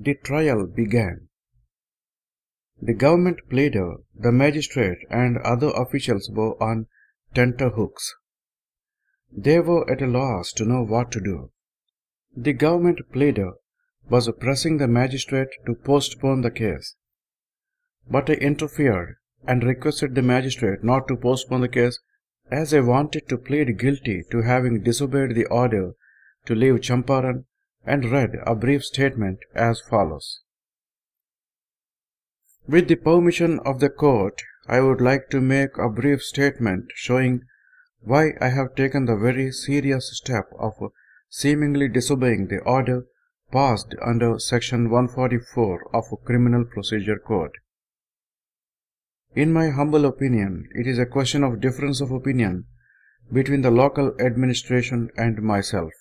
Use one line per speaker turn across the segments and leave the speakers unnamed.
The trial began. The government pleader, the magistrate, and other officials were on tenterhooks. They were at a loss to know what to do. The government pleader was pressing the magistrate to postpone the case, but I interfered and requested the magistrate not to postpone the case, as I wanted to plead guilty to having disobeyed the order to leave Champaran, and read a brief statement as follows. With the permission of the court, I would like to make a brief statement showing why I have taken the very serious step of seemingly disobeying the order passed under Section 144 of Criminal Procedure Code. In my humble opinion, it is a question of difference of opinion between the local administration and myself.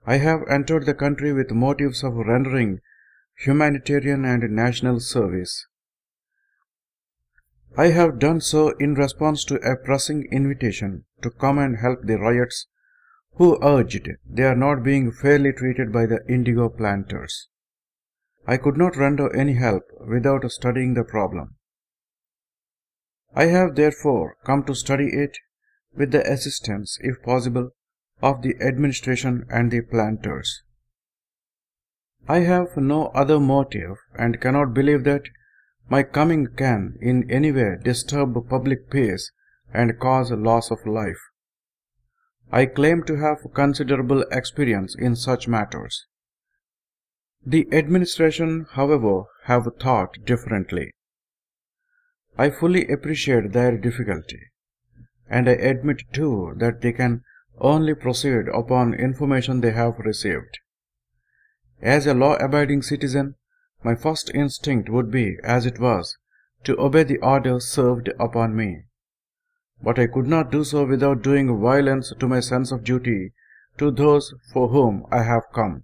I have entered the country with motives of rendering humanitarian and national service. I have done so in response to a pressing invitation to come and help the riots who urged they are not being fairly treated by the indigo planters. I could not render any help without studying the problem. I have therefore come to study it with the assistance, if possible, of the administration and the planters. I have no other motive and cannot believe that my coming can in any way disturb public peace and cause loss of life. I claim to have considerable experience in such matters. The administration, however, have thought differently. I fully appreciate their difficulty, and I admit too that they can only proceed upon information they have received. As a law-abiding citizen, my first instinct would be, as it was, to obey the order served upon me. But I could not do so without doing violence to my sense of duty to those for whom I have come.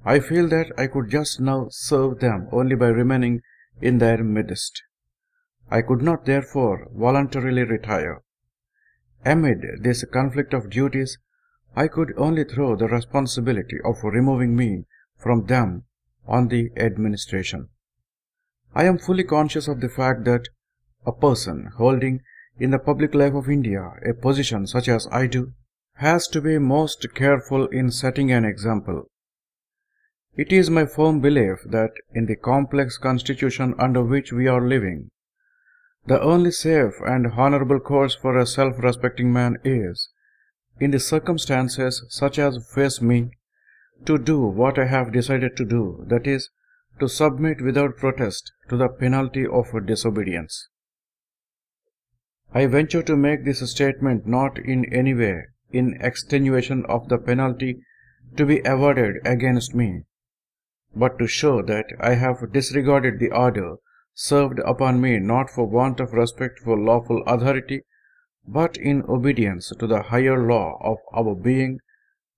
I feel that I could just now serve them only by remaining in their midst. I could not therefore voluntarily retire. Amid this conflict of duties, I could only throw the responsibility of removing me from them on the administration. I am fully conscious of the fact that a person holding in the public life of India a position such as I do has to be most careful in setting an example. It is my firm belief that in the complex constitution under which we are living, the only safe and honorable course for a self-respecting man is, in the circumstances such as face me, to do what I have decided to do, that is, to submit without protest to the penalty of disobedience. I venture to make this statement not in any way in extenuation of the penalty to be awarded against me, but to show that I have disregarded the order served upon me not for want of respect for lawful authority, but in obedience to the higher law of our being,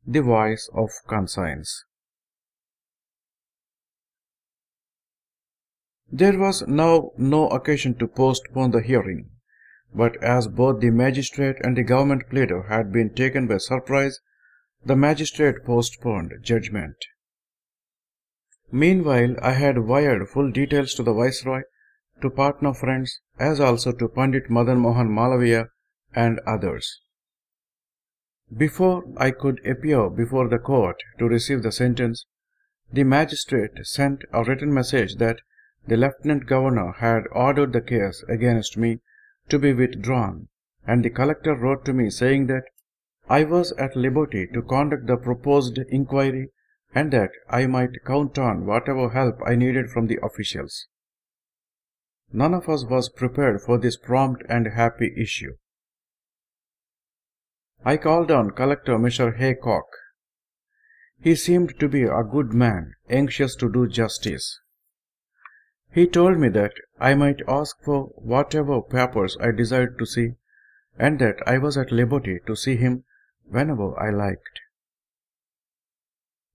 the voice of conscience. There was now no occasion to postpone the hearing, but as both the magistrate and the government pleader had been taken by surprise, the magistrate postponed judgment. Meanwhile, I had wired full details to the Viceroy, to Patna friends, as also to Pandit Madan Mohan Malaviya and others. Before I could appear before the court to receive the sentence, the magistrate sent a written message that the Lieutenant Governor had ordered the case against me to be withdrawn, and the collector wrote to me saying that I was at liberty to conduct the proposed inquiry and that I might count on whatever help I needed from the officials. None of us was prepared for this prompt and happy issue. I called on Collector Mr. Haycock. He seemed to be a good man, anxious to do justice. He told me that I might ask for whatever papers I desired to see, and that I was at liberty to see him whenever I liked.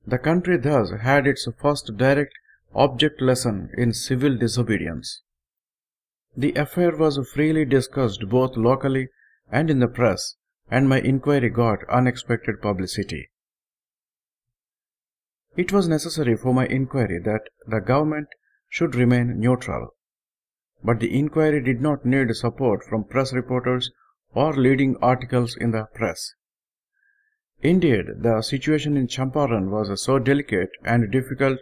The country thus had its first direct object lesson in civil disobedience. The affair was freely discussed both locally and in the press, and my inquiry got unexpected publicity. It was necessary for my inquiry that the government should remain neutral. But the inquiry did not need support from press reporters or leading articles in the press. Indeed, the situation in Champaran was so delicate and difficult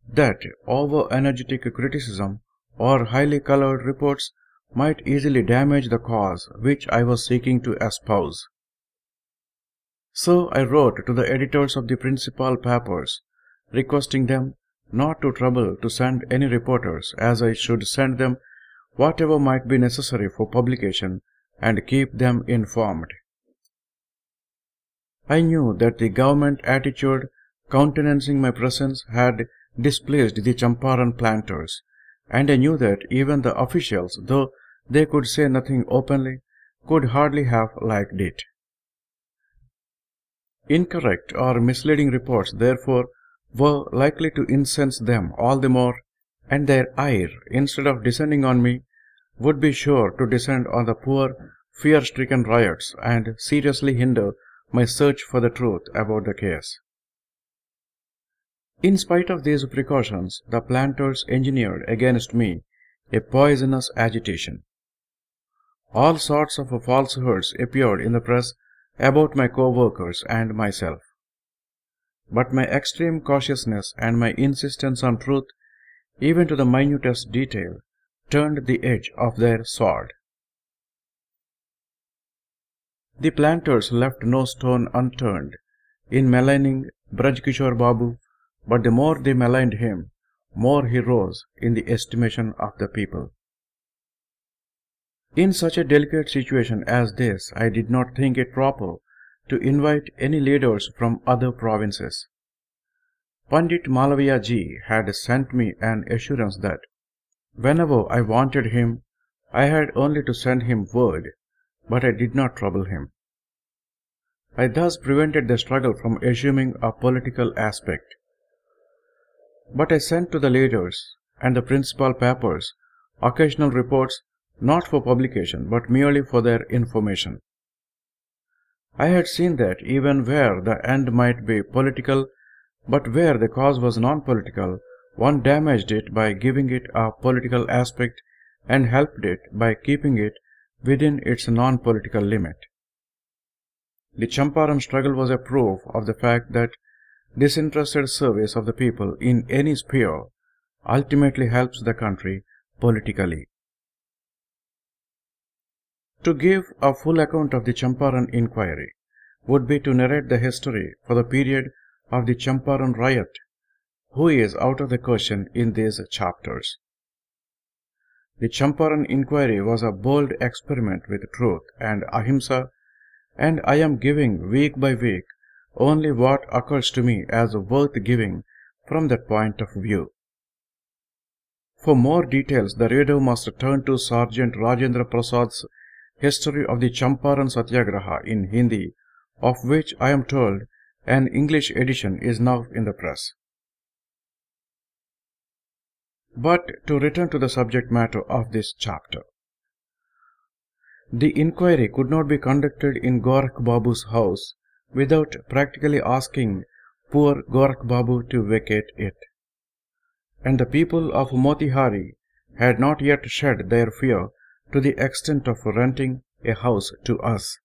that over-energetic criticism or highly colored reports might easily damage the cause which I was seeking to espouse. So I wrote to the editors of the principal papers, requesting them not to trouble to send any reporters, as I should send them whatever might be necessary for publication and keep them informed. I knew that the government attitude countenancing my presence had displeased the Champaran planters, and I knew that even the officials, though they could say nothing openly, could hardly have liked it. Incorrect or misleading reports, therefore, were likely to incense them all the more, and their ire, instead of descending on me, would be sure to descend on the poor, fear-stricken ryots and seriously hinder my search for the truth about the case. In spite of these precautions, the planters engineered against me a poisonous agitation. All sorts of falsehoods appeared in the press about my co-workers and myself. But my extreme cautiousness and my insistence on truth, even to the minutest detail, turned the edge of their sword. The planters left no stone unturned in maligning Braj Kishore Babu, but the more they maligned him, more he rose in the estimation of the people. In such a delicate situation as this, I did not think it proper to invite any leaders from other provinces. Pandit Malaviya ji had sent me an assurance that whenever I wanted him, I had only to send him word, but I did not trouble him. I thus prevented the struggle from assuming a political aspect. But I sent to the leaders and the principal papers occasional reports not for publication but merely for their information. I had seen that even where the end might be political, but where the cause was non-political, one damaged it by giving it a political aspect and helped it by keeping it within its non-political limit. The Champaran struggle was a proof of the fact that disinterested service of the people in any sphere ultimately helps the country politically. To give a full account of the Champaran inquiry would be to narrate the history for the period of the Champaran riot, who is out of the question in these chapters. The Champaran inquiry was a bold experiment with truth and ahimsa, and I am giving week by week only what occurs to me as worth giving from that point of view. For more details, the reader must turn to Sergeant Rajendra Prasad's History of the Champaran Satyagraha in Hindi, of which I am told an English edition is now in the press. But to return to the subject matter of this chapter. The inquiry could not be conducted in Gorakh Babu's house without practically asking poor Gorakh Babu to vacate it. And the people of Motihari had not yet shed their fear to the extent of renting a house to us.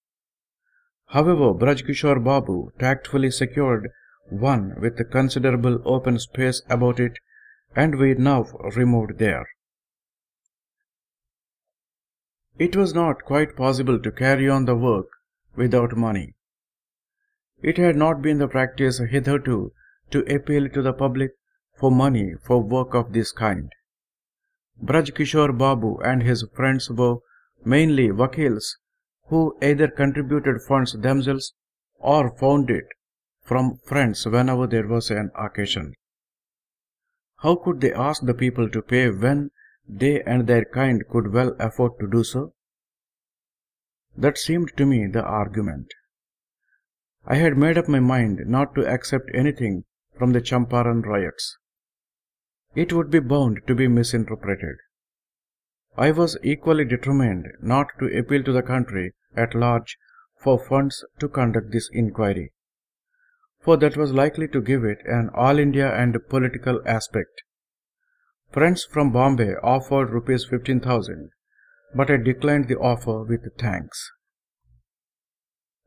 However, Braj Kishore Babu tactfully secured one with a considerable open space about it, and we now removed there. It was not quite possible to carry on the work without money. It had not been the practice hitherto to appeal to the public for money for work of this kind. Braj Kishore Babu and his friends were mainly vakils who either contributed funds themselves or found it from friends whenever there was an occasion. How could they ask the people to pay when they and their kind could well afford to do so? That seemed to me the argument. I had made up my mind not to accept anything from the Champaran riots. It would be bound to be misinterpreted. I was equally determined not to appeal to the country at large for funds to conduct this inquiry. for that was likely to give it an all-India and political aspect. Friends from Bombay offered rupees 15,000, but I declined the offer with thanks.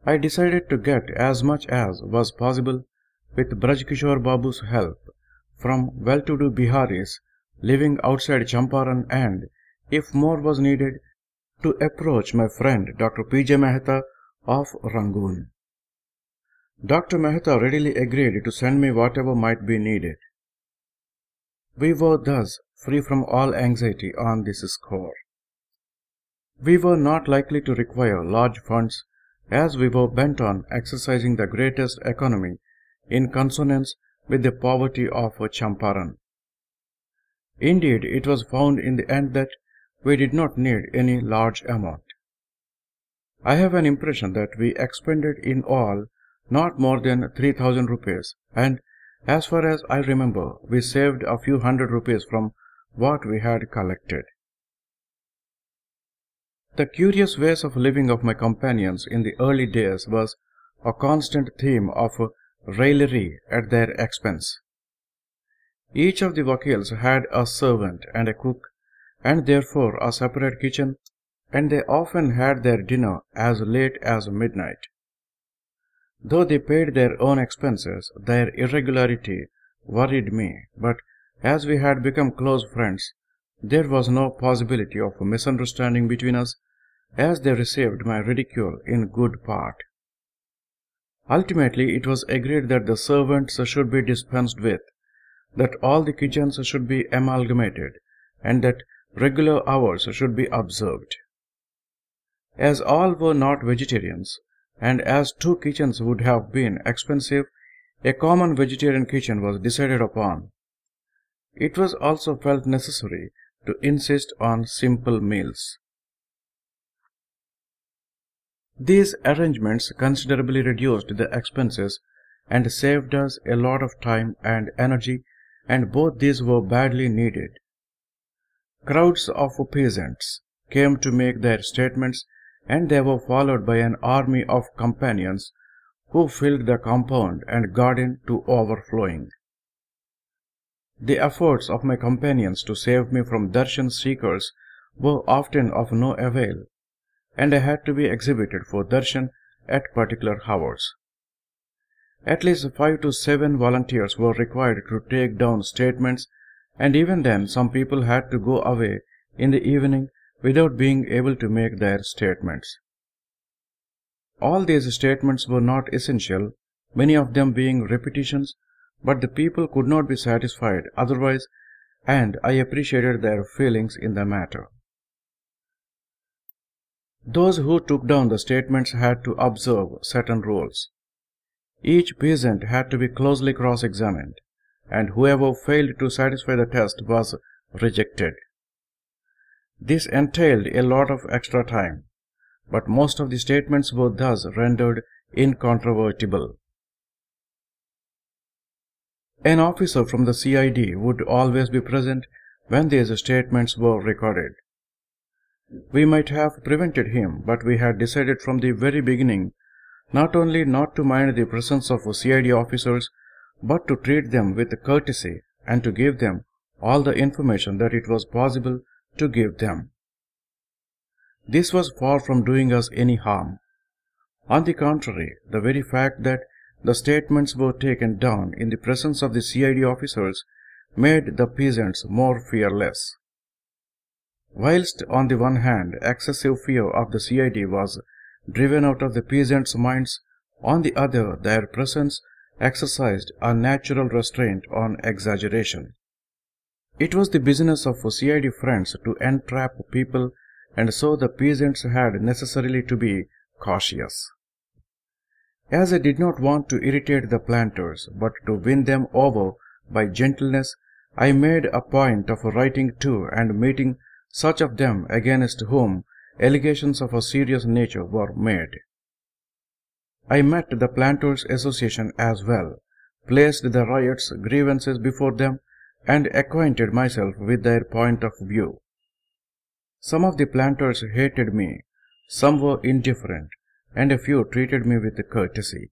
I decided to get as much as was possible with Braj Kishore Babu's help from well-to-do Biharis living outside Champaran and, if more was needed, to approach my friend Dr. P.J. Mehta of Rangoon. Dr. Mehta readily agreed to send me whatever might be needed. We were thus free from all anxiety on this score. We were not likely to require large funds, as we were bent on exercising the greatest economy in consonance with the poverty of Champaran. Indeed, it was found in the end that we did not need any large amount. I have an impression that we expended in all not more than 3,000 rupees, and as far as I remember, we saved a few hundred rupees from what we had collected. The curious ways of living of my companions in the early days was a constant theme of raillery at their expense. Each of the vakils had a servant and a cook, and therefore a separate kitchen, and they often had their dinner as late as midnight. Though they paid their own expenses, their irregularity worried me, but as we had become close friends, there was no possibility of a misunderstanding between us, as they received my ridicule in good part. Ultimately, it was agreed that the servants should be dispensed with, that all the kitchens should be amalgamated, and that regular hours should be observed. As all were not vegetarians, and as 2 kitchens would have been expensive, a common vegetarian kitchen was decided upon. It was also felt necessary to insist on simple meals. These arrangements considerably reduced the expenses and saved us a lot of time and energy, and both these were badly needed. Crowds of peasants came to make their statements, and they were followed by an army of companions who filled the compound and garden to overflowing. The efforts of my companions to save me from darshan seekers were often of no avail, and I had to be exhibited for darshan at particular hours. At least 5 to 7 volunteers were required to take down statements, and even then some people had to go away in the evening without being able to make their statements. All these statements were not essential, many of them being repetitions, but the people could not be satisfied otherwise, and I appreciated their feelings in the matter. Those who took down the statements had to observe certain rules. Each peasant had to be closely cross-examined, and whoever failed to satisfy the test was rejected. This entailed a lot of extra time, but most of the statements were thus rendered incontrovertible. An officer from the CID would always be present when these statements were recorded. We might have prevented him, but we had decided from the very beginning not only not to mind the presence of CID officers, but to treat them with courtesy and to give them all the information that it was possible to give them. This was far from doing us any harm. On the contrary, the very fact that the statements were taken down in the presence of the CID officers made the peasants more fearless. Whilst on the one hand excessive fear of the CID was driven out of the peasants' minds, on the other their presence exercised a natural restraint on exaggeration. It was the business of CID friends to entrap people, and so the peasants had necessarily to be cautious. As I did not want to irritate the planters, but to win them over by gentleness, I made a point of writing to and meeting such of them against whom allegations of a serious nature were made. I met the Planters' Association as well, placed the riots' grievances before them, and acquainted myself with their point of view. Some of the planters hated me, some were indifferent, and a few treated me with courtesy.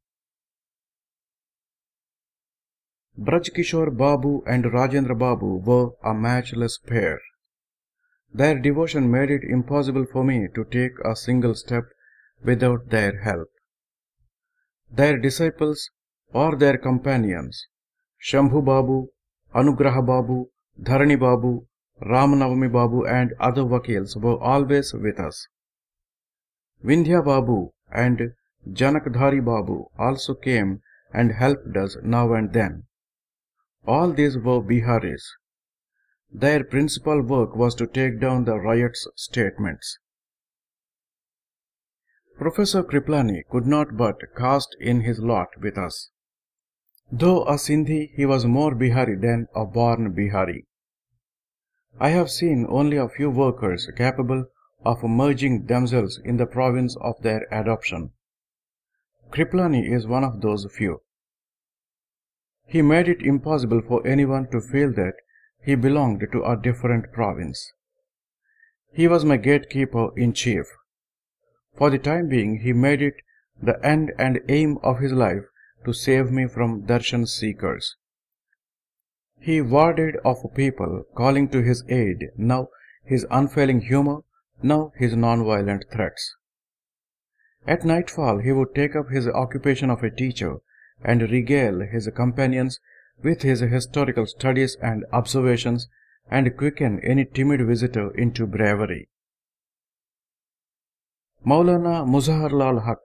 Braj Kishore Babu and Rajendra Babu were a matchless pair. Their devotion made it impossible for me to take a single step without their help. Their disciples or their companions, Shambhu Babu, Anugraha Babu, Dharani Babu, Ramanavami Babu and other vakils were always with us. Vindhya Babu and Janakdhari Babu also came and helped us now and then. All these were Biharis. Their principal work was to take down the riot's statements. Professor Kriplani could not but cast in his lot with us. Though a Sindhi, he was more Bihari than a born Bihari. I have seen only a few workers capable of merging themselves in the province of their adoption. Kriplani is one of those few. He made it impossible for anyone to feel that he belonged to a different province. He was my gatekeeper-in-chief. For the time being, he made it the end and aim of his life to save me from darshan seekers. He warded off people calling to his aid, now his unfailing humor, now his non-violent threats. At nightfall, he would take up his occupation of a teacher and regale his companions with his historical studies and observations and quicken any timid visitor into bravery. Maulana Muzaharlal Haq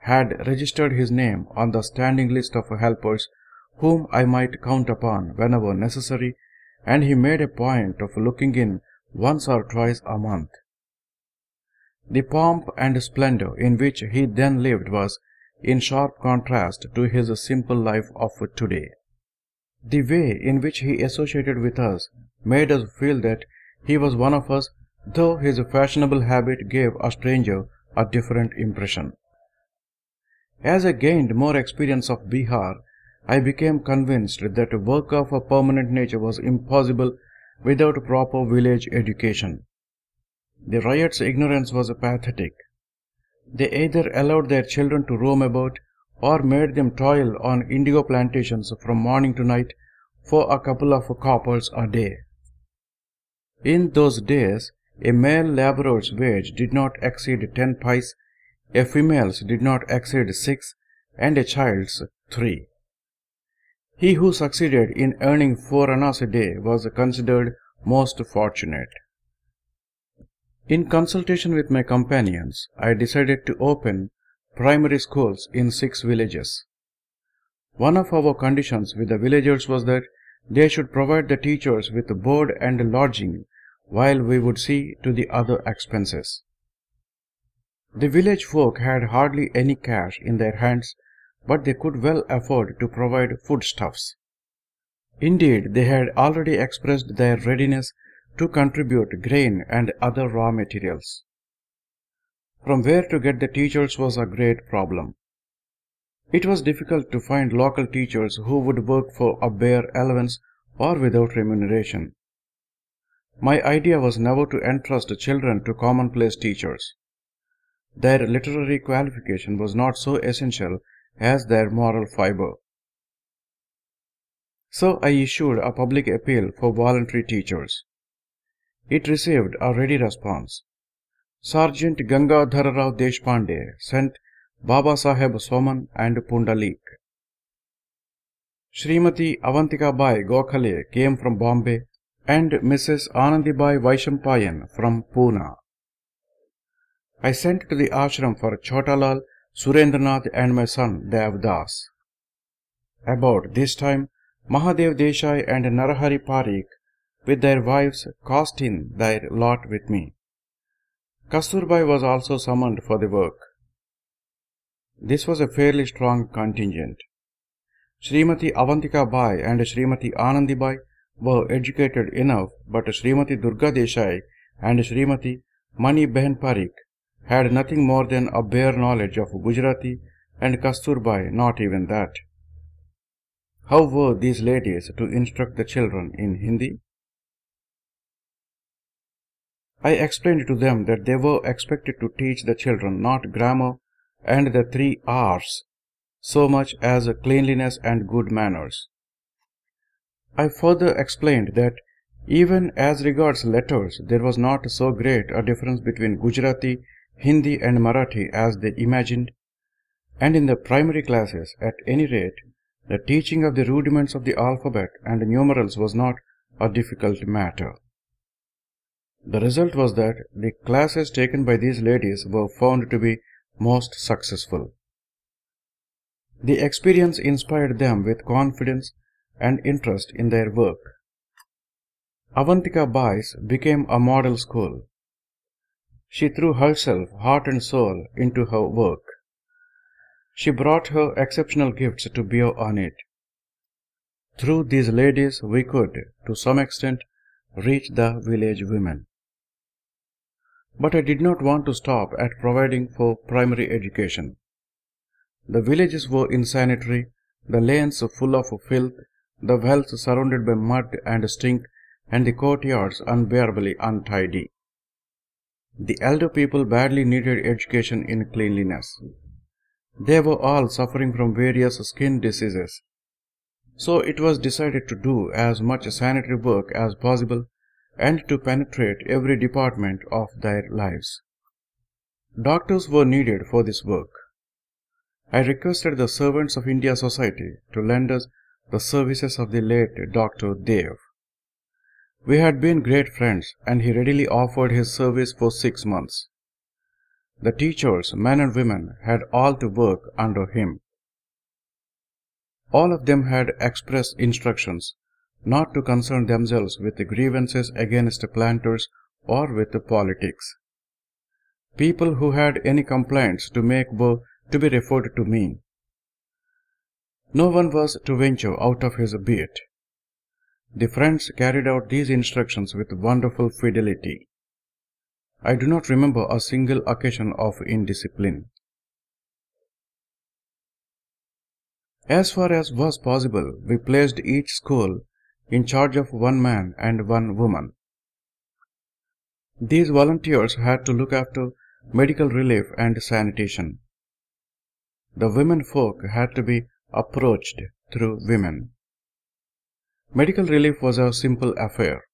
had registered his name on the standing list of helpers whom I might count upon whenever necessary, and he made a point of looking in once or twice a month. The pomp and splendor in which he then lived was in sharp contrast to his simple life of today. The way in which he associated with us made us feel that he was one of us, though his fashionable habit gave a stranger a different impression. As I gained more experience of Bihar, I became convinced that work of a permanent nature was impossible without proper village education. The riots' ignorance was pathetic. They either allowed their children to roam about or made them toil on indigo plantations from morning to night for a couple of coppers a day. In those days, a male labourer's wage did not exceed 10 paise, a female's did not exceed 6, and a child's 3. He who succeeded in earning 4 annas a day was considered most fortunate. In consultation with my companions, I decided to open primary schools in 6 villages. One of our conditions with the villagers was that they should provide the teachers with board and lodging, while we would see to the other expenses. The village folk had hardly any cash in their hands, but they could well afford to provide foodstuffs. Indeed, they had already expressed their readiness to contribute grain and other raw materials. From where to get the teachers was a great problem. It was difficult to find local teachers who would work for a bare allowance or without remuneration. My idea was never to entrust children to commonplace teachers. Their literary qualification was not so essential as their moral fibre. So I issued a public appeal for voluntary teachers. It received a ready response. Sergeant Gangadharrao Deshpande sent Baba Saheb Soman and Pundalik. Srimati Avantika Bai Gokhale came from Bombay and Mrs. Anandibai Vaishampayan from Pune. I sent to the ashram for Chotalal, Surendranath and my son Devdas. About this time, Mahadev Desai and Narahari Parikh with their wives cast in their lot with me. Kasturbai was also summoned for the work. This was a fairly strong contingent. Srimati Avantika Bai and Srimati Anandibai were educated enough, but Srimati Durga Desai and Srimati Mani Behan Parikh had nothing more than a bare knowledge of Gujarati, and Kasturbai not even that. How were these ladies to instruct the children in Hindi? I explained to them that they were expected to teach the children not grammar and the 3 R's so much as cleanliness and good manners. I further explained that even as regards letters, there was not so great a difference between Gujarati, Hindi and Marathi as they imagined, and in the primary classes, at any rate, the teaching of the rudiments of the alphabet and numerals was not a difficult matter. The result was that the classes taken by these ladies were found to be most successful. The experience inspired them with confidence and interest in their work. Avantika Bai's became a model school. She threw herself heart and soul into her work. She brought her exceptional gifts to bear on it. Through these ladies we could, to some extent, reach the village women. But I did not want to stop at providing for primary education. The villages were insanitary, the lanes full of filth, the wells surrounded by mud and stink, and the courtyards unbearably untidy. The elder people badly needed education in cleanliness. They were all suffering from various skin diseases. So it was decided to do as much sanitary work as possible and to penetrate every department of their lives. Doctors were needed for this work. I requested the Servants of India Society to lend us the services of the late Dr. Dev. We had been great friends, and he readily offered his service for 6 months. The teachers, men and women, had all to work under him. All of them had express instructions not to concern themselves with the grievances against planters or with the politics. People who had any complaints to make were to be referred to me. No one was to venture out of his beat. The friends carried out these instructions with wonderful fidelity. I do not remember a single occasion of indiscipline. As far as was possible, we placed each school in charge of one man and one woman. These volunteers had to look after medical relief and sanitation. The women folk had to be approached through women. Medical relief was a simple affair.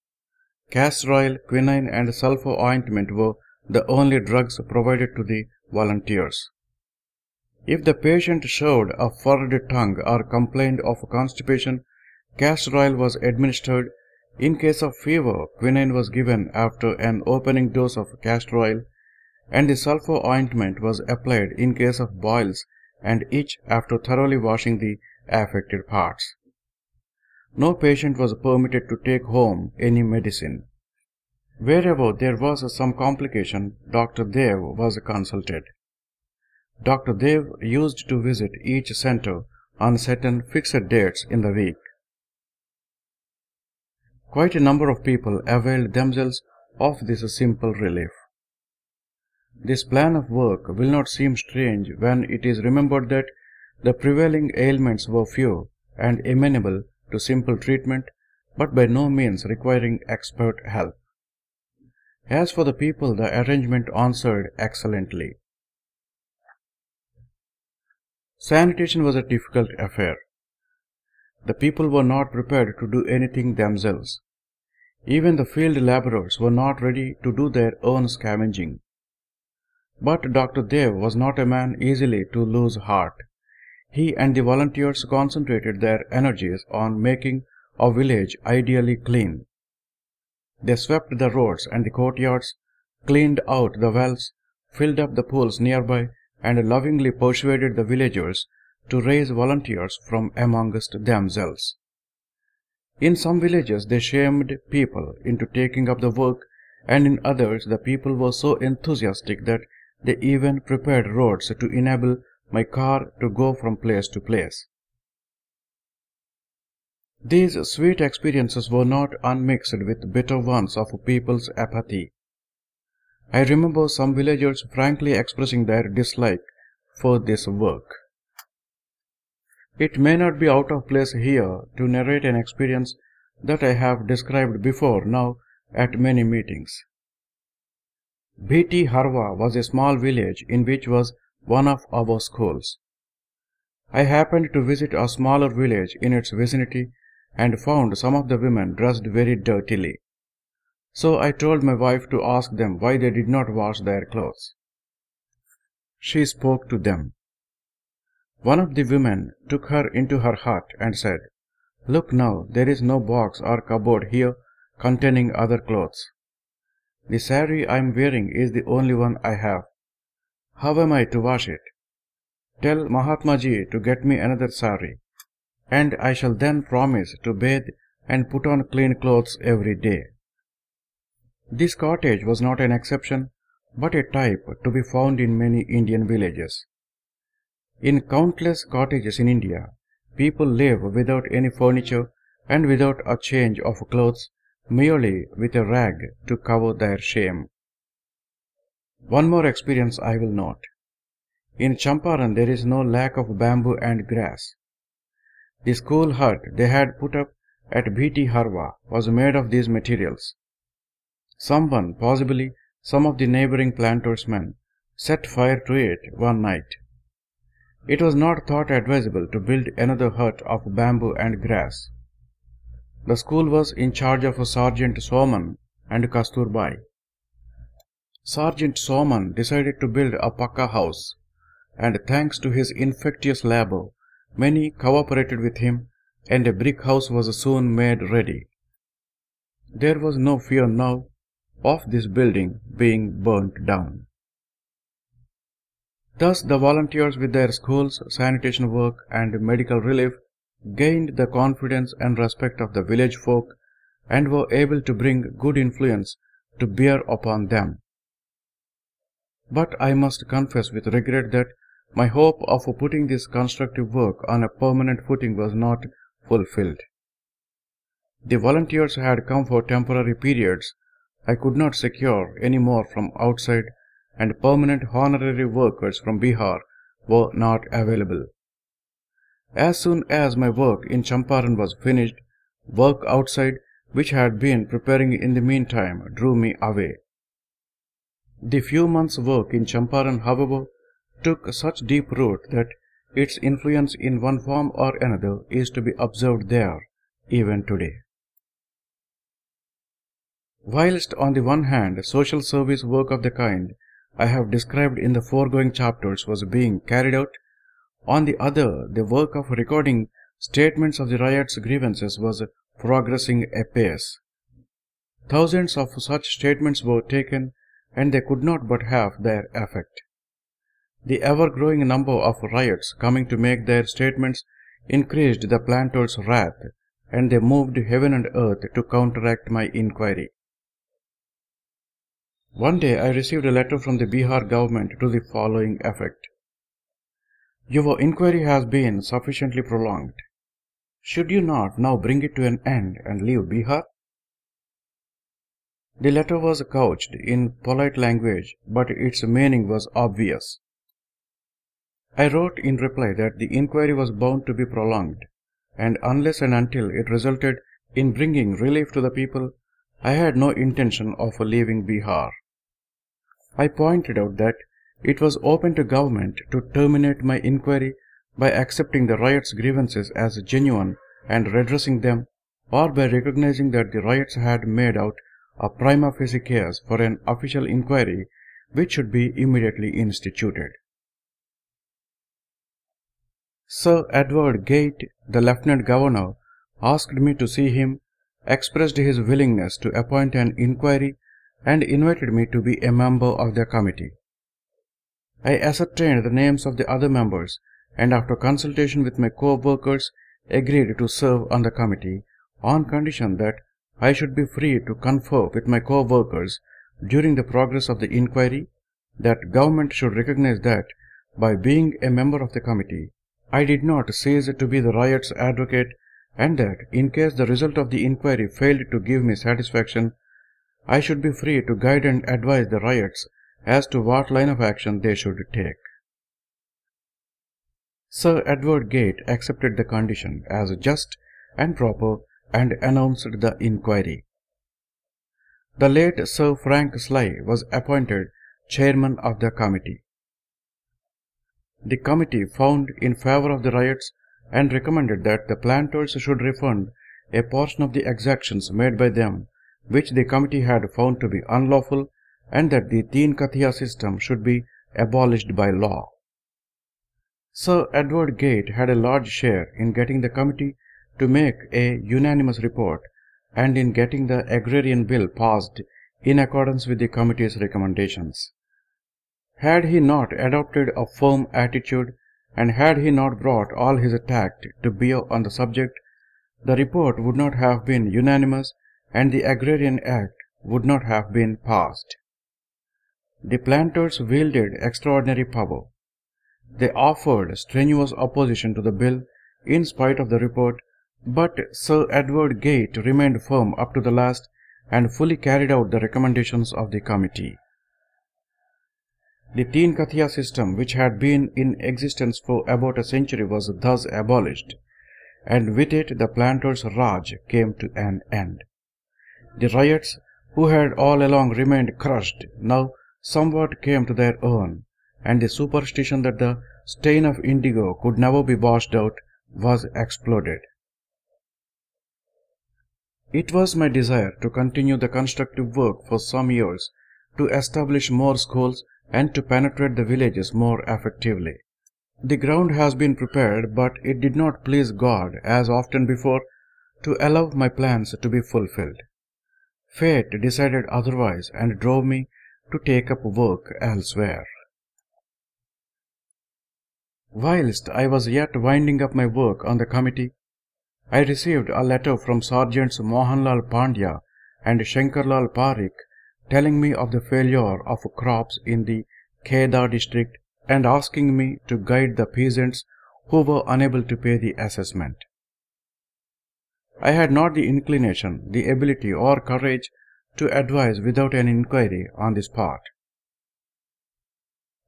Castor oil, quinine and sulphur ointment were the only drugs provided to the volunteers. If the patient showed a furred tongue or complained of constipation, castor oil was administered. In case of fever, quinine was given after an opening dose of castor oil, and the sulphur ointment was applied in case of boils and itch after thoroughly washing the affected parts. No patient was permitted to take home any medicine. Wherever there was some complication, Dr. Dev was consulted. Dr. Dev used to visit each center on certain fixed dates in the week. Quite a number of people availed themselves of this simple relief. This plan of work will not seem strange when it is remembered that the prevailing ailments were few and amenable to simple treatment, but by no means requiring expert help. As for the people, the arrangement answered excellently. Sanitation was a difficult affair. The people were not prepared to do anything themselves. Even the field labourers were not ready to do their own scavenging. But Dr. Dev was not a man easily to lose heart. He and the volunteers concentrated their energies on making a village ideally clean. They swept the roads and the courtyards, cleaned out the wells, filled up the pools nearby, and lovingly persuaded the villagers to raise volunteers from amongst themselves. In some villages they shamed people into taking up the work, and in others the people were so enthusiastic that they even prepared roads to enable my car to go from place to place. These sweet experiences were not unmixed with bitter ones of people's apathy. I remember some villagers frankly expressing their dislike for this work. It may not be out of place here to narrate an experience that I have described before now at many meetings. Bhiti Harwa was a small village in which was one of our schools. I happened to visit a smaller village in its vicinity and found some of the women dressed very dirtily. So I told my wife to ask them why they did not wash their clothes. She spoke to them. One of the women took her into her hut and said, "Look now, there is no box or cupboard here containing other clothes. The saree I am wearing is the only one I have. How am I to wash it? Tell Mahatma Ji to get me another saree, and I shall then promise to bathe and put on clean clothes every day." This cottage was not an exception, but a type to be found in many Indian villages. In countless cottages in India, people live without any furniture and without a change of clothes, merely with a rag to cover their shame. One more experience I will note. In Champaran there is no lack of bamboo and grass. The school hut they had put up at Bhiti Harwa was made of these materials. Someone, possibly some of the neighboring planters' men, set fire to it one night. It was not thought advisable to build another hut of bamboo and grass. The school was in charge of Sergeant Soman and Kasturbai. Sergeant Soman decided to build a pakka house, and thanks to his infectious labor, many cooperated with him, and a brick house was soon made ready. There was no fear now of this building being burnt down. Thus the volunteers with their schools, sanitation work and medical relief gained the confidence and respect of the village folk and were able to bring good influence to bear upon them. But I must confess with regret that my hope of putting this constructive work on a permanent footing was not fulfilled. The volunteers had come for temporary periods. I could not secure any more from outside, and permanent honorary workers from Bihar were not available. As soon as my work in Champaran was finished, work outside, which had been preparing in the meantime, drew me away. The few months' work in Champaran, however, took such deep root that its influence in one form or another is to be observed there even today. Whilst on the one hand social service work of the kind I have described in the foregoing chapters was being carried out, on the other the work of recording statements of the riots' grievances was progressing apace. Thousands of such statements were taken, and they could not but have their effect. The ever-growing number of riots coming to make their statements increased the planters' wrath, and they moved heaven and earth to counteract my inquiry. One day I received a letter from the Bihar government to the following effect: "Your inquiry has been sufficiently prolonged. Should you not now bring it to an end and leave Bihar?" The letter was couched in polite language, but its meaning was obvious. I wrote in reply that the inquiry was bound to be prolonged, and unless and until it resulted in bringing relief to the people, I had no intention of leaving Bihar. I pointed out that it was open to government to terminate my inquiry by accepting the riots' grievances as genuine and redressing them, or by recognizing that the riots had made out a prima facie case for an official inquiry which should be immediately instituted. Sir Edward Gate, the Lieutenant Governor, asked me to see him, expressed his willingness to appoint an inquiry, and invited me to be a member of the committee. I ascertained the names of the other members, and after consultation with my co-workers, agreed to serve on the committee on condition that I should be free to confer with my co-workers during the progress of the inquiry, that government should recognize that by being a member of the committee, I did not cease to be the riot's advocate, and that in case the result of the inquiry failed to give me satisfaction, I should be free to guide and advise the riots as to what line of action they should take. Sir Edward Gate accepted the condition as just and proper and announced the inquiry. The late Sir Frank Sly was appointed chairman of the committee. The committee found in favor of the riots and recommended that the planters should refund a portion of the exactions made by them, which the committee had found to be unlawful, and that the Teen Kathiya system should be abolished by law. Sir Edward Gate had a large share in getting the committee to make a unanimous report and in getting the Agrarian Bill passed in accordance with the committee's recommendations. Had he not adopted a firm attitude, and had he not brought all his tact to bear on the subject, the report would not have been unanimous and the Agrarian Act would not have been passed. The planters wielded extraordinary power. They offered strenuous opposition to the bill in spite of the report, but Sir Edward Gate remained firm up to the last and fully carried out the recommendations of the committee. The Teen Kathiya system, which had been in existence for about a century, was thus abolished, and with it the planters' Raj came to an end. The ryots, who had all along remained crushed, now somewhat came to their own, and the superstition that the stain of indigo could never be washed out was exploded. It was my desire to continue the constructive work for some years, to establish more schools, and to penetrate the villages more effectively. The ground has been prepared, but it did not please God, as often before, to allow my plans to be fulfilled. Fate decided otherwise and drove me to take up work elsewhere. Whilst I was yet winding up my work on the committee, I received a letter from Sergeants Mohanlal Pandya and Shankarlal Parikh telling me of the failure of crops in the Kheda district and asking me to guide the peasants who were unable to pay the assessment. I had not the inclination, the ability or courage to advise without an inquiry on the spot.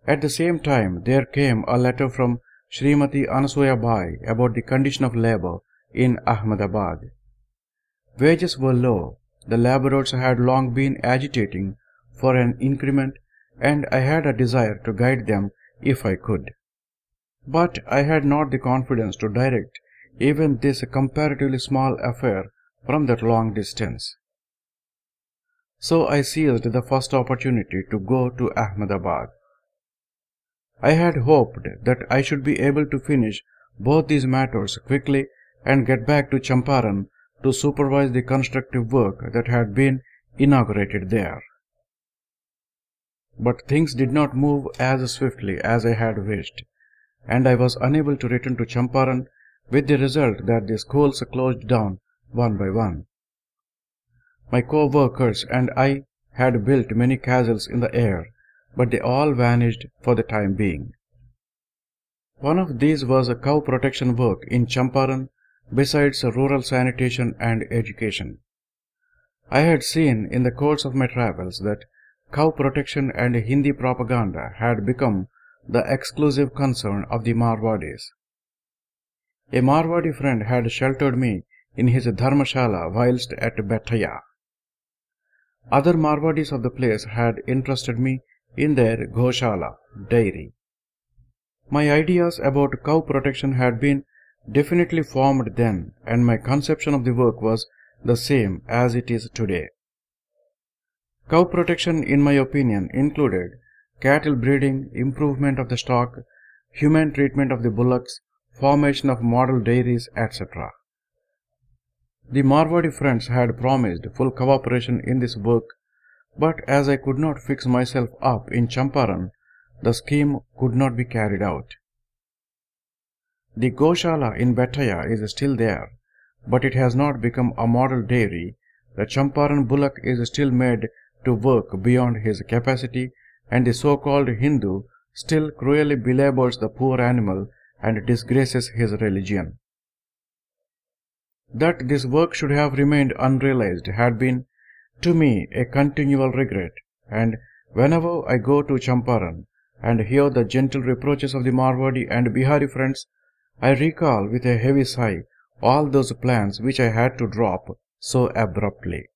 At the same time, there came a letter from Srimati Anasuya Bai about the condition of labour in Ahmedabad. Wages were low, the labourers had long been agitating for an increment, and I had a desire to guide them if I could. But I had not the confidence to direct even this comparatively small affair from that long distance. So I seized the first opportunity to go to Ahmedabad. I had hoped that I should be able to finish both these matters quickly and get back to Champaran to supervise the constructive work that had been inaugurated there. But things did not move as swiftly as I had wished, and I was unable to return to Champaran, with the result that the schools closed down one by one. My co-workers and I had built many castles in the air, but they all vanished for the time being. One of these was a cow protection work in Champaran, besides rural sanitation and education. I had seen in the course of my travels that cow protection and Hindi propaganda had become the exclusive concern of the Marwadis. A Marwadi friend had sheltered me in his dharmashala whilst at Bethaya. Other Marwadis of the place had interested me in their Goshala, dairy. My ideas about cow protection had been definitely formed then, and my conception of the work was the same as it is today. Cow protection, in my opinion, included cattle breeding, improvement of the stock, humane treatment of the bullocks, formation of model dairies, etc. The Marwadi friends had promised full cooperation in this work, but as I could not fix myself up in Champaran, the scheme could not be carried out. The Goshala in Bethaya is still there, but it has not become a model dairy. The Champaran bullock is still made to work beyond his capacity, and the so-called Hindu still cruelly belabors the poor animal and disgraces his religion. That this work should have remained unrealized had been, to me, a continual regret, and whenever I go to Champaran and hear the gentle reproaches of the Marwadi and Bihari friends, I recall with a heavy sigh all those plans which I had to drop so abruptly.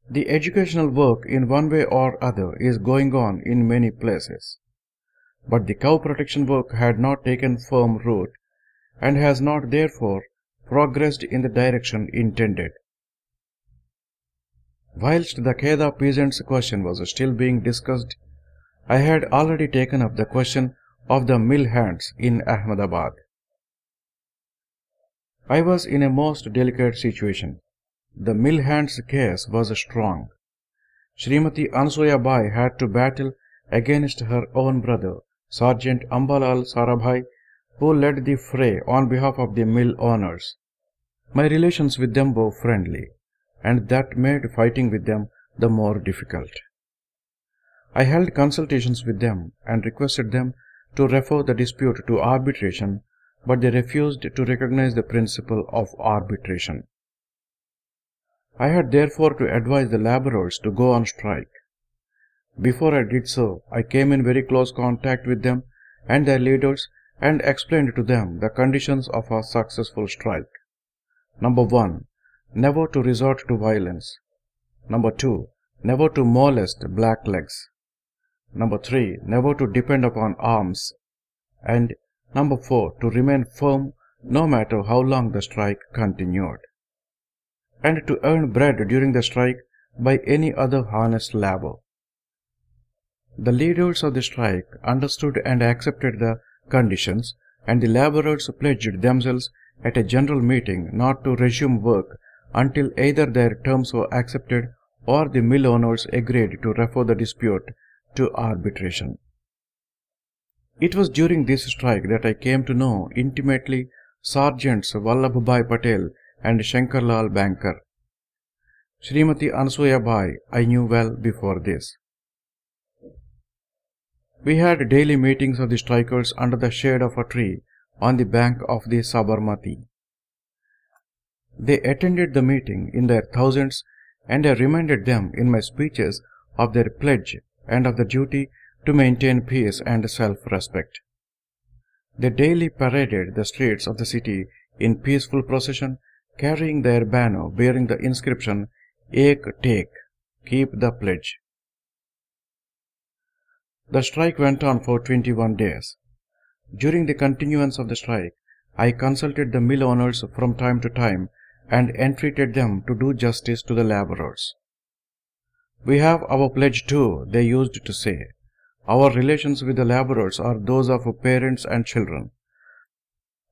The educational work in one way or other is going on in many places, but the cow protection work had not taken firm root, and has not therefore progressed in the direction intended. Whilst the Kheda peasants' question was still being discussed, I had already taken up the question of the mill hands in Ahmedabad. I was in a most delicate situation. The mill hands' case was strong. Srimati Ansuya Bai had to battle against her own brother, Sergeant Ambalal Sarabhai, who led the fray on behalf of the mill owners. My relations with them were friendly, and that made fighting with them the more difficult. I held consultations with them and requested them to refer the dispute to arbitration, but they refused to recognize the principle of arbitration. I had therefore to advise the laborers to go on strike. Before I did so, I came in very close contact with them and their leaders and explained to them the conditions of a successful strike. Number 1. Never to resort to violence. Number 2. Never to molest blacklegs. Number 3. Never to depend upon arms. And Number 4. To remain firm no matter how long the strike continued. And to earn bread during the strike by any other honest labor. The leaders of the strike understood and accepted the conditions, and the laborers pledged themselves at a general meeting not to resume work until either their terms were accepted or the mill owners agreed to refer the dispute to arbitration. It was during this strike that I came to know intimately Sergeants Vallabhbhai Patel and Shankarlal Bankar. Srimati Ansuya Bai I knew well before this. We had daily meetings of the strikers under the shade of a tree on the bank of the Sabarmati. They attended the meeting in their thousands, and I reminded them in my speeches of their pledge and of the duty to maintain peace and self-respect. They daily paraded the streets of the city in peaceful procession, carrying their banner bearing the inscription "Ek Take," keep the pledge. The strike went on for 21 days. During the continuance of the strike, I consulted the mill owners from time to time and entreated them to do justice to the laborers. "We have our pledge too," they used to say. "Our relations with the laborers are those of parents and children.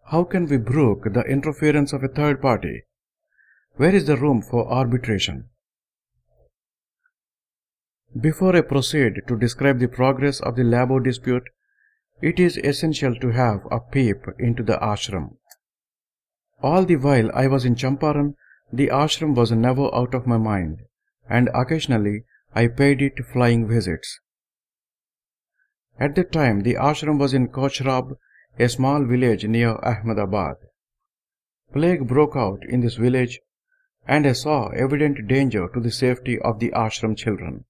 How can we brook the interference of a third party? Where is the room for arbitration?" Before I proceed to describe the progress of the labor dispute, it is essential to have a peep into the ashram. All the while I was in Champaran, the ashram was never out of my mind, and occasionally I paid it flying visits. At that time, the ashram was in Kochrab, a small village near Ahmedabad. Plague broke out in this village, and I saw evident danger to the safety of the ashram children.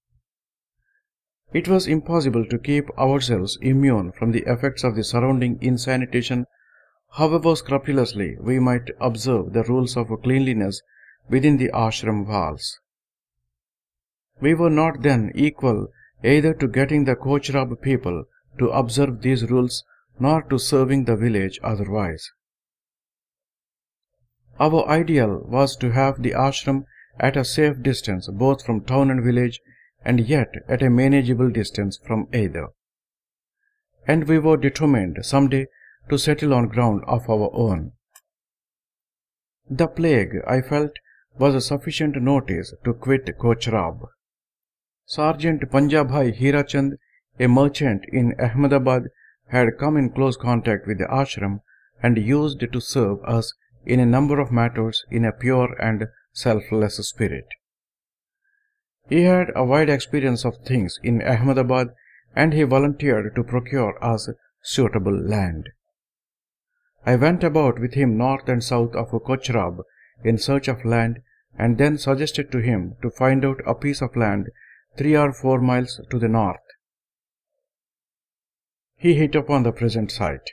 It was impossible to keep ourselves immune from the effects of the surrounding insanitation, however scrupulously we might observe the rules of cleanliness within the ashram walls. We were not then equal either to getting the Kochrab people to observe these rules nor to serving the village otherwise. Our ideal was to have the ashram at a safe distance both from town and village, and yet at a manageable distance from either. And we were determined some day to settle on ground of our own. The plague, I felt, was a sufficient notice to quit Kochrab. Sergeant Panjabhai Hirachand, a merchant in Ahmedabad, had come in close contact with the ashram and used to serve us in a number of matters in a pure and selfless spirit. He had a wide experience of things in Ahmedabad, and he volunteered to procure us suitable land. I went about with him north and south of Kochrab in search of land, and then suggested to him to find out a piece of land 3 or 4 miles to the north. He hit upon the present site.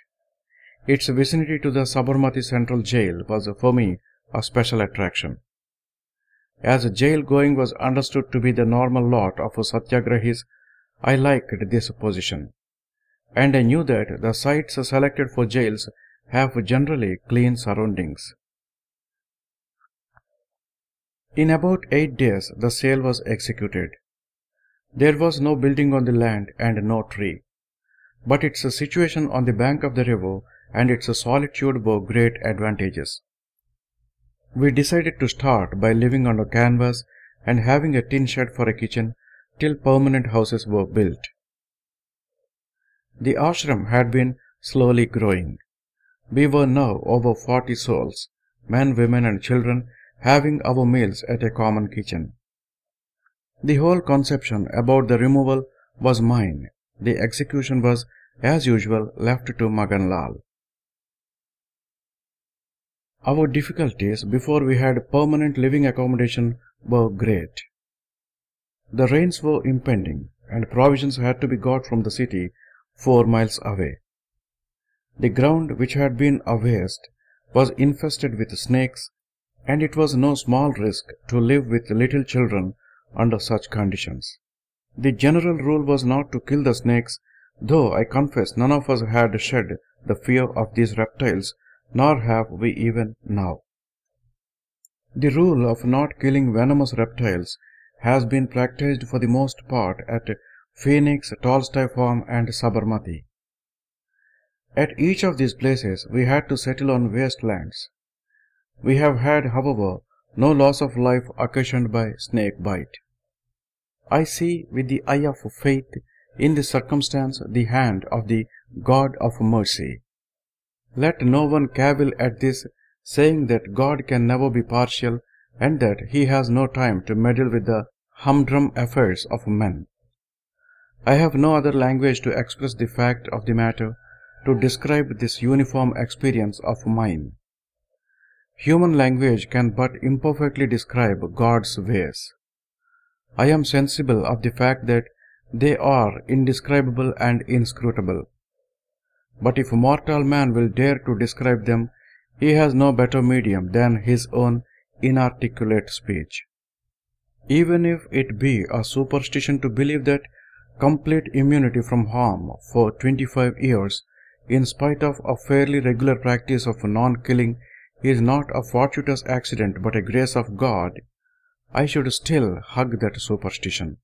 Its vicinity to the Sabarmati Central Jail was for me a special attraction. As jail going was understood to be the normal lot of Satyagrahis, I liked this position, and I knew that the sites selected for jails have generally clean surroundings. In about 8 days, the sale was executed. There was no building on the land and no tree, but its situation on the bank of the river and its solitude were great advantages. We decided to start by living on a canvas and having a tin shed for a kitchen till permanent houses were built. The ashram had been slowly growing. We were now over 40 souls, men, women and children, having our meals at a common kitchen. The whole conception about the removal was mine. The execution was, as usual, left to Magan Lal. Our difficulties before we had permanent living accommodation were great. The rains were impending, and provisions had to be got from the city 4 miles away. The ground, which had been a waste, was infested with snakes, and it was no small risk to live with little children under such conditions. The general rule was not to kill the snakes, though I confess none of us had shed the fear of these reptiles, nor have we even now. The rule of not killing venomous reptiles has been practiced for the most part at Phoenix, Tolstoy Farm and Sabarmati. At each of these places we had to settle on waste lands. We have had, however, no loss of life occasioned by snake bite. I see with the eye of faith in this circumstance the hand of the God of mercy. Let no one cavil at this, saying that God can never be partial and that he has no time to meddle with the humdrum affairs of men. I have no other language to express the fact of the matter, to describe this uniform experience of mine. Human language can but imperfectly describe God's ways. I am sensible of the fact that they are indescribable and inscrutable. But if mortal man will dare to describe them, he has no better medium than his own inarticulate speech. Even if it be a superstition to believe that complete immunity from harm for 25 years, in spite of a fairly regular practice of non-killing, is not a fortuitous accident but a grace of God, I should still hug that superstition.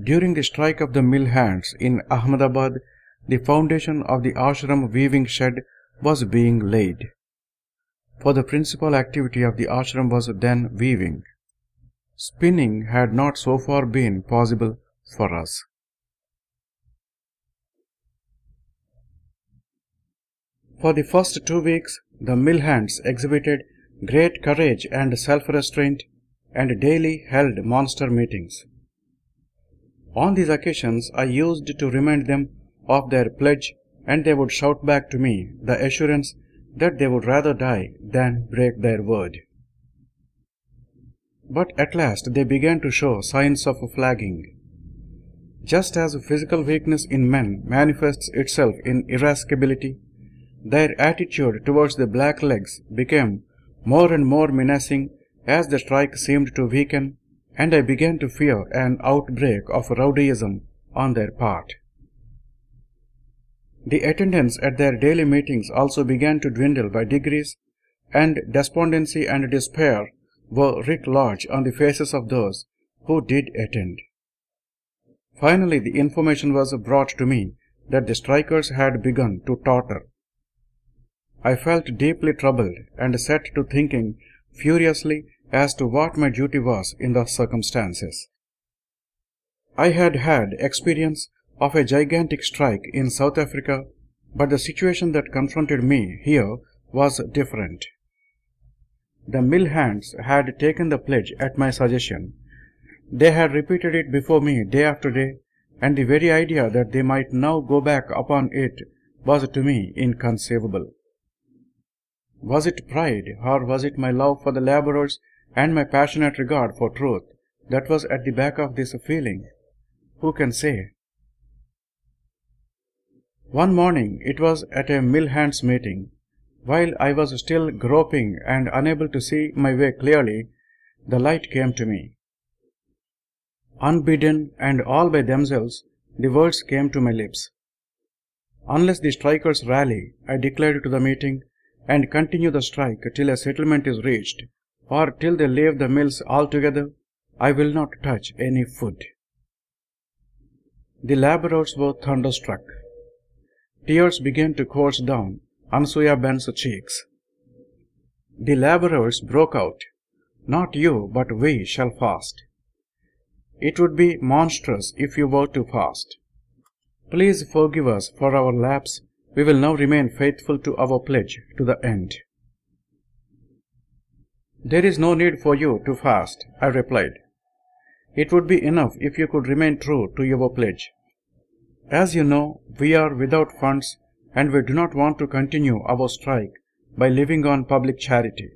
During the strike of the mill hands in Ahmedabad, the foundation of the ashram weaving shed was being laid. For the principal activity of the ashram was then weaving. Spinning had not so far been possible for us. For the first 2 weeks, the mill hands exhibited great courage and self-restraint and daily held monster meetings. On these occasions, I used to remind them of their pledge, and they would shout back to me the assurance that they would rather die than break their word. But at last they began to show signs of flagging. Just as physical weakness in men manifests itself in irascibility, their attitude towards the black legs became more and more menacing as the strike seemed to weaken, and I began to fear an outbreak of rowdyism on their part. The attendance at their daily meetings also began to dwindle by degrees, and despondency and despair were writ large on the faces of those who did attend. Finally, the information was brought to me that the strikers had begun to totter. I felt deeply troubled and set to thinking furiously as to what my duty was in the circumstances. I had had experience of a gigantic strike in South Africa, but the situation that confronted me here was different. The mill hands had taken the pledge at my suggestion. They had repeated it before me day after day, and the very idea that they might now go back upon it was to me inconceivable. Was it pride, or was it my love for the labourers and my passionate regard for truth that was at the back of this feeling? Who can say? One morning, it was at a mill hands meeting. While I was still groping and unable to see my way clearly, the light came to me. Unbidden and all by themselves, the words came to my lips. Unless the strikers rally, I declared to the meeting, and continue the strike till a settlement is reached, or till they leave the mills altogether, I will not touch any food." The laborers were thunderstruck. Tears began to course down Ansuya Ben's cheeks. The laborers broke out, "Not you, but we shall fast. It would be monstrous if you were to fast. Please forgive us for our lapse. We will now remain faithful to our pledge to the end." "There is no need for you to fast," I replied. "It would be enough if you could remain true to your pledge. As you know, we are without funds and we do not want to continue our strike by living on public charity.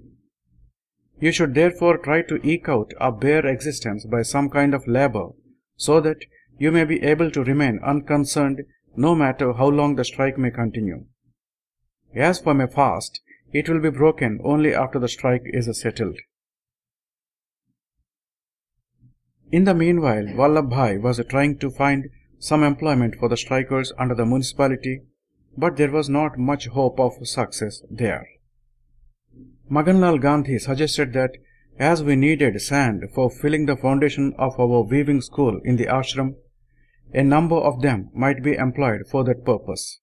You should therefore try to eke out a bare existence by some kind of labor so that you may be able to remain unconcerned no matter how long the strike may continue. As for my fast, it will be broken only after the strike is settled." In the meanwhile, Vallabhbhai was trying to find some employment for the strikers under the municipality, but there was not much hope of success there. Maganlal Gandhi suggested that as we needed sand for filling the foundation of our weaving school in the ashram, a number of them might be employed for that purpose.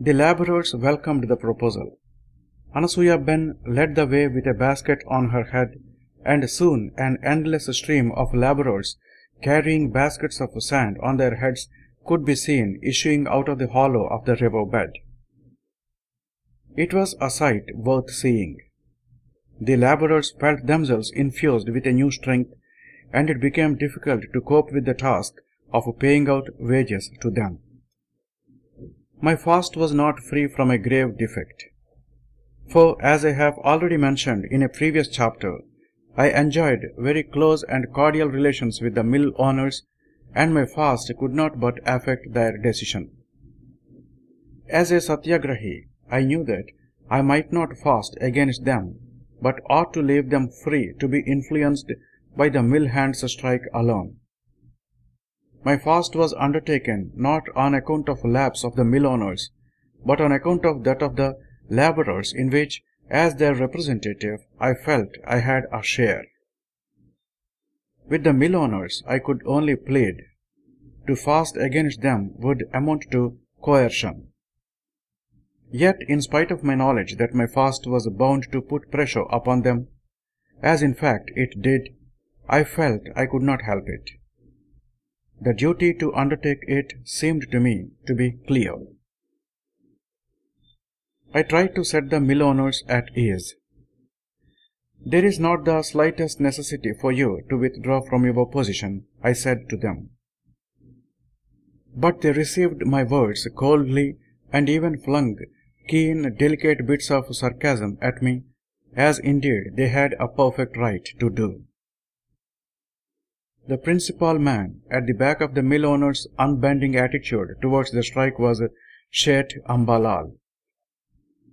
The laborers welcomed the proposal. Anasuya Ben led the way with a basket on her head, and soon an endless stream of laborers carrying baskets of sand on their heads could be seen issuing out of the hollow of the river bed. It was a sight worth seeing. The laborers felt themselves infused with a new strength, and it became difficult to cope with the task of paying out wages to them. My fast was not free from a grave defect. For, as I have already mentioned in a previous chapter, I enjoyed very close and cordial relations with the mill owners, and my fast could not but affect their decision. As a Satyagrahi, I knew that I might not fast against them, but ought to leave them free to be influenced by the mill hands' strike alone. My fast was undertaken not on account of lapse of the mill owners, but on account of that of the laborers, in which, as their representative, I felt I had a share. With the mill owners I could only plead. To fast against them would amount to coercion. Yet, in spite of my knowledge that my fast was bound to put pressure upon them, as in fact it did, I felt I could not help it. The duty to undertake it seemed to me to be clear. I tried to set the mill owners at ease. "There is not the slightest necessity for you to withdraw from your position," I said to them. But they received my words coldly and even flung keen, delicate bits of sarcasm at me, as indeed they had a perfect right to do. The principal man at the back of the mill owner's unbending attitude towards the strike was Sheth Ambalal.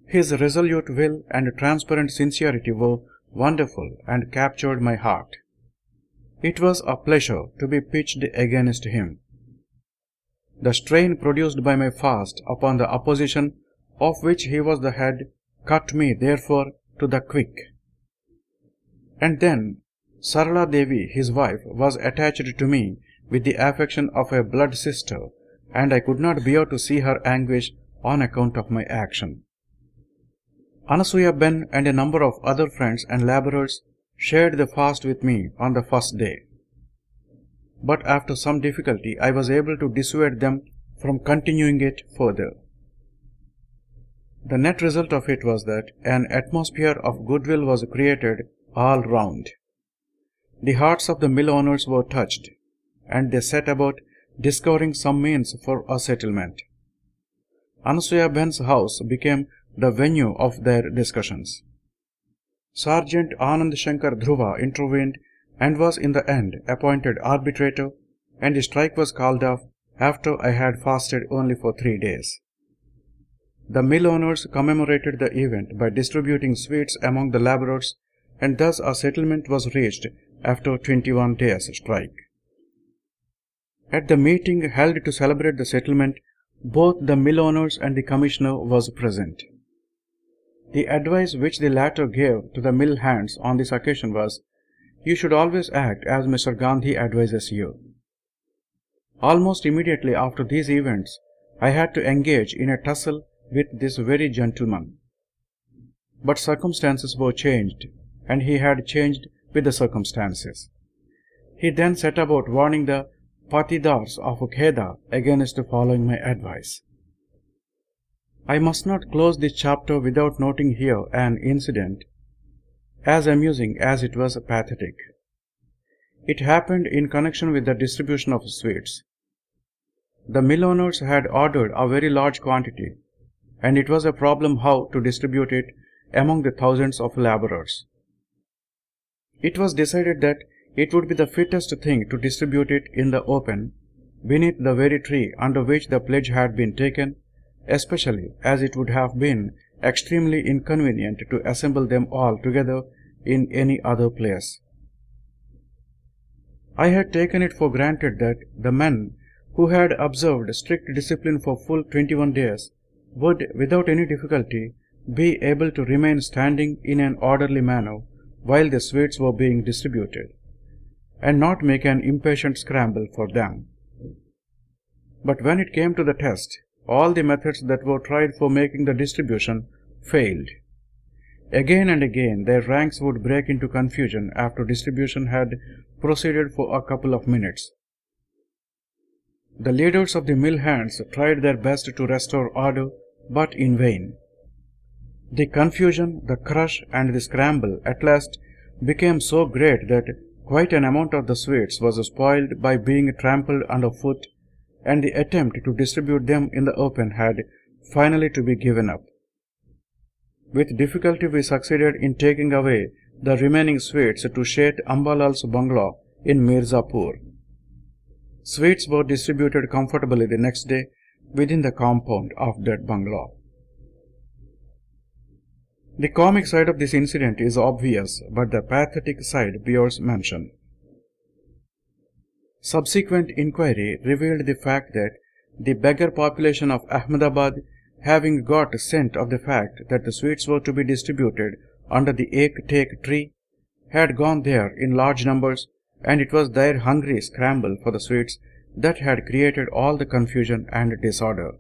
His resolute will and transparent sincerity were wonderful and captured my heart. It was a pleasure to be pitched against him. The strain produced by my fast upon the opposition of which he was the head cut me therefore to the quick. And then Sarala Devi, his wife, was attached to me with the affection of a blood sister, and I could not bear to see her anguish on account of my action. Anasuya Ben and a number of other friends and laborers shared the fast with me on the first day. But after some difficulty I was able to dissuade them from continuing it further. The net result of it was that an atmosphere of goodwill was created all round. The hearts of the mill owners were touched, and they set about discovering some means for a settlement. Anasuya Ben's house became the venue of their discussions. Sergeant Anand Shankar Dhruva intervened and was in the end appointed arbitrator, and the strike was called off after I had fasted only for 3 days. The mill owners commemorated the event by distributing sweets among the laborers, and thus a settlement was reached after 21 days' strike. At the meeting held to celebrate the settlement, both the mill owners and the commissioner was present. The advice which the latter gave to the mill hands on this occasion was, "You should always act as Mr. Gandhi advises you." Almost immediately after these events, I had to engage in a tussle with this very gentleman. But circumstances were changed, and he had changed with the circumstances. He then set about warning the patidars of Kheda against following my advice. I must not close this chapter without noting here an incident as amusing as it was pathetic. It happened in connection with the distribution of sweets. The mill owners had ordered a very large quantity, and it was a problem how to distribute it among the thousands of laborers. It was decided that it would be the fittest thing to distribute it in the open, beneath the very tree under which the pledge had been taken, especially as it would have been extremely inconvenient to assemble them all together in any other place. I had taken it for granted that the men who had observed strict discipline for full 21 days would, without any difficulty, be able to remain standing in an orderly manner while the sweets were being distributed, and not make an impatient scramble for them. But when it came to the test, all the methods that were tried for making the distribution failed. Again and again their ranks would break into confusion after distribution had proceeded for a couple of minutes. The leaders of the mill hands tried their best to restore order, but in vain. The confusion, the crush, and the scramble at last became so great that quite an amount of the sweets was spoiled by being trampled underfoot, and the attempt to distribute them in the open had finally to be given up. With difficulty we succeeded in taking away the remaining sweets to Sheth Ambalal's bungalow in Mirzapur. Sweets were distributed comfortably the next day within the compound of that bungalow. The comic side of this incident is obvious, but the pathetic side bears mention. Subsequent inquiry revealed the fact that the beggar population of Ahmedabad, having got scent of the fact that the sweets were to be distributed under the Ek Tek tree, had gone there in large numbers, and it was their hungry scramble for the sweets that had created all the confusion and disorder.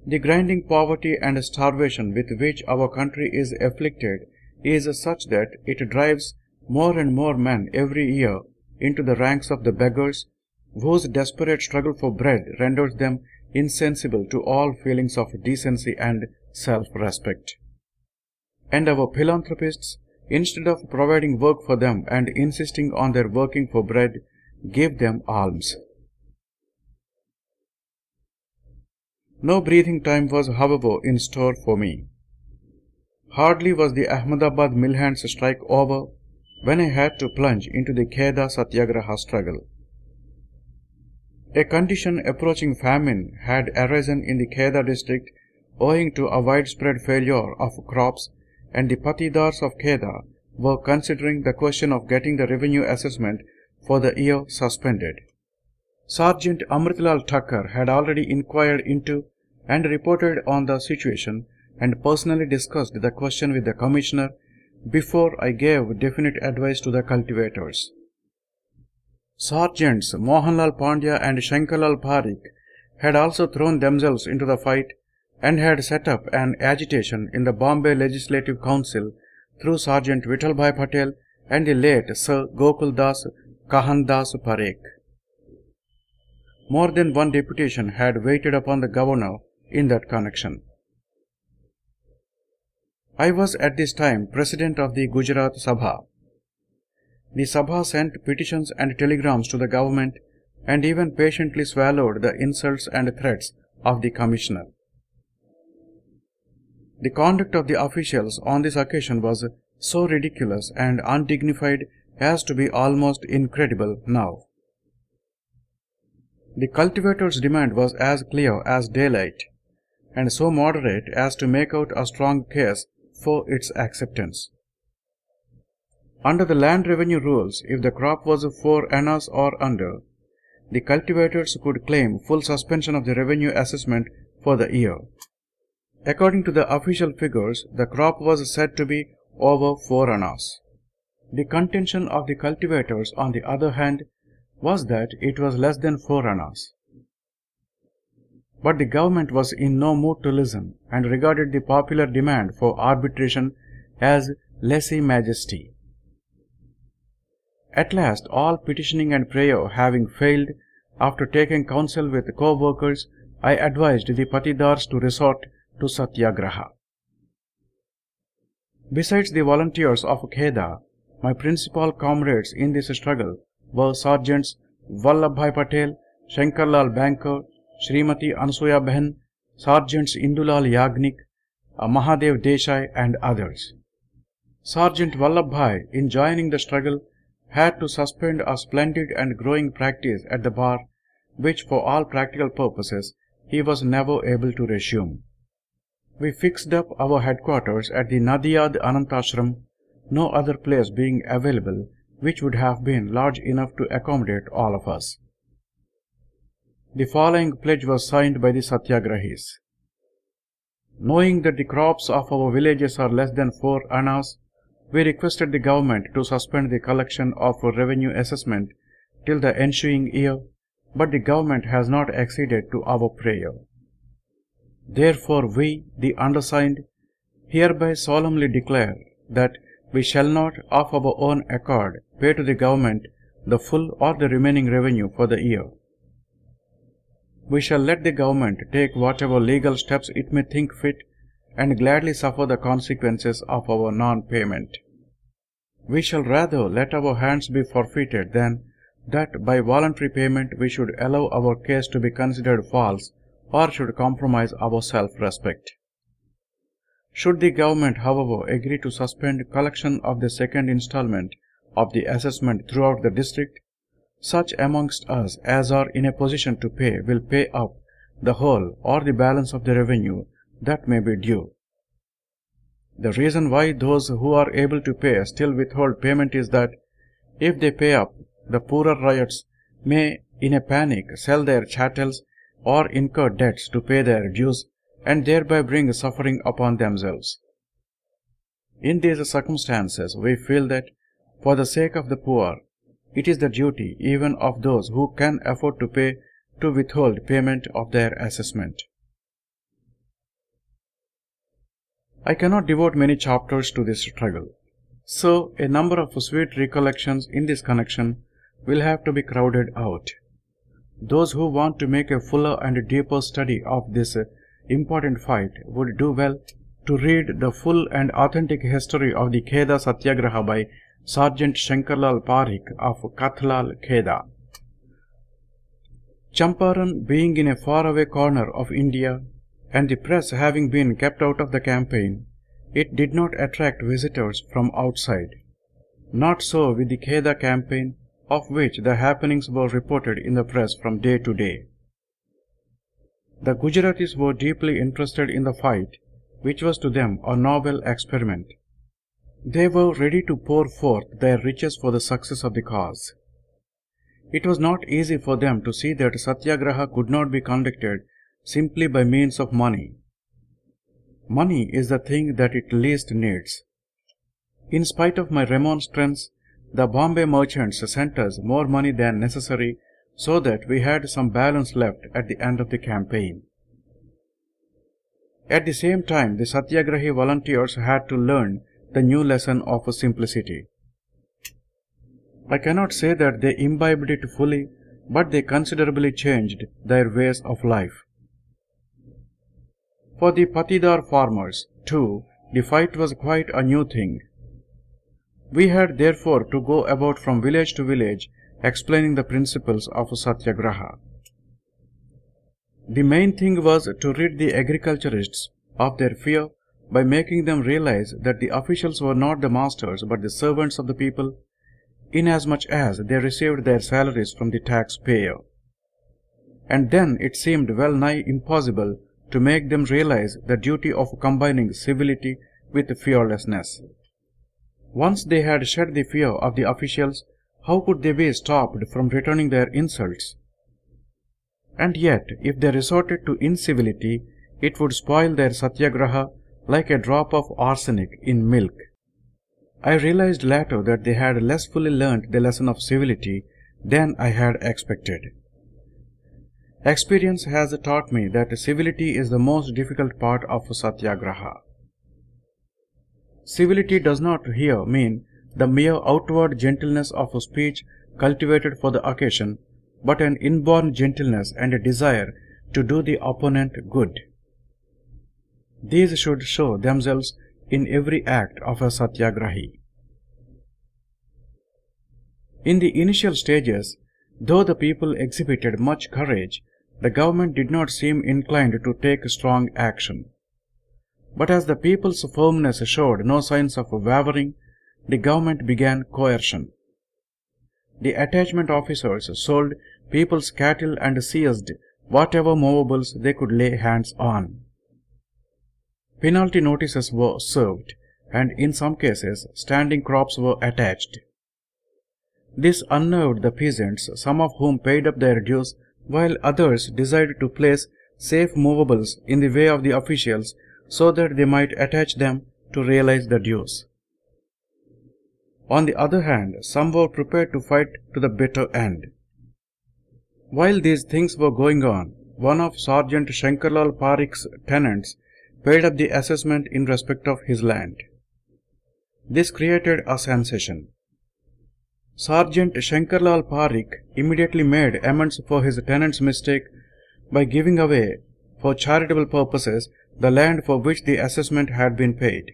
The grinding poverty and starvation with which our country is afflicted is such that it drives more and more men every year into the ranks of the beggars, whose desperate struggle for bread renders them insensible to all feelings of decency and self-respect. And our philanthropists, instead of providing work for them and insisting on their working for bread, give them alms. No breathing time was, however, in store for me. Hardly was the Ahmedabad mill hands strike over when I had to plunge into the Kheda Satyagraha struggle. A condition approaching famine had arisen in the Kheda district owing to a widespread failure of crops, and the patidars of Kheda were considering the question of getting the revenue assessment for the year suspended. Sergeant Amritlal Thakkar had already inquired into and reported on the situation and personally discussed the question with the commissioner before I gave definite advice to the cultivators. Sergeants Mohanlal Pandya and Shankarlal Parikh had also thrown themselves into the fight and had set up an agitation in the Bombay Legislative Council through Sergeant Vittalbhai Patel and the late Sir Gokul Das Kahandas Parekh. More than one deputation had waited upon the governor in that connection. I was at this time president of the Gujarat Sabha. The Sabha sent petitions and telegrams to the government and even patiently swallowed the insults and threats of the commissioner. The conduct of the officials on this occasion was so ridiculous and undignified as to be almost incredible now. The cultivators' demand was as clear as daylight, and so moderate as to make out a strong case for its acceptance. Under the land revenue rules, if the crop was 4 annas or under, the cultivators could claim full suspension of the revenue assessment for the year. According to the official figures, the crop was said to be over 4 annas. The contention of the cultivators, on the other hand, was that it was less than 4 annas. But the government was in no mood to listen and regarded the popular demand for arbitration as lèse-majesty. At last, all petitioning and prayer having failed, after taking counsel with co-workers, I advised the patidars to resort to Satyagraha. Besides the volunteers of Kheda, my principal comrades in this struggle were Sergeants Vallabhbhai Patel, Shankarlal Banker, Srimati Ansuya Behan, Sergeants Indulal Yagnik, Mahadev Desai and others. Sergeant Vallabhbhai, in joining the struggle, had to suspend a splendid and growing practice at the bar, which for all practical purposes he was never able to resume. We fixed up our headquarters at the Nadiyad Ashram, no other place being available which would have been large enough to accommodate all of us. The following pledge was signed by the Satyagrahis. Knowing that the crops of our villages are less than 4 annas, we requested the government to suspend the collection of revenue assessment till the ensuing year, but the government has not acceded to our prayer. Therefore we, the undersigned, hereby solemnly declare that we shall not of our own accord pay to the government the full or the remaining revenue for the year. We shall let the government take whatever legal steps it may think fit and gladly suffer the consequences of our non-payment. We shall rather let our hands be forfeited than that by voluntary payment we should allow our case to be considered false or should compromise our self-respect. Should the government, however, agree to suspend collection of the second installment of the assessment throughout the district, such amongst us as are in a position to pay will pay up the whole or the balance of the revenue that may be due. The reason why those who are able to pay still withhold payment is that if they pay up, the poorer ryots may in a panic sell their chattels or incur debts to pay their dues and thereby bring suffering upon themselves. In these circumstances, we feel that, for the sake of the poor, it is the duty even of those who can afford to pay to withhold payment of their assessment. I cannot devote many chapters to this struggle, so a number of sweet recollections in this connection will have to be crowded out. Those who want to make a fuller and deeper study of this important fight would do well to read the full and authentic history of the Kheda Satyagraha by Sergeant Shankarlal Parikh of Kathlal, Kheda. Champaran being in a faraway corner of India, and the press having been kept out of the campaign, it did not attract visitors from outside. Not so with the Kheda campaign, of which the happenings were reported in the press from day to day. The Gujaratis were deeply interested in the fight, which was to them a noble experiment. They were ready to pour forth their riches for the success of the cause. It was not easy for them to see that Satyagraha could not be conducted simply by means of money. Money is the thing that it least needs. In spite of my remonstrance, the Bombay merchants sent us more money than necessary so that we had some balance left at the end of the campaign. At the same time, the Satyagrahi volunteers had to learn the new lesson of simplicity. I cannot say that they imbibed it fully, but they considerably changed their ways of life. For the patidar farmers, too, the fight was quite a new thing. We had therefore to go about from village to village explaining the principles of Satyagraha. The main thing was to rid the agriculturists of their fear by making them realize that the officials were not the masters but the servants of the people, inasmuch as they received their salaries from the taxpayer. And then it seemed well nigh impossible to make them realize the duty of combining civility with fearlessness. Once they had shed the fear of the officials, how could they be stopped from returning their insults? And yet, if they resorted to incivility, it would spoil their satyagraha like a drop of arsenic in milk. I realized later that they had less fully learnt the lesson of civility than I had expected. Experience has taught me that civility is the most difficult part of satyagraha. Civility does not here mean the mere outward gentleness of speech cultivated for the occasion, but an inborn gentleness and a desire to do the opponent good. These should show themselves in every act of a satyagrahi. In the initial stages, though the people exhibited much courage, the government did not seem inclined to take strong action. But as the people's firmness showed no signs of wavering, the government began coercion. The attachment officers sold people's cattle and seized whatever movables they could lay hands on. Penalty notices were served, and in some cases standing crops were attached. This unnerved the peasants, some of whom paid up their dues, while others desired to place safe movables in the way of the officials so that they might attach them to realize the dues. On the other hand, some were prepared to fight to the bitter end. While these things were going on, one of Sergeant Shankarlal Parikh's tenants paid up the assessment in respect of his land. This created a sensation. Sergeant Shankarlal Parikh immediately made amends for his tenant's mistake by giving away, for charitable purposes, the land for which the assessment had been paid.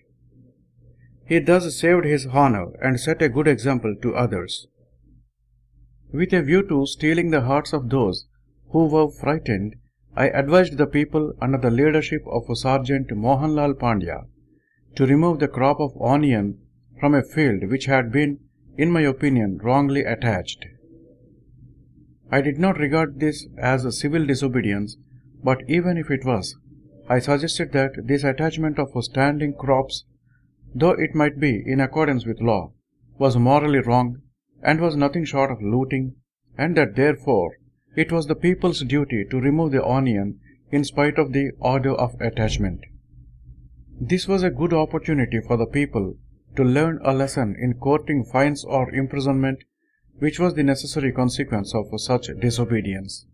He thus saved his honor and set a good example to others. With a view to stealing the hearts of those who were frightened, I advised the people under the leadership of Sergeant Mohanlal Pandya to remove the crop of onion from a field which had been, in my opinion, wrongly attached. I did not regard this as a civil disobedience, but even if it was, I suggested that this attachment of standing crops, though it might be in accordance with law, was morally wrong and was nothing short of looting, and that therefore it was the people's duty to remove the onion in spite of the order of attachment. This was a good opportunity for the people to learn a lesson in courting fines or imprisonment, which was the necessary consequence of such disobedience.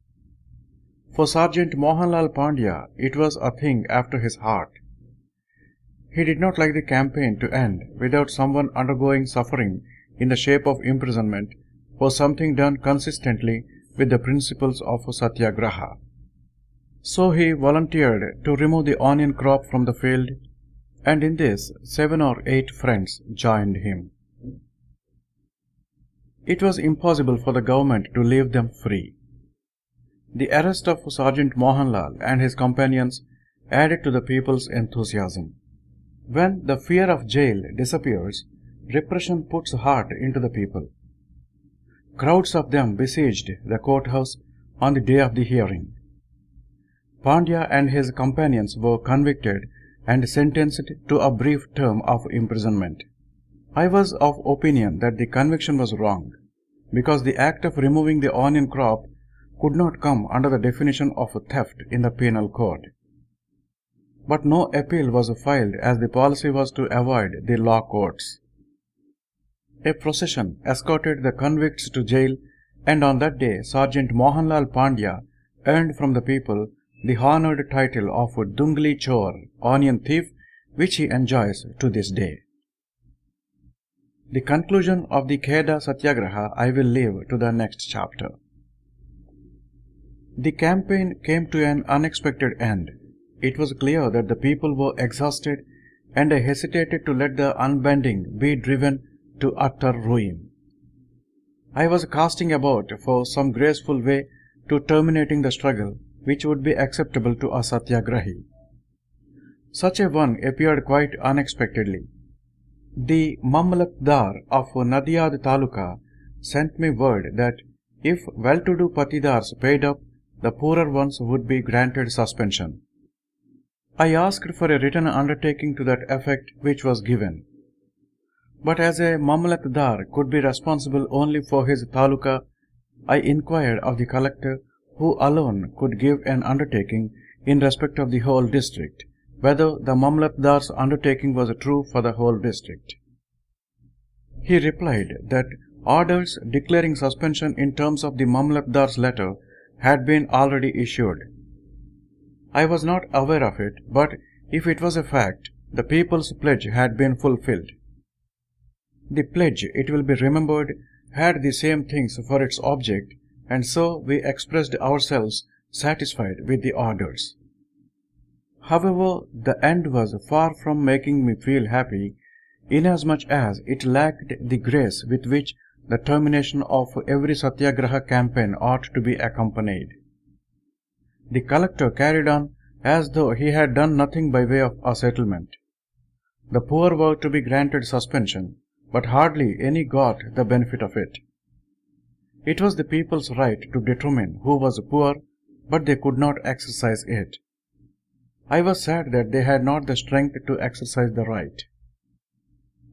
For Sergeant Mohanlal Pandya, it was a thing after his heart. He did not like the campaign to end without someone undergoing suffering in the shape of imprisonment for something done consistently with the principles of Satyagraha. So he volunteered to remove the onion crop from the field, and in this 7 or 8 friends joined him. It was impossible for the government to leave them free. The arrest of Sergeant Mohanlal and his companions added to the people's enthusiasm. When the fear of jail disappears, repression puts heart into the people. Crowds of them besieged the courthouse on the day of the hearing. Pandya and his companions were convicted and sentenced to a brief term of imprisonment. I was of opinion that the conviction was wrong, because the act of removing the onion crop could not come under the definition of theft in the penal code. But no appeal was filed, as the policy was to avoid the law courts. A procession escorted the convicts to jail, and on that day Sergeant Mohanlal Pandya earned from the people the honored title of Dungli Chor, onion thief, which he enjoys to this day. The conclusion of the Kheda Satyagraha I will leave to the next chapter. The campaign came to an unexpected end. It was clear that the people were exhausted, and I hesitated to let the unbending be driven to utter ruin. I was casting about for some graceful way to terminating the struggle which would be acceptable to a satyagrahi. Such a one appeared quite unexpectedly. The Mamlatdar of Nadiad Taluka sent me word that if well-to-do patidars paid up, the poorer ones would be granted suspension. I asked for a written undertaking to that effect, which was given. But as a Mamlatdar could be responsible only for his taluka, I inquired of the collector, who alone could give an undertaking in respect of the whole district, whether the Mamlatdar's undertaking was true for the whole district. He replied that orders declaring suspension in terms of the Mamlatdar's letter had been already issued. I was not aware of it, but if it was a fact, the people's pledge had been fulfilled. The pledge, it will be remembered, had the same things for its object, and so we expressed ourselves satisfied with the orders. However, the end was far from making me feel happy, inasmuch as it lacked the grace with which the termination of every Satyagraha campaign ought to be accompanied. The collector carried on as though he had done nothing by way of a settlement. The poor were to be granted suspension, but hardly any got the benefit of it. It was the people's right to determine who was poor, but they could not exercise it. I was sad that they had not the strength to exercise the right.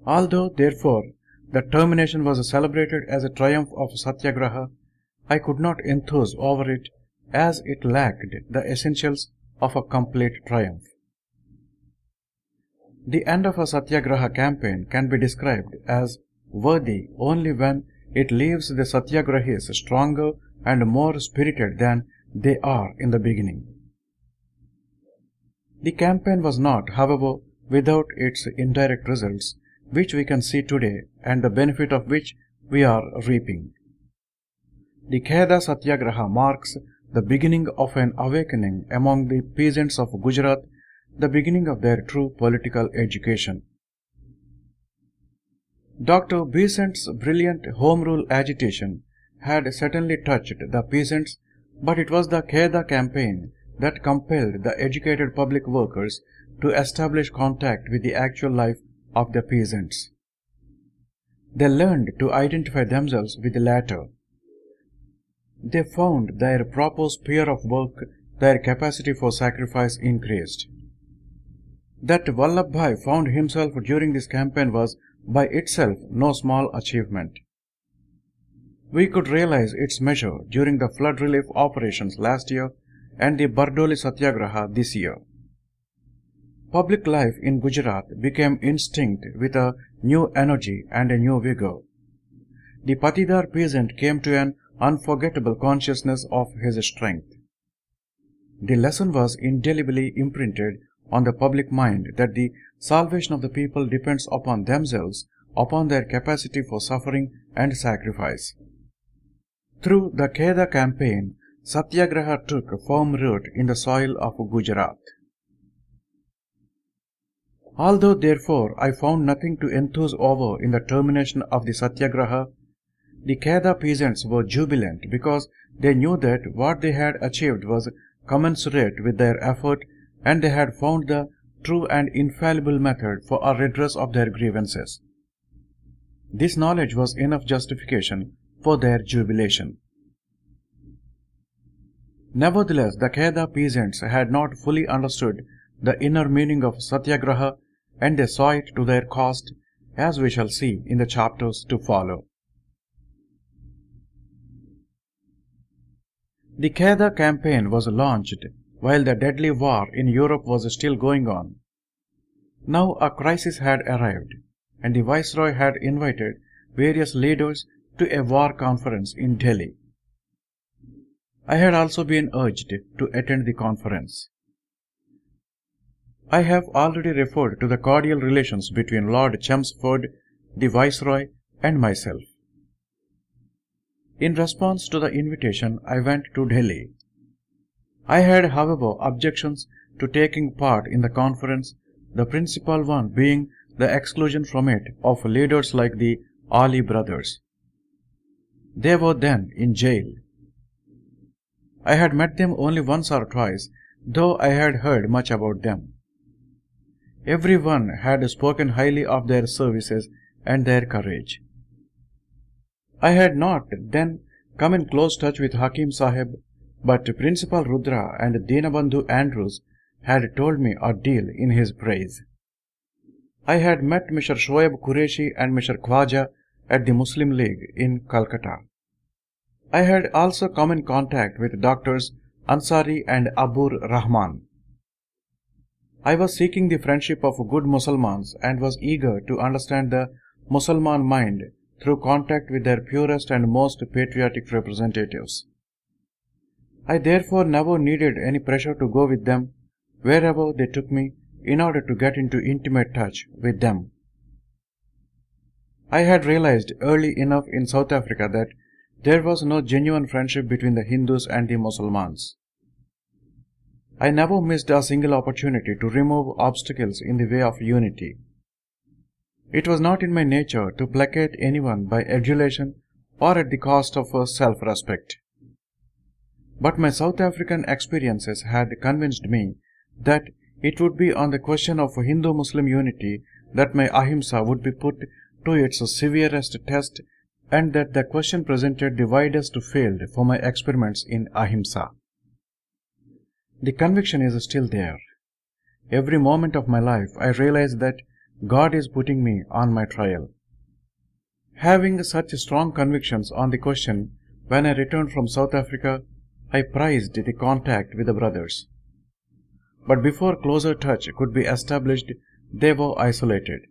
Although, therefore, the termination was celebrated as a triumph of Satyagraha, I could not enthuse over it, as it lacked the essentials of a complete triumph. The end of a Satyagraha campaign can be described as worthy only when it leaves the Satyagrahis stronger and more spirited than they are in the beginning. The campaign was not, however, without its indirect results, which we can see today and the benefit of which we are reaping. The Kheda Satyagraha marks the beginning of an awakening among the peasants of Gujarat, the beginning of their true political education. Dr. Besant's brilliant Home Rule agitation had certainly touched the peasants, but it was the Kheda campaign that compelled the educated public workers to establish contact with the actual life of the peasants. They learned to identify themselves with the latter. They found their proper sphere of work, their capacity for sacrifice increased. That Vallabhbhai found himself during this campaign was by itself no small achievement. We could realize its measure during the flood relief operations last year and the Bardoli Satyagraha this year. Public life in Gujarat became instinct with a new energy and a new vigor. The Patidar peasant came to an unforgettable consciousness of his strength. The lesson was indelibly imprinted on the public mind that the salvation of the people depends upon themselves, upon their capacity for suffering and sacrifice. Through the Kheda campaign, Satyagraha took firm root in the soil of Gujarat. Although, therefore, I found nothing to enthuse over in the termination of the Satyagraha, the Kheda peasants were jubilant because they knew that what they had achieved was commensurate with their effort, and they had found the true and infallible method for a redress of their grievances. This knowledge was enough justification for their jubilation. Nevertheless, the Kheda peasants had not fully understood the inner meaning of Satyagraha, and they saw it to their cost, as we shall see in the chapters to follow. The Kheda campaign was launched while the deadly war in Europe was still going on. Now a crisis had arrived, and the Viceroy had invited various leaders to a war conference in Delhi. I had also been urged to attend the conference. I have already referred to the cordial relations between Lord Chelmsford, the Viceroy, and myself. In response to the invitation, I went to Delhi. I had, however, objections to taking part in the conference, the principal one being the exclusion from it of leaders like the Ali brothers. They were then in jail. I had met them only once or twice, though I had heard much about them. Everyone had spoken highly of their services and their courage. I had not then come in close touch with Hakim Sahib, but Principal Rudra and Dinabandhu Andrews had told me a deal in his praise. I had met Mr. Shoaib Qureshi and Mr. Khwaja at the Muslim League in Calcutta. I had also come in contact with Doctors Ansari and Abur Rahman. I was seeking the friendship of good Muslims and was eager to understand the Muslim mind through contact with their purest and most patriotic representatives. I therefore never needed any pressure to go with them wherever they took me in order to get into intimate touch with them. I had realized early enough in South Africa that there was no genuine friendship between the Hindus and the Muslims. I never missed a single opportunity to remove obstacles in the way of unity. It was not in my nature to placate anyone by adulation or at the cost of self-respect. But my South African experiences had convinced me that it would be on the question of Hindu-Muslim unity that my ahimsa would be put to its severest test, and that the question presented the widest field for my experiments in ahimsa. The conviction is still there. Every moment of my life I realize that God is putting me on my trial. Having such strong convictions on the question, when I returned from South Africa, I prized the contact with the brothers. But before closer touch could be established, they were isolated.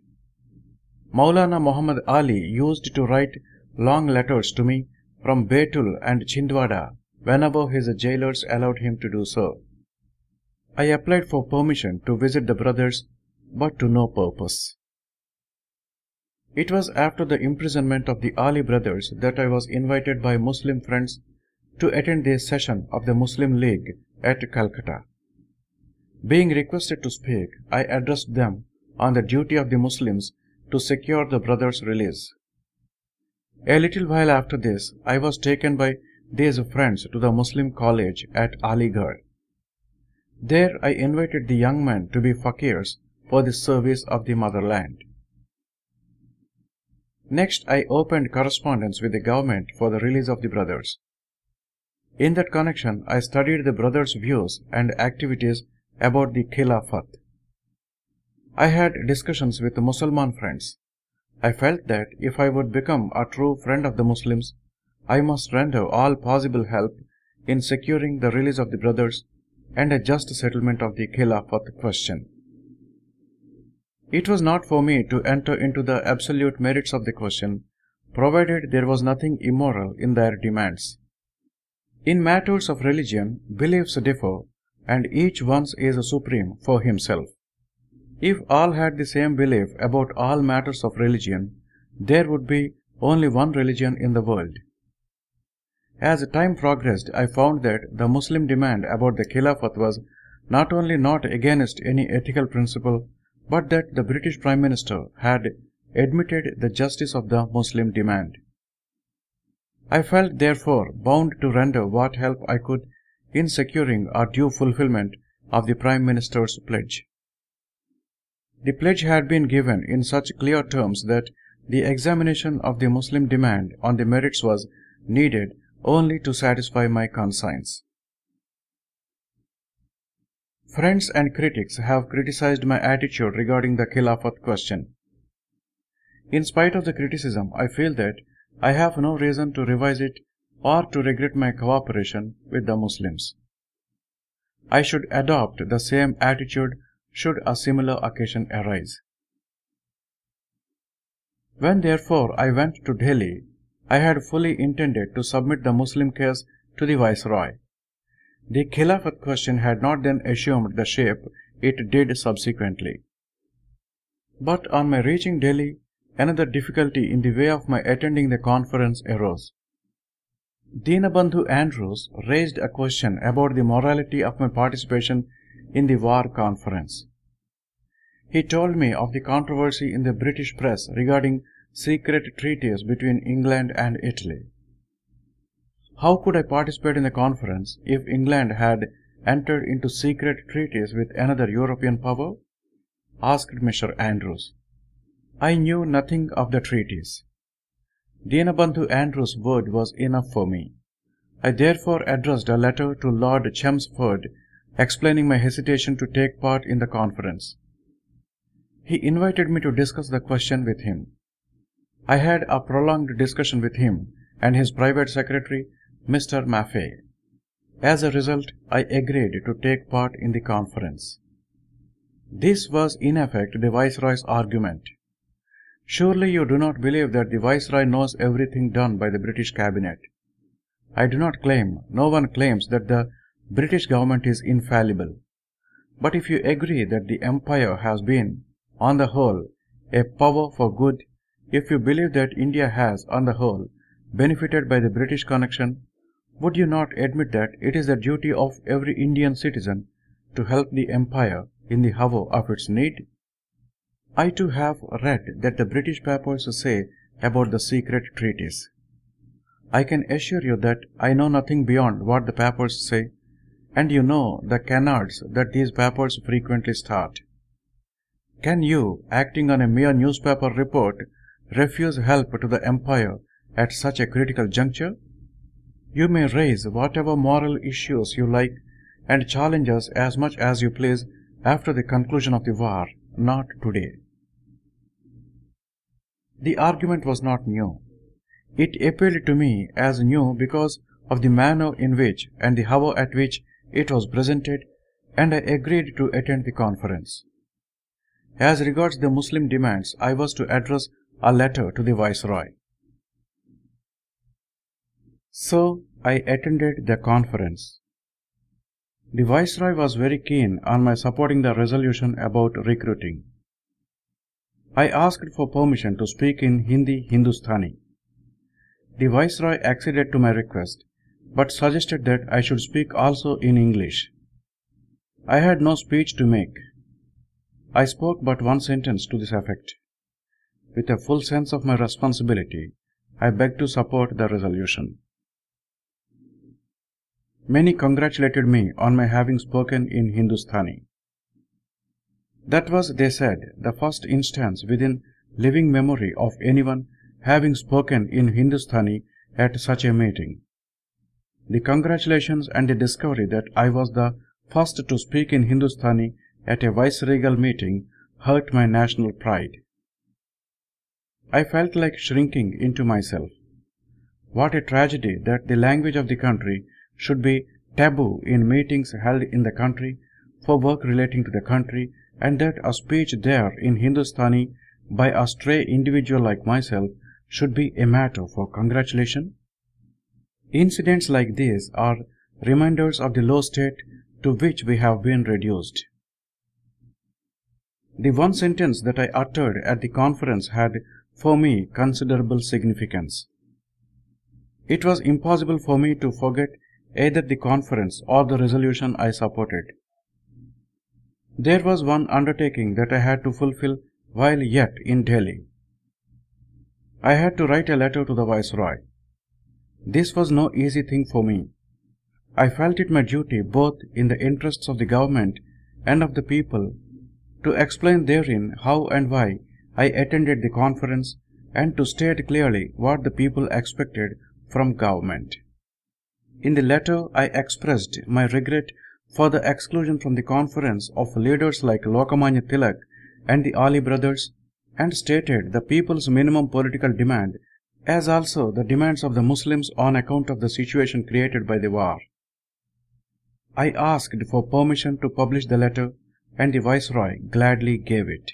Maulana Muhammad Ali used to write long letters to me from Betul and Chhindwara whenever his jailers allowed him to do so. I applied for permission to visit the brothers, but to no purpose. It was after the imprisonment of the Ali brothers that I was invited by Muslim friends to attend their session of the Muslim League at Calcutta. Being requested to speak, I addressed them on the duty of the Muslims to secure the brothers' release. A little while after this, I was taken by these friends to the Muslim college at Aligarh. There I invited the young men to be fakirs for the service of the motherland. Next, I opened correspondence with the government for the release of the brothers. In that connection, I studied the brothers' views and activities about the Khilafat. I had discussions with Muslim friends. I felt that if I would become a true friend of the Muslims, I must render all possible help in securing the release of the brothers and a just settlement of the Khilafat question. It was not for me to enter into the absolute merits of the question, provided there was nothing immoral in their demands. In matters of religion, beliefs differ, and each one is supreme for himself. If all had the same belief about all matters of religion, there would be only one religion in the world. As time progressed, I found that the Muslim demand about the Khilafat was not only not against any ethical principle, but that the British Prime Minister had admitted the justice of the Muslim demand. I felt therefore bound to render what help I could in securing a due fulfillment of the Prime Minister's pledge. The pledge had been given in such clear terms that the examination of the Muslim demand on the merits was needed only to satisfy my conscience. Friends and critics have criticized my attitude regarding the Khilafat question. In spite of the criticism, I feel that I have no reason to revise it or to regret my cooperation with the Muslims. I should adopt the same attitude should a similar occasion arise. When therefore I went to Delhi, I had fully intended to submit the Muslim case to the Viceroy. The Khilafat question had not then assumed the shape it did subsequently. But on my reaching Delhi, another difficulty in the way of my attending the conference arose. Dinabandhu Andrews raised a question about the morality of my participation in the war conference. He told me of the controversy in the British press regarding secret treaties between England and Italy. How could I participate in the conference if England had entered into secret treaties with another European power? Asked Mr. Andrews. I knew nothing of the treaties. Dinabandhu Andrews' word was enough for me. I therefore addressed a letter to Lord Chelmsford explaining my hesitation to take part in the conference. He invited me to discuss the question with him. I had a prolonged discussion with him and his private secretary, Mr. Maffei. As a result, I agreed to take part in the conference. This was in effect the Viceroy's argument. Surely you do not believe that the Viceroy knows everything done by the British cabinet. I do not claim, no one claims that the British government is infallible. But if you agree that the empire has been, on the whole, a power for good, if you believe that India has, on the whole, benefited by the British connection, would you not admit that it is the duty of every Indian citizen to help the empire in the hour of its need? I too have read that the British papers say about the secret treaties. I can assure you that I know nothing beyond what the papers say, and you know the canards that these papers frequently start. Can you, acting on a mere newspaper report, refuse help to the empire at such a critical juncture? You may raise whatever moral issues you like and challenge us as much as you please after the conclusion of the war, not today. The argument was not new. It appealed to me as new because of the manner in which and the hour at which it was presented, and I agreed to attend the conference. As regards the Muslim demands, I was to address a letter to the Viceroy. So I attended the conference. The Viceroy was very keen on my supporting the resolution about recruiting. I asked for permission to speak in Hindustani. The Viceroy acceded to my request, but suggested that I should speak also in English. I had no speech to make. I spoke but one sentence to this effect. With a full sense of my responsibility, I begged to support the resolution. Many congratulated me on my having spoken in Hindustani. That was, they said, the first instance within living memory of anyone having spoken in Hindustani at such a meeting. The congratulations and the discovery that I was the first to speak in Hindustani at a viceregal meeting hurt my national pride. I felt like shrinking into myself. What a tragedy that the language of the country should be taboo in meetings held in the country, for work relating to the country, and that a speech there in Hindustani by a stray individual like myself should be a matter for congratulation. Incidents like these are reminders of the low state to which we have been reduced. The one sentence that I uttered at the conference had for me considerable significance. It was impossible for me to forget either the conference or the resolution I supported. There was one undertaking that I had to fulfill while yet in Delhi. I had to write a letter to the Viceroy. This was no easy thing for me. I felt it my duty both in the interests of the government and of the people to explain therein how and why I attended the conference, and to state clearly what the people expected from government. In the letter I expressed my regret for the exclusion from the conference of leaders like Lokmanya Tilak and the Ali brothers, and stated the people's minimum political demand as also the demands of the Muslims on account of the situation created by the war. I asked for permission to publish the letter, and the Viceroy gladly gave it.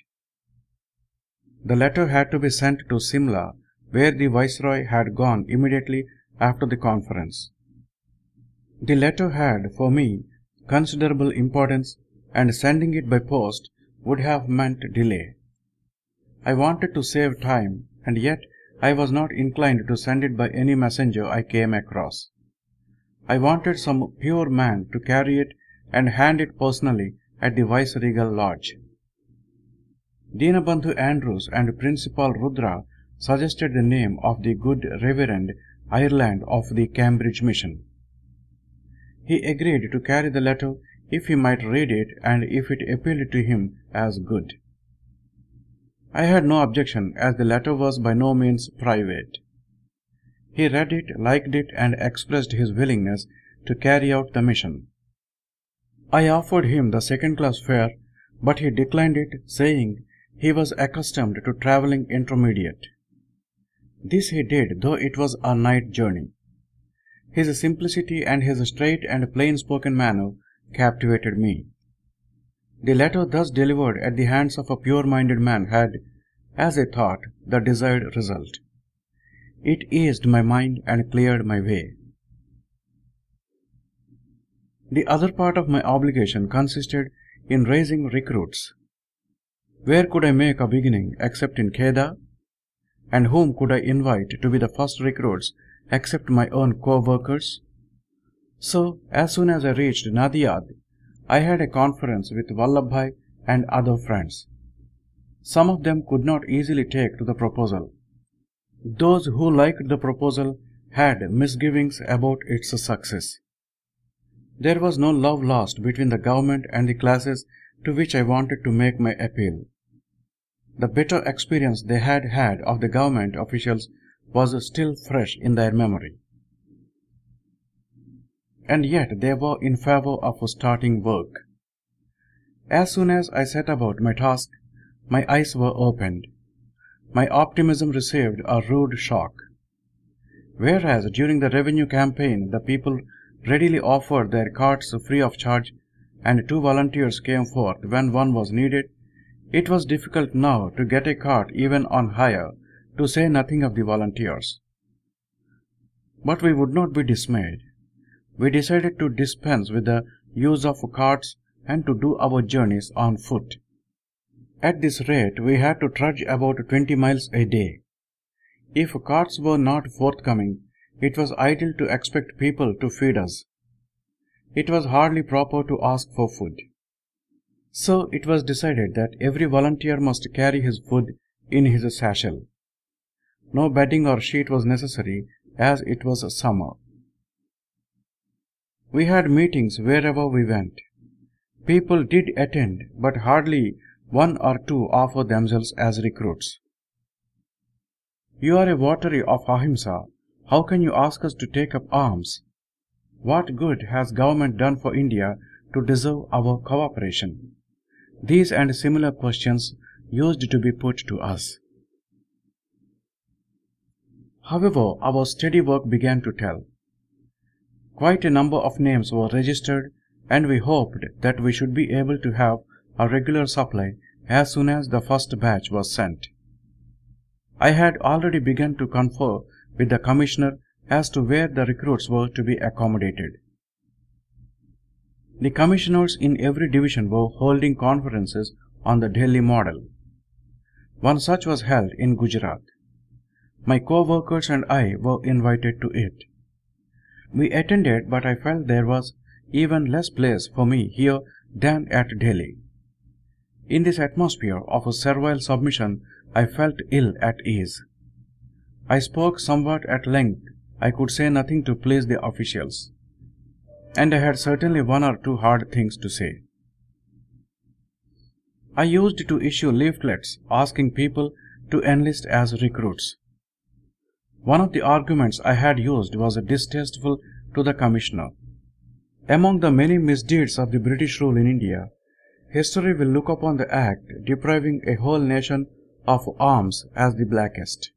The letter had to be sent to Simla, where the Viceroy had gone immediately after the conference. The letter had, for me, considerable importance, and sending it by post would have meant delay. I wanted to save time, and yet I was not inclined to send it by any messenger I came across. I wanted some pure man to carry it and hand it personally at the Viceregal Lodge. Dinabandhu Andrews and Principal Rudra suggested the name of the good Reverend Ireland of the Cambridge Mission. He agreed to carry the letter if he might read it and if it appealed to him as good. I had no objection, as the letter was by no means private. He read it, liked it, and expressed his willingness to carry out the mission. I offered him the second-class fare, but he declined it, saying he was accustomed to travelling intermediate. This he did, though it was a night journey. His simplicity and his straight and plain-spoken manner captivated me. The letter thus delivered at the hands of a pure-minded man had, as I thought, the desired result. It eased my mind and cleared my way. The other part of my obligation consisted in raising recruits. Where could I make a beginning except in Kheda? And whom could I invite to be the first recruits except my own co-workers? So, as soon as I reached Nadiad, I had a conference with Vallabhbhai and other friends. Some of them could not easily take to the proposal. Those who liked the proposal had misgivings about its success. There was no love lost between the government and the classes to which I wanted to make my appeal. The bitter experience they had had of the government officials was still fresh in their memory. And yet they were in favor of starting work. As soon as I set about my task, my eyes were opened. My optimism received a rude shock. Whereas during the revenue campaign the people readily offered their carts free of charge and 2 volunteers came forth when one was needed, it was difficult now to get a cart even on hire, to say nothing of the volunteers. But we would not be dismayed. We decided to dispense with the use of carts and to do our journeys on foot. At this rate, we had to trudge about 20 miles a day. If carts were not forthcoming, it was idle to expect people to feed us. It was hardly proper to ask for food. So it was decided that every volunteer must carry his food in his satchel. No bedding or sheet was necessary, as it was summer. We had meetings wherever we went. People did attend, but hardly 1 or 2 offered themselves as recruits. You are a votary of Ahimsa. How can you ask us to take up arms? What good has government done for India to deserve our cooperation? These and similar questions used to be put to us. However, our steady work began to tell. Quite a number of names were registered, and we hoped that we should be able to have a regular supply as soon as the first batch was sent. I had already begun to confer with the commissioner as to where the recruits were to be accommodated. The commissioners in every division were holding conferences on the Delhi model. One such was held in Gujarat. My co-workers and I were invited to it. We attended, but I felt there was even less place for me here than at Delhi. In this atmosphere of a servile submission, I felt ill at ease. I spoke somewhat at length. I could say nothing to please the officials, and I had certainly 1 or 2 hard things to say. I used to issue leaflets asking people to enlist as recruits. One of the arguments I had used was distasteful to the commissioner. Among the many misdeeds of the British rule in India, history will look upon the act depriving a whole nation of arms as the blackest.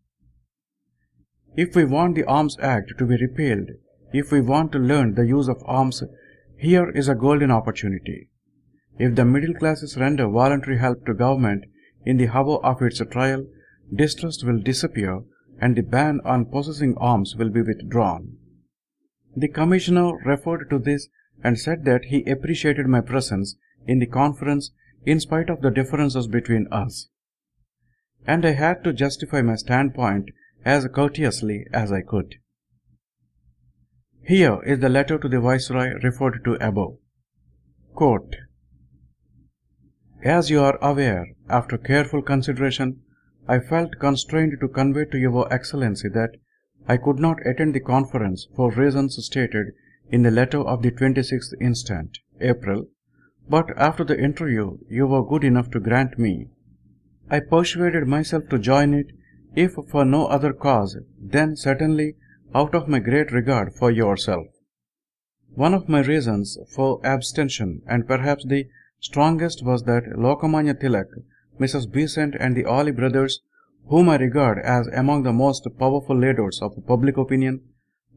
If we want the Arms Act to be repealed, if we want to learn the use of arms, here is a golden opportunity. If the middle classes render voluntary help to government in the hour of its trial, distrust will disappear and the ban on possessing arms will be withdrawn. The commissioner referred to this and said that he appreciated my presence in the conference in spite of the differences between us. And I had to justify my standpoint as courteously as I could. Here is the letter to the Viceroy referred to above. Quote, As you are aware, after careful consideration, I felt constrained to convey to Your Excellency that I could not attend the conference for reasons stated in the letter of the 26th instant, April, but after the interview you were good enough to grant me. I persuaded myself to join it, if for no other cause, then certainly out of my great regard for yourself. One of my reasons for abstention, and perhaps the strongest, was that Lokmanya Tilak, Mrs. Besant and the Oli brothers, whom I regard as among the most powerful leaders of public opinion,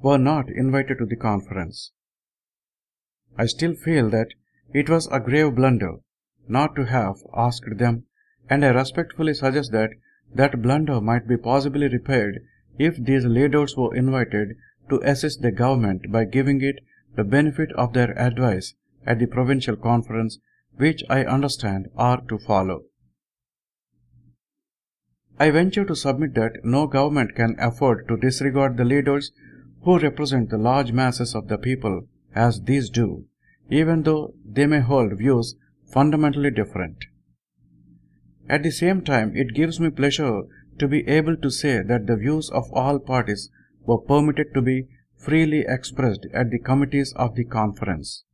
were not invited to the conference. I still feel that it was a grave blunder not to have asked them, and I respectfully suggest that that blunder might be possibly repaired if these leaders were invited to assist the government by giving it the benefit of their advice at the provincial conference, which I understand are to follow. I venture to submit that no government can afford to disregard the leaders who represent the large masses of the people as these do, even though they may hold views fundamentally different. At the same time, it gives me pleasure to be able to say that the views of all parties were permitted to be freely expressed at the committees of the conference.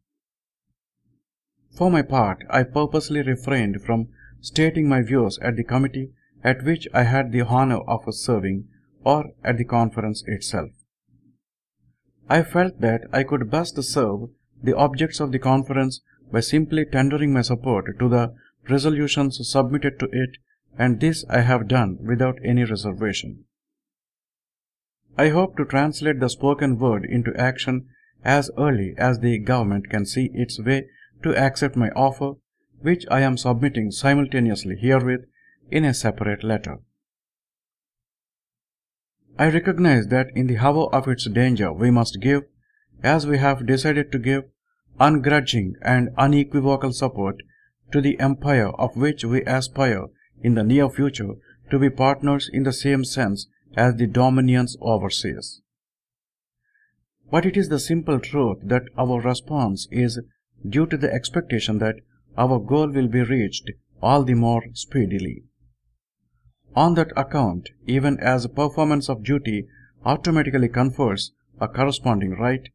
For my part, I purposely refrained from stating my views at the committee at which I had the honor of serving, or at the conference itself. I felt that I could best serve the objects of the conference by simply tendering my support to the resolutions submitted to it, and this I have done without any reservation. I hope to translate the spoken word into action as early as the government can see its way to accept my offer, which I am submitting simultaneously herewith in a separate letter. I recognize that in the hour of its danger we must give, as we have decided to give, ungrudging and unequivocal support to the empire of which we aspire in the near future to be partners in the same sense as the dominions overseas. But it is the simple truth that our response is due to the expectation that our goal will be reached all the more speedily. On that account, even as performance of duty automatically confers a corresponding right,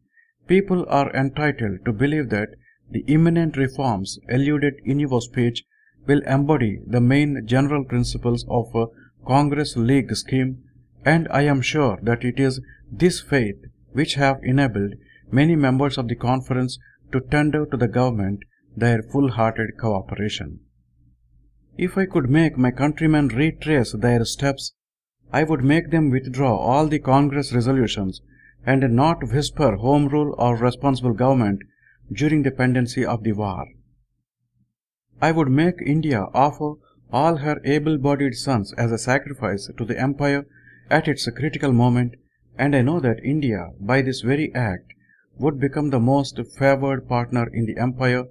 people are entitled to believe that the imminent reforms alluded in your speech will embody the main general principles of a Congress League scheme, and I am sure that it is this faith which have enabled many members of the conference to tender to the government their full-hearted cooperation. If I could make my countrymen retrace their steps, I would make them withdraw all the Congress resolutions and not whisper Home Rule or responsible government during the pendency of the war. I would make India offer all her able-bodied sons as a sacrifice to the empire at its critical moment, and I know that India, by this very act, would become the most favored partner in the empire.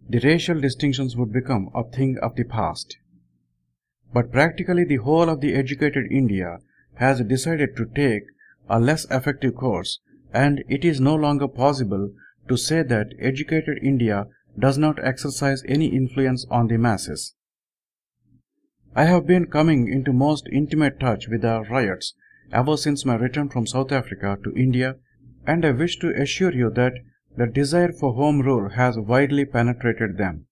The racial distinctions would become a thing of the past. But practically the whole of the educated India has decided to take a less effective course, and it is no longer possible to say that educated India does not exercise any influence on the masses. I have been coming into most intimate touch with the riots ever since my return from South Africa to India, and I wish to assure you that the desire for home rule has widely penetrated them.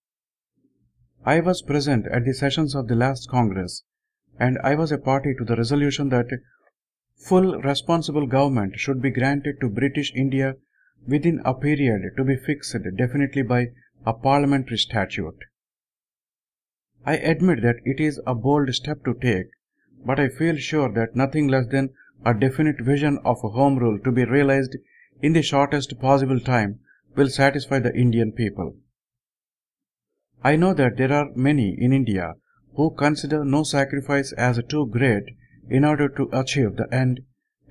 I was present at the sessions of the last Congress, and I was a party to the resolution that full responsible government should be granted to British India within a period to be fixed definitely by a parliamentary statute. I admit that it is a bold step to take, but I feel sure that nothing less than a definite vision of a home rule to be realized in the shortest possible time will satisfy the Indian people. I know that there are many in India who consider no sacrifice as too great in order to achieve the end,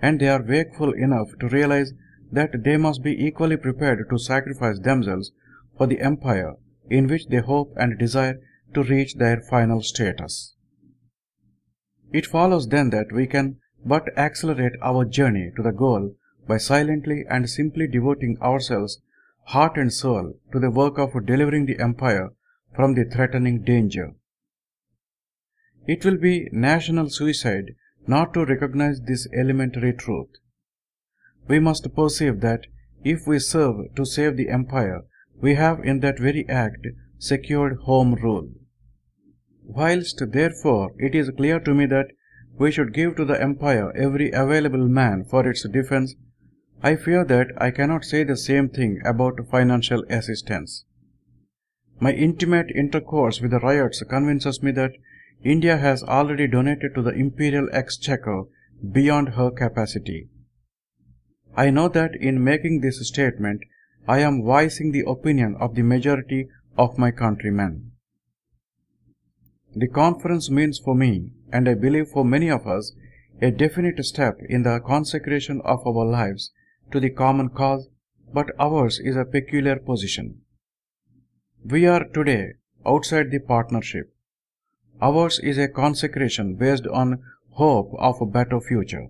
and they are wakeful enough to realize that they must be equally prepared to sacrifice themselves for the empire in which they hope and desire to reach their final status. It follows then that we can but accelerate our journey to the goal by silently and simply devoting ourselves heart and soul to the work of delivering the empire from the threatening danger. It will be national suicide not to recognize this elementary truth. We must perceive that if we serve to save the empire, we have in that very act secured home rule. Whilst, therefore, it is clear to me that we should give to the empire every available man for its defense, I fear that I cannot say the same thing about financial assistance. My intimate intercourse with the riots convinces me that India has already donated to the imperial exchequer beyond her capacity. I know that in making this statement, I am voicing the opinion of the majority of my countrymen. The conference means for me, and I believe for many of us, a definite step in the consecration of our lives to the common cause, but ours is a peculiar position. We are today outside the partnership. Ours is a consecration based on hope of a better future.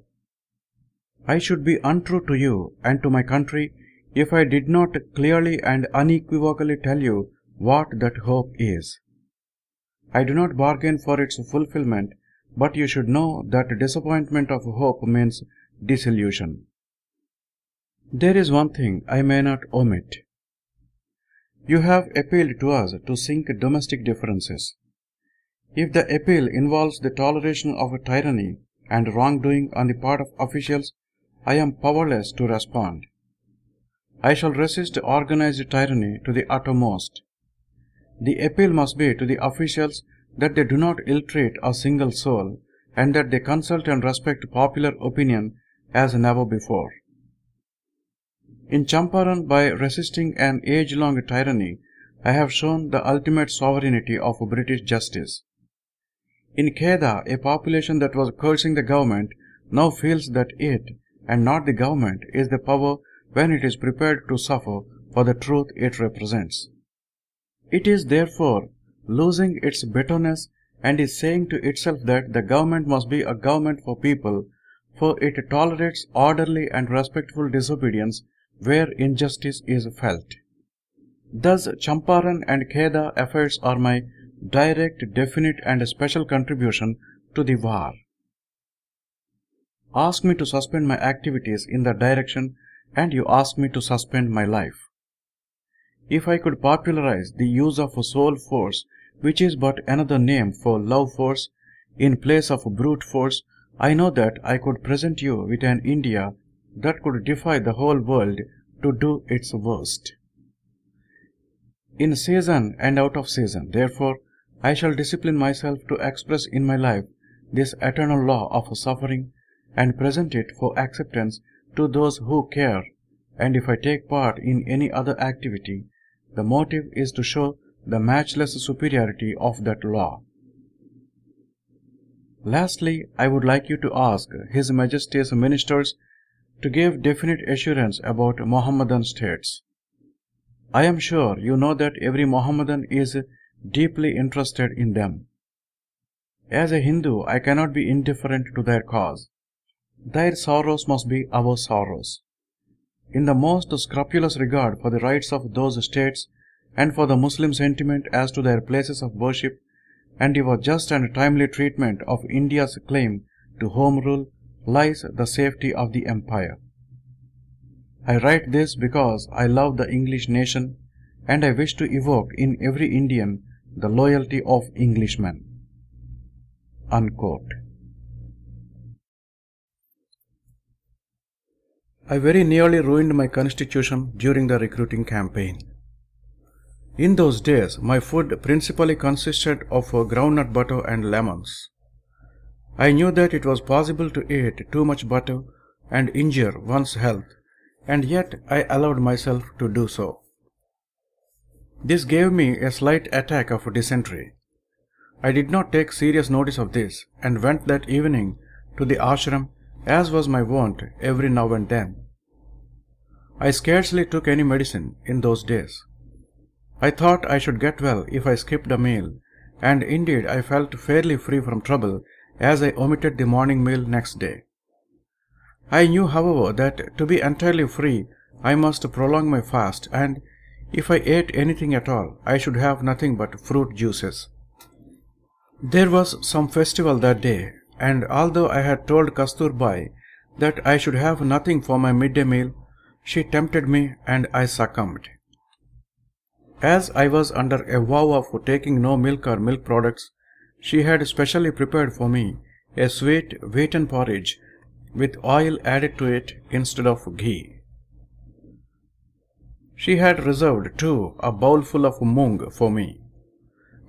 I should be untrue to you and to my country if I did not clearly and unequivocally tell you what that hope is. I do not bargain for its fulfillment, but you should know that disappointment of hope means disillusion. There is one thing I may not omit. You have appealed to us to sink domestic differences. If the appeal involves the toleration of a tyranny and wrongdoing on the part of officials, I am powerless to respond. I shall resist organized tyranny to the uttermost. The appeal must be to the officials that they do not ill-treat a single soul and that they consult and respect popular opinion as never before. In Champaran, by resisting an age-long tyranny, I have shown the ultimate sovereignty of British justice. In Kheda, a population that was cursing the government now feels that it, and not the government, is the power when it is prepared to suffer for the truth it represents. It is therefore losing its bitterness and is saying to itself that the government must be a government for people, for it tolerates orderly and respectful disobedience where injustice is felt. Thus, Champaran and Kheda affairs are my direct, definite and special contribution to the war. Ask me to suspend my activities in that direction and you ask me to suspend my life. If I could popularize the use of soul force, which is but another name for love force, in place of brute force, I know that I could present you with an India that could defy the whole world to do its worst. In season and out of season, therefore, I shall discipline myself to express in my life this eternal law of suffering and present it for acceptance to those who care, and if I take part in any other activity, the motive is to show the matchless superiority of that law. Lastly, I would like you to ask His Majesty's ministers to give definite assurance about Mohammedan states. I am sure you know that every Mohammedan is deeply interested in them. As a Hindu, I cannot be indifferent to their cause. Their sorrows must be our sorrows. In the most scrupulous regard for the rights of those states and for the Muslim sentiment as to their places of worship and your just and timely treatment of India's claim to home rule lies the safety of the empire. I write this because I love the English nation and I wish to evoke in every Indian the loyalty of Englishmen. Unquote. I very nearly ruined my constitution during the recruiting campaign. In those days, my food principally consisted of groundnut butter and lemons. I knew that it was possible to eat too much butter and injure one's health, and yet I allowed myself to do so. This gave me a slight attack of dysentery. I did not take serious notice of this and went that evening to the ashram as was my wont every now and then. I scarcely took any medicine in those days. I thought I should get well if I skipped a meal, and indeed I felt fairly free from trouble as I omitted the morning meal next day. I knew, however, that to be entirely free I must prolong my fast, and if I ate anything at all, I should have nothing but fruit juices. There was some festival that day, and although I had told Kasturbai that I should have nothing for my midday meal, she tempted me and I succumbed. As I was under a vow of taking no milk or milk products, she had specially prepared for me a sweet wheaten porridge with oil added to it instead of ghee. She had reserved, too, a bowlful of mung for me.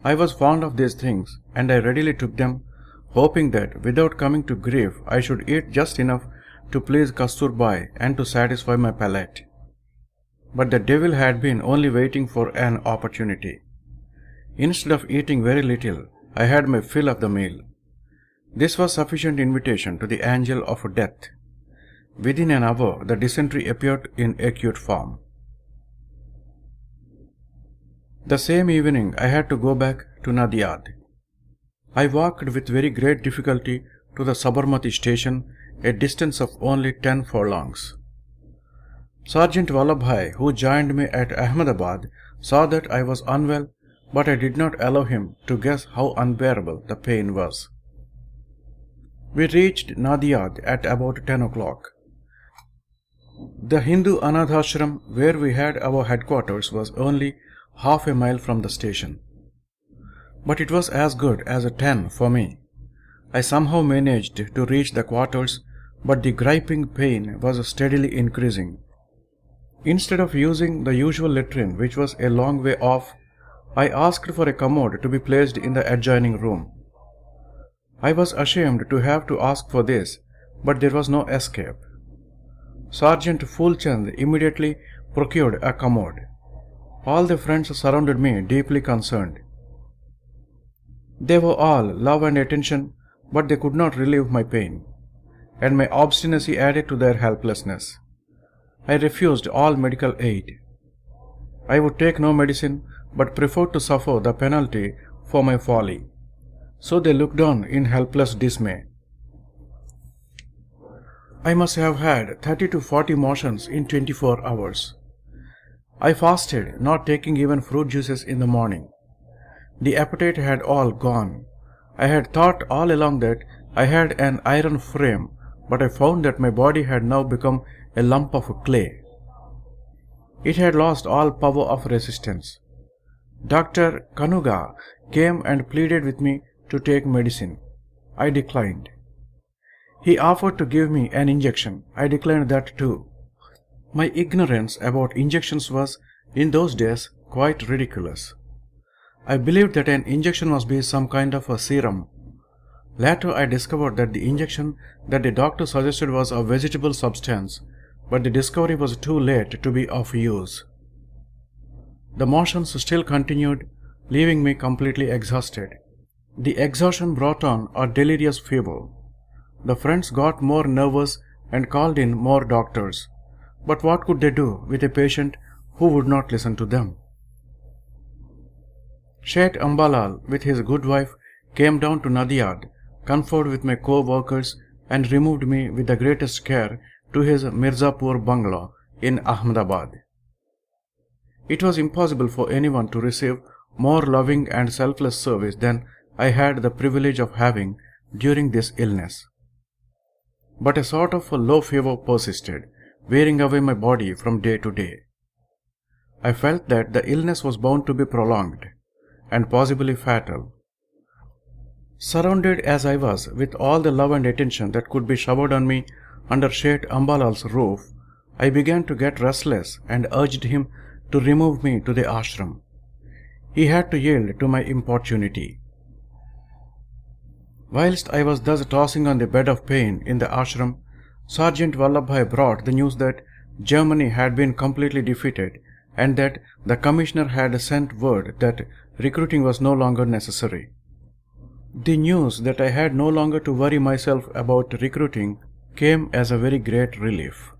I was fond of these things, and I readily took them, hoping that without coming to grief I should eat just enough to please Kasturbai and to satisfy my palate. But the devil had been only waiting for an opportunity. Instead of eating very little, I had my fill of the meal. This was sufficient invitation to the angel of death. Within an hour, the dysentery appeared in acute form. The same evening, I had to go back to Nadiad. I walked with very great difficulty to the Sabarmati station, a distance of only 10 furlongs. Sergeant Vallabhai, who joined me at Ahmedabad, saw that I was unwell, but I did not allow him to guess how unbearable the pain was. We reached Nadiad at about 10 o'clock. The Hindu Anadhashram where we had our headquarters was only half a mile from the station. But it was as good as a 10 for me. I somehow managed to reach the quarters, but the griping pain was steadily increasing. Instead of using the usual latrine, which was a long way off, I asked for a commode to be placed in the adjoining room. I was ashamed to have to ask for this, but there was no escape. Sergeant Fulchand immediately procured a commode. All the friends surrounded me, deeply concerned. They were all love and attention, but they could not relieve my pain, and my obstinacy added to their helplessness. I refused all medical aid. I would take no medicine, but preferred to suffer the penalty for my folly. So they looked on in helpless dismay. I must have had 30 to 40 motions in 24 hours. I fasted, not taking even fruit juices in the morning. The appetite had all gone. I had thought all along that I had an iron frame, but I found that my body had now become a lump of clay. It had lost all power of resistance. Dr. Kanuga came and pleaded with me to take medicine. I declined. He offered to give me an injection. I declined that too. My ignorance about injections was, in those days, quite ridiculous. I believed that an injection must be some kind of a serum. Later I discovered that the injection that the doctor suggested was a vegetable substance, but the discovery was too late to be of use. The motions still continued, leaving me completely exhausted. The exhaustion brought on a delirious fever. The friends got more nervous and called in more doctors. But what could they do with a patient who would not listen to them? Sheth Ambalal, with his good wife, came down to Nadiad, conferred with my co-workers, and removed me with the greatest care to his Mirzapur bungalow in Ahmedabad. It was impossible for anyone to receive more loving and selfless service than I had the privilege of having during this illness. But a sort of a low fever persisted, wearing away my body from day to day. I felt that the illness was bound to be prolonged, and possibly fatal. Surrounded as I was with all the love and attention that could be showered on me under Sheth Ambalal's roof, I began to get restless and urged him to remove me to the ashram. He had to yield to my importunity. Whilst I was thus tossing on the bed of pain in the ashram, Sergeant Vallabhai brought the news that Germany had been completely defeated and that the commissioner had sent word that recruiting was no longer necessary. The news that I had no longer to worry myself about recruiting came as a very great relief.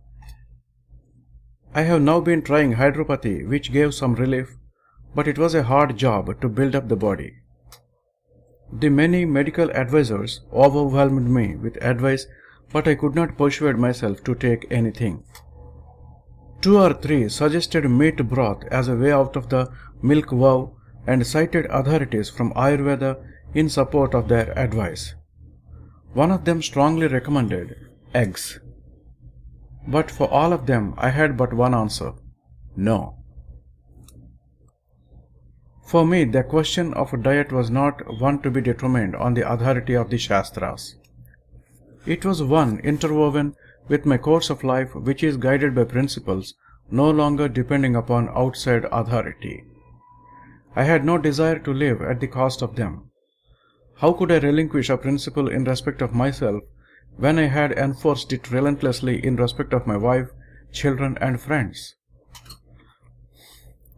I have now been trying hydropathy, which gave some relief, but it was a hard job to build up the body. The many medical advisors overwhelmed me with advice, but I could not persuade myself to take anything. 2 or 3 suggested meat broth as a way out of the milk vow and cited authorities from Ayurveda in support of their advice. One of them strongly recommended eggs. But for all of them I had but one answer: no. For me, the question of diet was not one to be determined on the authority of the Shastras. It was one interwoven with my course of life, which is guided by principles no longer depending upon outside authority. I had no desire to live at the cost of them. How could I relinquish a principle in respect of myself when I had enforced it relentlessly in respect of my wife, children, and friends.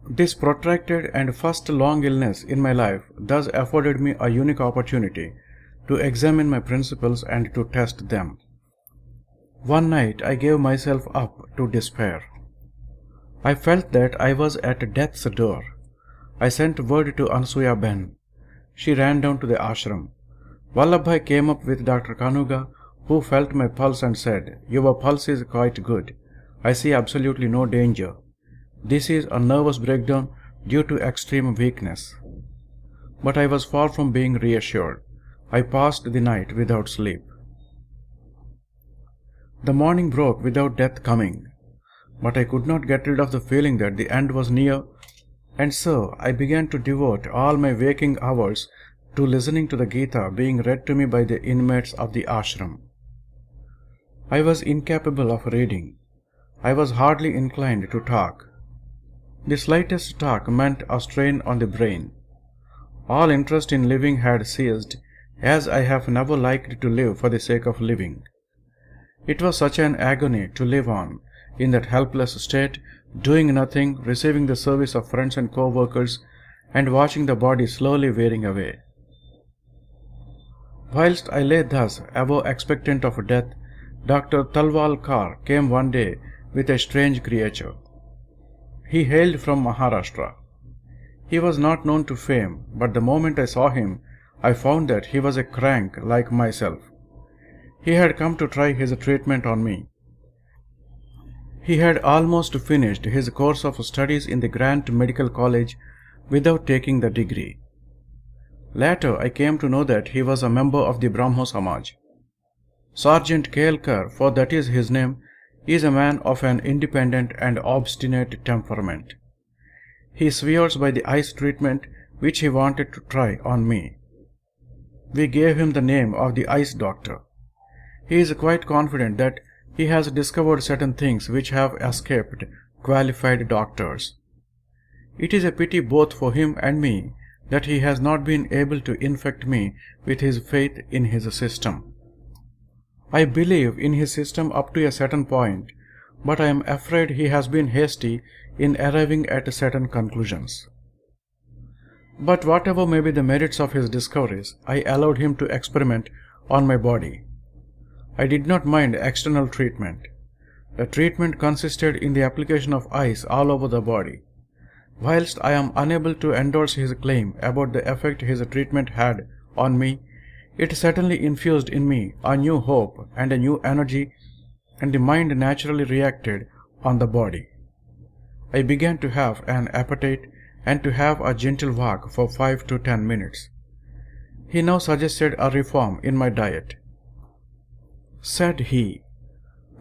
This protracted and first long illness in my life thus afforded me a unique opportunity to examine my principles and to test them. One night I gave myself up to despair. I felt that I was at death's door. I sent word to Ansuya Ben. She ran down to the ashram. Vallabhai came up with Dr. Kanuga, who felt my pulse and said, "Your pulse is quite good. I see absolutely no danger. This is a nervous breakdown due to extreme weakness." But I was far from being reassured. I passed the night without sleep. The morning broke without death coming, but I could not get rid of the feeling that the end was near, and so I began to devote all my waking hours to listening to the Gita being read to me by the inmates of the ashram. I was incapable of reading. I was hardly inclined to talk. The slightest talk meant a strain on the brain. All interest in living had ceased, as I have never liked to live for the sake of living. It was such an agony to live on, in that helpless state, doing nothing, receiving the service of friends and co-workers, and watching the body slowly wearing away. Whilst I lay thus, ever expectant of death, Dr. Talwalkar came one day with a strange creature. He hailed from Maharashtra. He was not known to fame, but the moment I saw him, I found that he was a crank like myself. He had come to try his treatment on me. He had almost finished his course of studies in the Grant Medical College without taking the degree. Later, I came to know that he was a member of the Brahmo Samaj. Sergeant Kelkar, for that is his name, is a man of an independent and obstinate temperament. He swears by the ice treatment which he wanted to try on me. We gave him the name of the Ice Doctor. He is quite confident that he has discovered certain things which have escaped qualified doctors. It is a pity both for him and me that he has not been able to infect me with his faith in his system. I believe in his system up to a certain point, but I am afraid he has been hasty in arriving at certain conclusions. But whatever may be the merits of his discoveries, I allowed him to experiment on my body. I did not mind external treatment. The treatment consisted in the application of ice all over the body. Whilst I am unable to endorse his claim about the effect his treatment had on me, it certainly infused in me a new hope and a new energy, and the mind naturally reacted on the body. I began to have an appetite and to have a gentle walk for 5 to 10 minutes. He now suggested a reform in my diet. Said he,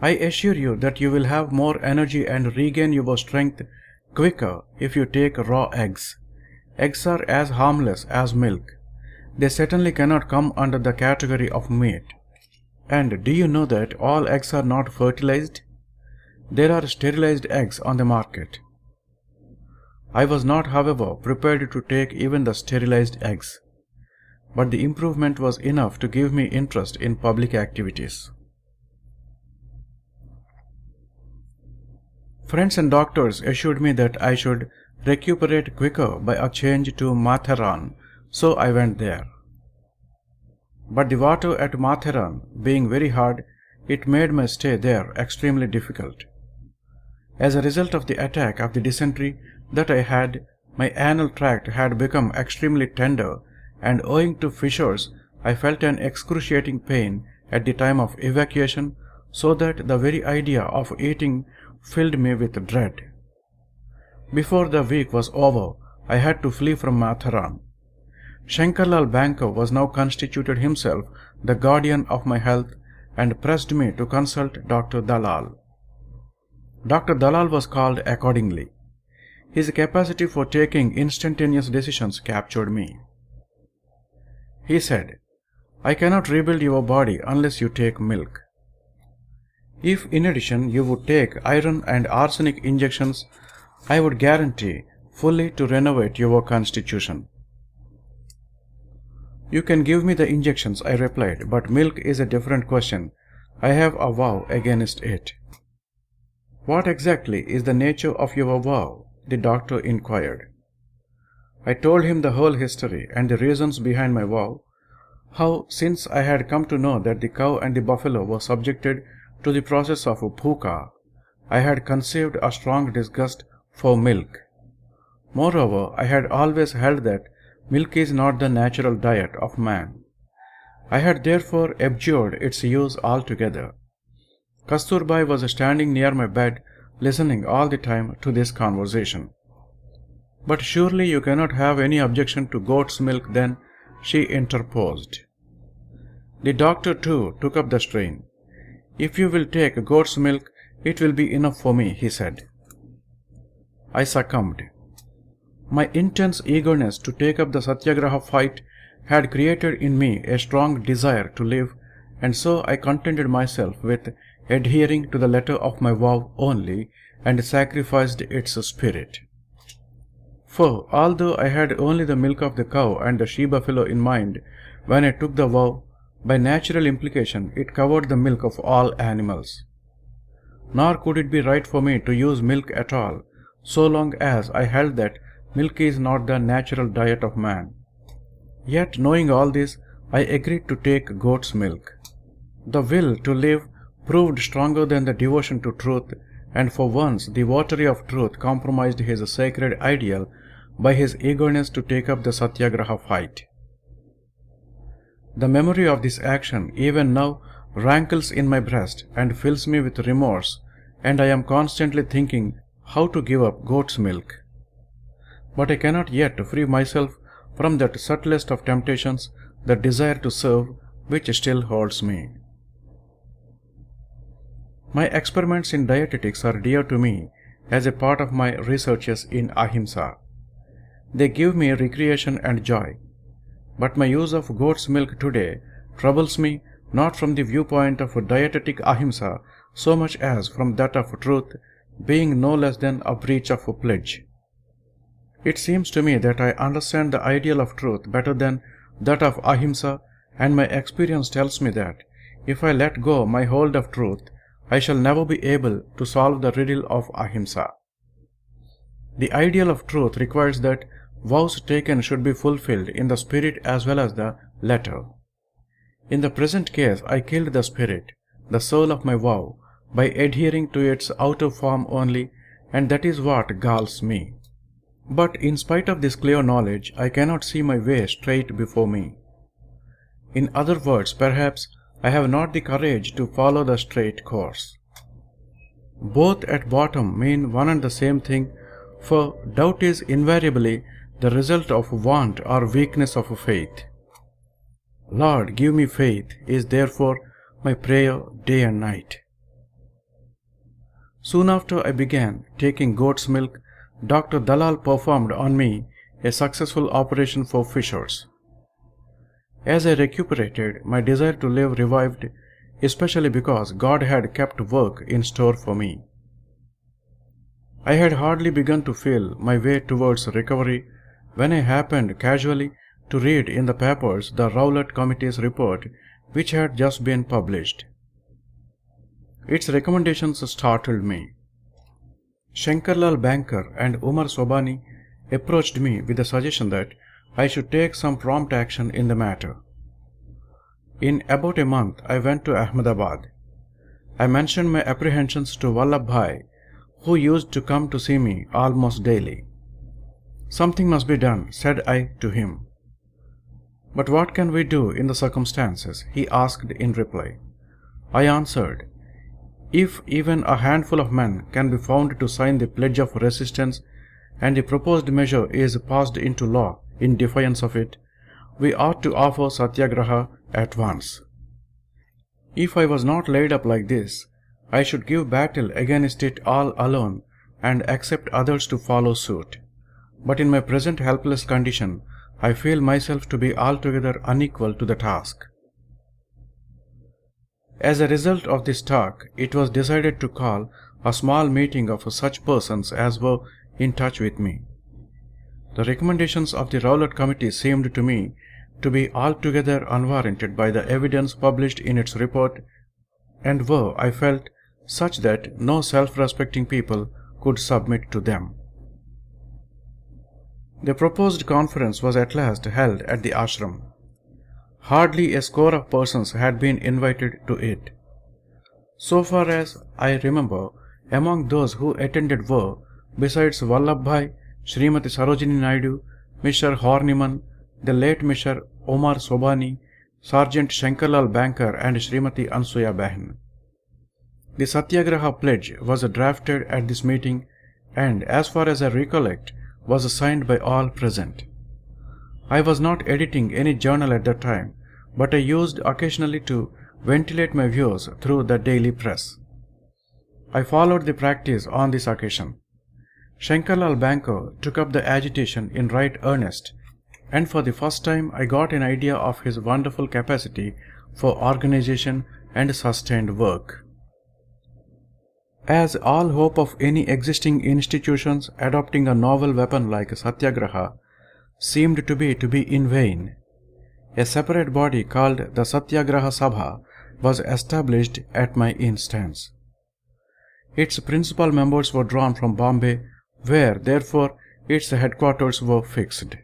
"I assure you that you will have more energy and regain your strength quicker if you take raw eggs. Eggs are as harmless as milk. They certainly cannot come under the category of meat. And do you know that all eggs are not fertilized? There are sterilized eggs on the market." I was not, however, prepared to take even the sterilized eggs, but the improvement was enough to give me interest in public activities. Friends and doctors assured me that I should recuperate quicker by a change to Matheran, so I went there. But the water at Matheran being very hard, it made my stay there extremely difficult. As a result of the attack of the dysentery that I had, my anal tract had become extremely tender, and owing to fissures, I felt an excruciating pain at the time of evacuation, so that the very idea of eating filled me with dread. Before the week was over, I had to flee from Matheran. Shankarlal Banker was now constituted himself the guardian of my health and pressed me to consult Dr. Dalal. Dr. Dalal was called accordingly. His capacity for taking instantaneous decisions captured me. He said, "I cannot rebuild your body unless you take milk. If in addition you would take iron and arsenic injections, I would guarantee fully to renovate your constitution." "You can give me the injections," I replied, "but milk is a different question. I have a vow against it." "What exactly is the nature of your vow?" the doctor inquired. I told him the whole history and the reasons behind my vow, how, since I had come to know that the cow and the buffalo were subjected to the process of puka, I had conceived a strong disgust for milk. Moreover, I had always held that milk is not the natural diet of man. I had therefore abjured its use altogether. Kasturbai was standing near my bed, listening all the time to this conversation. "But surely you cannot have any objection to goat's milk then," she interposed. The doctor too took up the strain. "If you will take goat's milk, it will be enough for me," he said. I succumbed. My intense eagerness to take up the Satyagraha fight had created in me a strong desire to live, and so I contented myself with adhering to the letter of my vow only, and sacrificed its spirit. For although I had only the milk of the cow and the she-buffalo in mind when I took the vow, by natural implication it covered the milk of all animals. Nor could it be right for me to use milk at all, so long as I held that milk is not the natural diet of man. Yet, knowing all this, I agreed to take goat's milk. The will to live proved stronger than the devotion to truth, and for once the votary of truth compromised his sacred ideal by his eagerness to take up the Satyagraha fight. The memory of this action even now rankles in my breast and fills me with remorse, and I am constantly thinking how to give up goat's milk. But I cannot yet free myself from that subtlest of temptations, the desire to serve, which still holds me. My experiments in dietetics are dear to me as a part of my researches in ahimsa. They give me recreation and joy. But my use of goat's milk today troubles me not from the viewpoint of dietetic ahimsa so much as from that of truth, being no less than a breach of a pledge. It seems to me that I understand the ideal of truth better than that of ahimsa, and my experience tells me that if I let go my hold of truth, I shall never be able to solve the riddle of ahimsa. The ideal of truth requires that vows taken should be fulfilled in the spirit as well as the letter. In the present case, I killed the spirit, the soul of my vow, by adhering to its outer form only, and that is what galls me. But in spite of this clear knowledge, I cannot see my way straight before me. In other words, perhaps I have not the courage to follow the straight course. Both at bottom mean one and the same thing, for doubt is invariably the result of want or weakness of faith. "Lord, give me faith" is therefore my prayer day and night. Soon after I began taking goat's milk, Dr. Dalal performed on me a successful operation for fissures. As I recuperated, my desire to live revived, especially because God had kept work in store for me. I had hardly begun to feel my way towards recovery when I happened casually to read in the papers the Rowlatt Committee's report, which had just been published. Its recommendations startled me. Shankarlal Banker and Umar Sobani approached me with the suggestion that I should take some prompt action in the matter. In about a month, I went to Ahmedabad. I mentioned my apprehensions to Vallabhbhai, who used to come to see me almost daily. "Something must be done," said I to him. "But what can we do in the circumstances?" he asked in reply. I answered, "If even a handful of men can be found to sign the pledge of resistance, and the proposed measure is passed into law in defiance of it, we ought to offer Satyagraha at once. If I was not laid up like this, I should give battle against it all alone and accept others to follow suit. But in my present helpless condition, I feel myself to be altogether unequal to the task." As a result of this talk, it was decided to call a small meeting of such persons as were in touch with me. The recommendations of the Rowlatt Committee seemed to me to be altogether unwarranted by the evidence published in its report, and were, I felt, such that no self-respecting people could submit to them. The proposed conference was at last held at the ashram. Hardly a score of persons had been invited to it. So far as I remember, among those who attended were, besides Vallabhbhai, Srimati Sarojini Naidu, Mr. Horniman, the late Mr. Omar Sobani, Sergeant Shankarlal Banker and Srimati Ansuya Bahan. The Satyagraha pledge was drafted at this meeting and, as far as I recollect, was signed by all present. I was not editing any journal at that time, but I used occasionally to ventilate my views through the daily press. I followed the practice on this occasion. Shankarlal Banker took up the agitation in right earnest, and for the first time I got an idea of his wonderful capacity for organization and sustained work. As all hope of any existing institutions adopting a novel weapon like Satyagraha seemed to be in vain, a separate body called the Satyagraha Sabha was established at my instance. Its principal members were drawn from Bombay, where therefore its headquarters were fixed.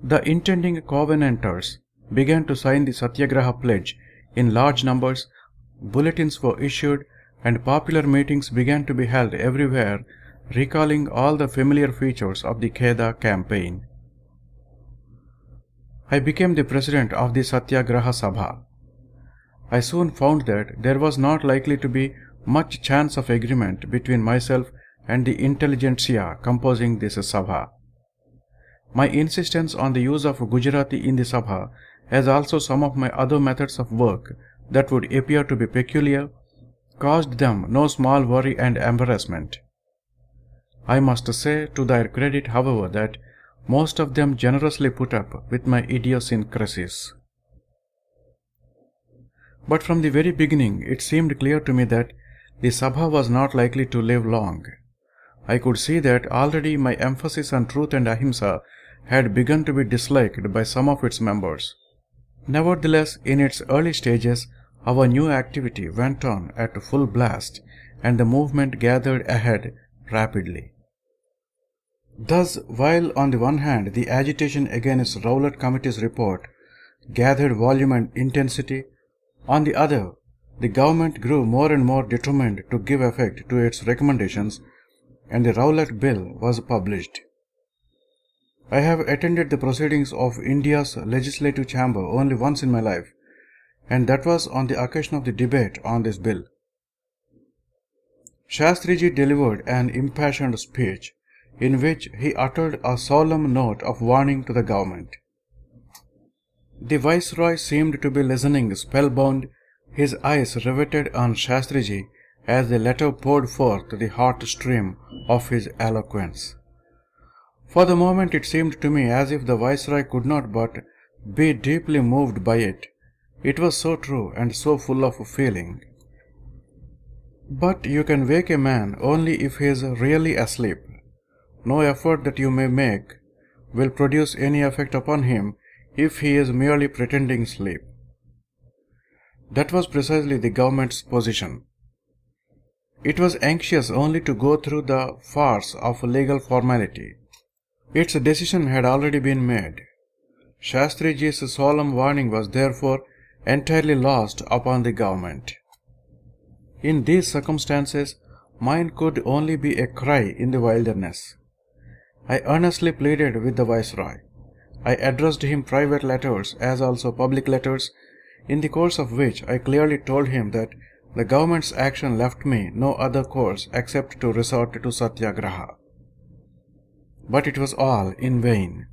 The intending covenanters began to sign the Satyagraha pledge in large numbers, bulletins were issued, and popular meetings began to be held everywhere, recalling all the familiar features of the Kheda campaign. I became the president of the Satyagraha Sabha. I soon found that there was not likely to be much chance of agreement between myself and the intelligentsia composing this Sabha. My insistence on the use of Gujarati in the Sabha, as also some of my other methods of work that would appear to be peculiar, caused them no small worry and embarrassment. I must say to their credit, however, that most of them generously put up with my idiosyncrasies. But from the very beginning it seemed clear to me that the Sabha was not likely to live long. I could see that already my emphasis on truth and ahimsa had begun to be disliked by some of its members. Nevertheless, in its early stages, our new activity went on at full blast, and the movement gathered ahead rapidly. Thus, while on the one hand the agitation against Rowlatt Committee's report gathered volume and intensity, on the other, the government grew more and more determined to give effect to its recommendations, and the Rowlatt Bill was published. I have attended the proceedings of India's legislative chamber only once in my life, and that was on the occasion of the debate on this bill. Shastriji delivered an impassioned speech in which he uttered a solemn note of warning to the government. The Viceroy seemed to be listening spellbound, his eyes riveted on Shastriji as the letter poured forth the hot stream of his eloquence. For the moment it seemed to me as if the Viceroy could not but be deeply moved by it. It was so true and so full of feeling. But you can wake a man only if he is really asleep. No effort that you may make will produce any effect upon him if he is merely pretending sleep. That was precisely the government's position. It was anxious only to go through the farce of legal formality. Its decision had already been made. Shastriji's solemn warning was therefore entirely lost upon the government. In these circumstances, mine could only be a cry in the wilderness. I earnestly pleaded with the Viceroy. I addressed him private letters as also public letters, in the course of which I clearly told him that the government's action left me no other course except to resort to Satyagraha. But it was all in vain.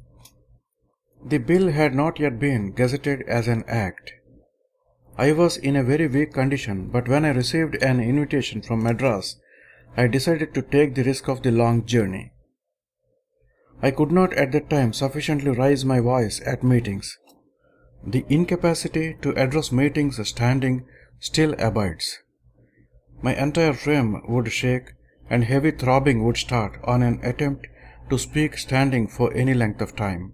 The bill had not yet been gazetted as an act. I was in a very weak condition, but when I received an invitation from Madras, I decided to take the risk of the long journey. I could not at that time sufficiently raise my voice at meetings. The incapacity to address meetings standing still abides. My entire frame would shake, and heavy throbbing would start on an attempt to speak standing for any length of time.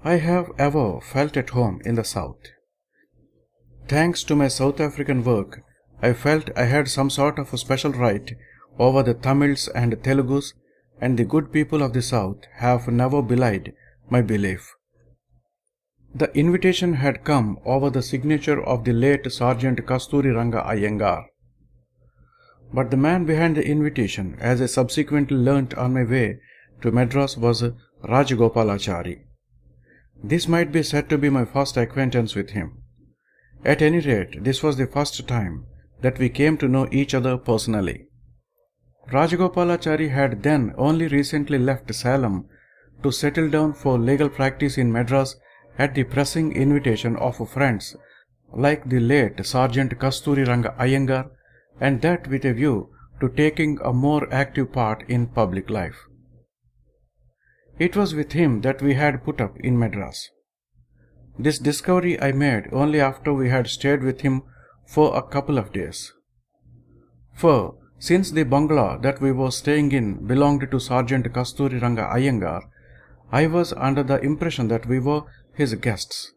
I have ever felt at home in the South. Thanks to my South African work, I felt I had some sort of a special right over the Tamils and Telugus, and the good people of the South have never belied my belief. The invitation had come over the signature of the late Sergeant Kasturi Ranga Iyengar. But the man behind the invitation, as I subsequently learnt on my way to Madras, was Rajagopalachari. This might be said to be my first acquaintance with him. At any rate, this was the first time that we came to know each other personally. Rajagopalachari had then only recently left Salem to settle down for legal practice in Madras at the pressing invitation of friends like the late Sergeant Kasturi Ranga Iyengar, and that with a view to taking a more active part in public life. It was with him that we had put up in Madras. This discovery I made only after we had stayed with him for a couple of days. For since the bungalow that we were staying in belonged to Sergeant Kasturi Ranga Iyengar, I was under the impression that we were his guests.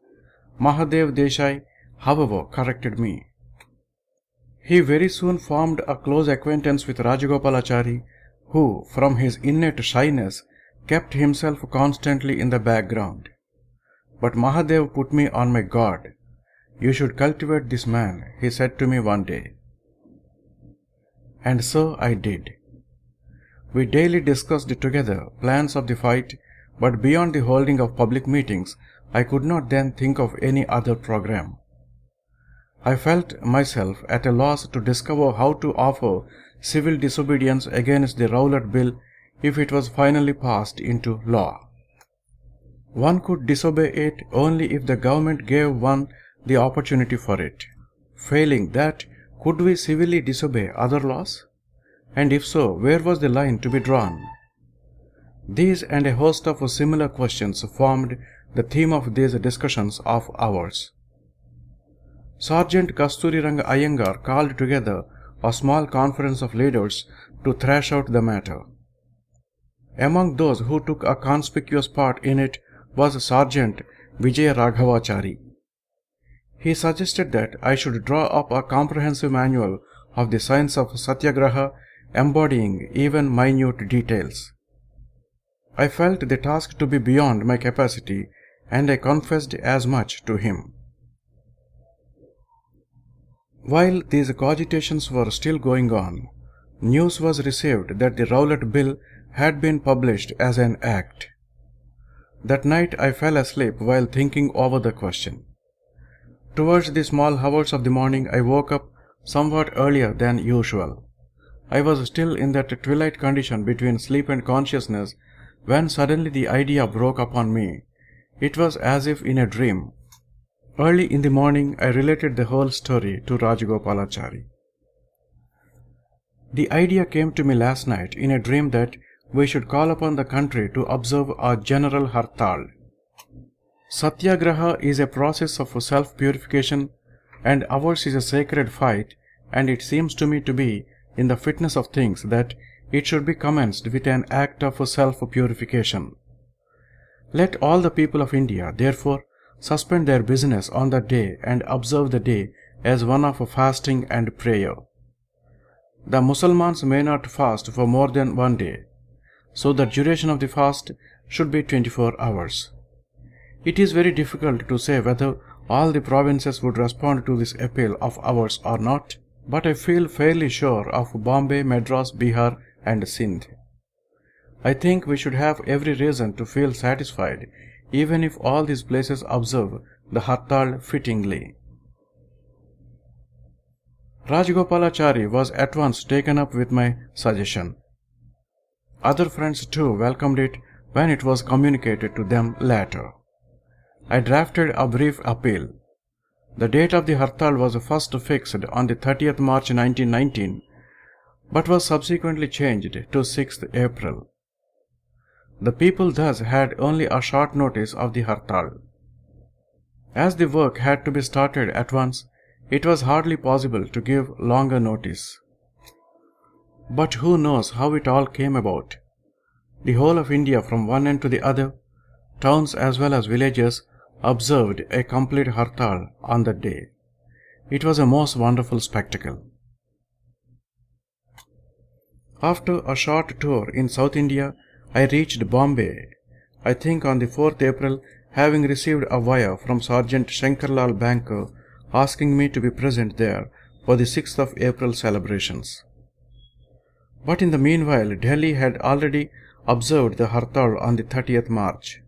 Mahadev Desai, however, corrected me. He very soon formed a close acquaintance with Rajagopalachari, who, from his innate shyness, kept himself constantly in the background. But Mahadev put me on my guard. "You should cultivate this man," he said to me one day. And so I did. We daily discussed together plans of the fight, but beyond the holding of public meetings, I could not then think of any other program. I felt myself at a loss to discover how to offer civil disobedience against the Rowlatt Bill if it was finally passed into law. One could disobey it only if the government gave one the opportunity for it. Failing that, could we civilly disobey other laws? And if so, where was the line to be drawn? These and a host of similar questions formed the theme of these discussions of ours. Sergeant Kasturi Ranga Iyengar called together a small conference of leaders to thrash out the matter. Among those who took a conspicuous part in it was Sergeant Vijay Raghavachari. He suggested that I should draw up a comprehensive manual of the science of Satyagraha, embodying even minute details. I felt the task to be beyond my capacity, and I confessed as much to him. While these cogitations were still going on, news was received that the Rowlatt Bill had been published as an act. That night I fell asleep while thinking over the question. Towards the small hours of the morning I woke up somewhat earlier than usual. I was still in that twilight condition between sleep and consciousness when suddenly the idea broke upon me. It was as if in a dream. Early in the morning I related the whole story to Rajagopalachari. The idea came to me last night in a dream that we should call upon the country to observe a general hartal. Satyagraha is a process of self-purification, and ours is a sacred fight, and it seems to me to be in the fitness of things that it should be commenced with an act of self-purification. Let all the people of India, therefore, suspend their business on that day and observe the day as one of fasting and prayer. The Mussalmans may not fast for more than one day, so the duration of the fast should be 24 hours. It is very difficult to say whether all the provinces would respond to this appeal of ours or not, but I feel fairly sure of Bombay, Madras, Bihar and Sindh. I think we should have every reason to feel satisfied, even if all these places observe the hartal fittingly. Rajagopalachari was at once taken up with my suggestion. Other friends too welcomed it when it was communicated to them later. I drafted a brief appeal. The date of the hartal was first fixed on the 30th March 1919, but was subsequently changed to 6th April. The people thus had only a short notice of the hartal. As the work had to be started at once, it was hardly possible to give longer notice. But who knows how it all came about? The whole of India from one end to the other, towns as well as villages, observed a complete hartal on that day. It was a most wonderful spectacle. After a short tour in South India, I reached Bombay, I think on the 4th April, having received a wire from Sergeant Shankarlal Banker asking me to be present there for the 6th of April celebrations. But in the meanwhile, Delhi had already observed the Hartal on the 30th March.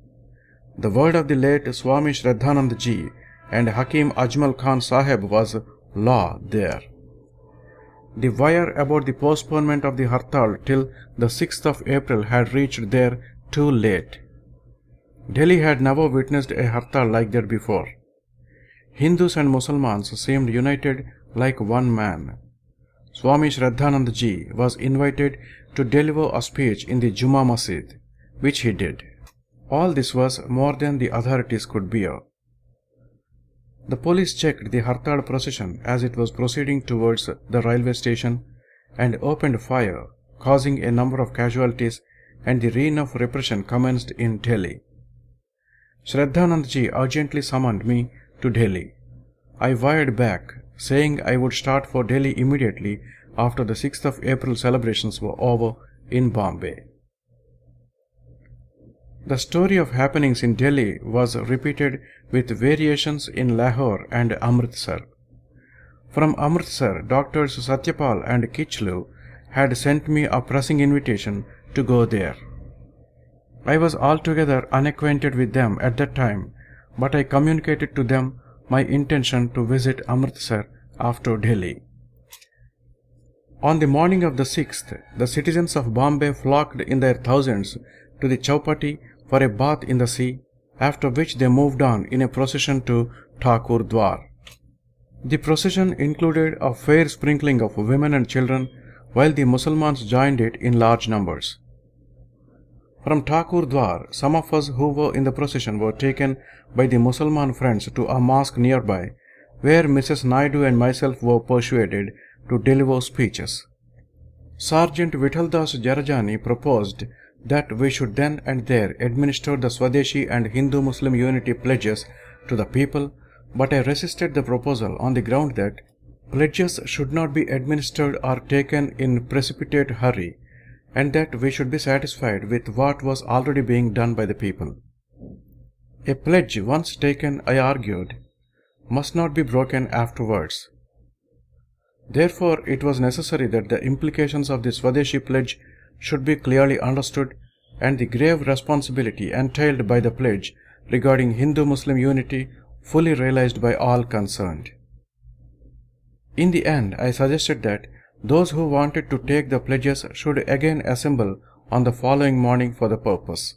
The word of the late Swami Shraddhanand Ji and Hakim Ajmal Khan Sahib was law there. The wire about the postponement of the Hartal till the 6th of April had reached there too late. Delhi had never witnessed a Hartal like that before. Hindus and Muslims seemed united like one man. Swami Shraddhanand Ji was invited to deliver a speech in the Juma Masjid, which he did. All this was more than the authorities could bear. The police checked the Hartal procession as it was proceeding towards the railway station and opened fire, causing a number of casualties, and the reign of repression commenced in Delhi. Shraddhanand Ji urgently summoned me to Delhi. I wired back, saying I would start for Delhi immediately after the 6th of April celebrations were over in Bombay. The story of happenings in Delhi was repeated with variations in Lahore and Amritsar. From Amritsar, Doctors Satyapal and Kichlu had sent me a pressing invitation to go there. I was altogether unacquainted with them at that time, but I communicated to them my intention to visit Amritsar after Delhi. On the morning of the 6th, the citizens of Bombay flocked in their thousands to the Chowpatty for a bath in the sea, after which they moved on in a procession to Thakur Dwar. The procession included a fair sprinkling of women and children, while the Muslims joined it in large numbers. From Thakur Dwar, some of us who were in the procession were taken by the Mussulman friends to a mosque nearby, where Mrs. Naidu and myself were persuaded to deliver speeches. Sergeant Vithaldas Jarajani proposed that we should then and there administer the Swadeshi and Hindu-Muslim unity pledges to the people, but I resisted the proposal on the ground that pledges should not be administered or taken in precipitate hurry, and that we should be satisfied with what was already being done by the people. A pledge once taken, I argued, must not be broken afterwards. Therefore, it was necessary that the implications of the Swadeshi pledge should be clearly understood, and the grave responsibility entailed by the pledge regarding Hindu-Muslim unity fully realized by all concerned. In the end, I suggested that those who wanted to take the pledges should again assemble on the following morning for the purpose.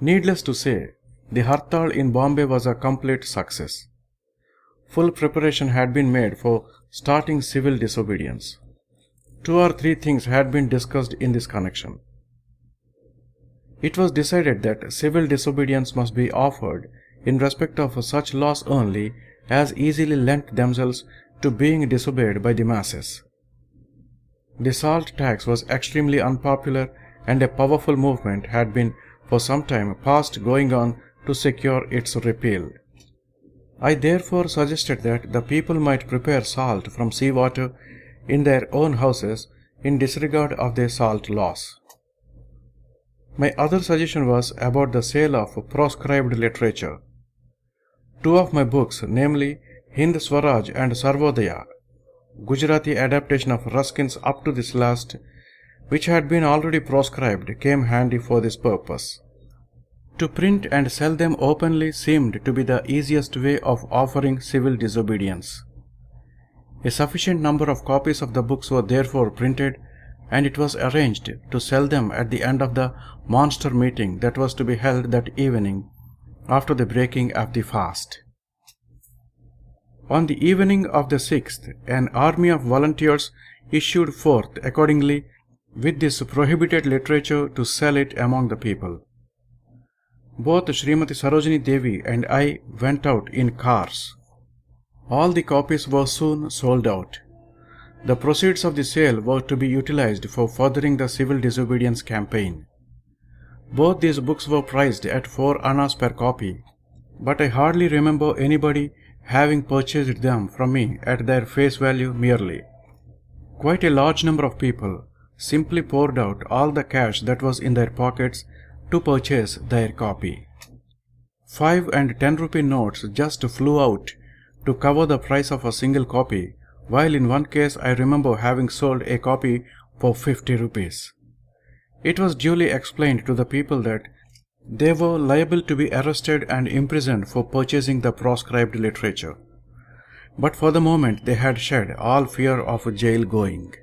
Needless to say, the Hartal in Bombay was a complete success. Full preparation had been made for starting civil disobedience. 2 or 3 things had been discussed in this connection. It was decided that civil disobedience must be offered in respect of such laws only as easily lent themselves to being disobeyed by the masses. The salt tax was extremely unpopular, and a powerful movement had been for some time past going on to secure its repeal. I therefore suggested that the people might prepare salt from seawater in their own houses in disregard of their salt laws. My other suggestion was about the sale of proscribed literature. 2 of my books, namely Hind Swaraj and Sarvodaya, Gujarati adaptation of Ruskin's up to this last, which had been already proscribed, came handy for this purpose. To print and sell them openly seemed to be the easiest way of offering civil disobedience. A sufficient number of copies of the books were therefore printed, and it was arranged to sell them at the end of the monster meeting that was to be held that evening after the breaking of the fast. On the evening of the 6th, an army of volunteers issued forth accordingly with this prohibited literature to sell it among the people. Both Srimati Sarojini Devi and I went out in cars. All the copies were soon sold out. The proceeds of the sale were to be utilized for furthering the civil disobedience campaign. Both these books were priced at 4 annas per copy, but I hardly remember anybody having purchased them from me at their face value merely. Quite a large number of people simply poured out all the cash that was in their pockets to purchase their copy. 5 and 10 rupee notes just flew out to cover the price of a single copy, while in one case I remember having sold a copy for 50 rupees. It was duly explained to the people that they were liable to be arrested and imprisoned for purchasing the proscribed literature. But for the moment they had shed all fear of jail going.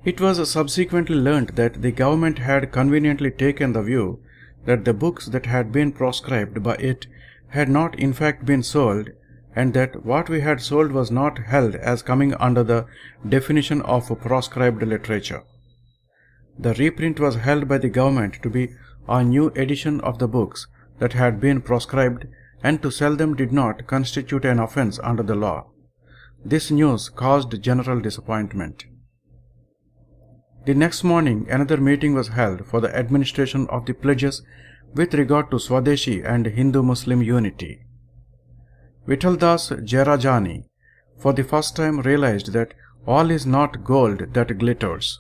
It was subsequently learnt that the government had conveniently taken the view that the books that had been proscribed by it had not in fact been sold, and that what we had sold was not held as coming under the definition of proscribed literature. The reprint was held by the government to be a new edition of the books that had been proscribed, and to sell them did not constitute an offence under the law. This news caused general disappointment. The next morning another meeting was held for the administration of the pledges with regard to Swadeshi and Hindu-Muslim unity. Vithaldas Jairajani for the first time realized that all is not gold that glitters.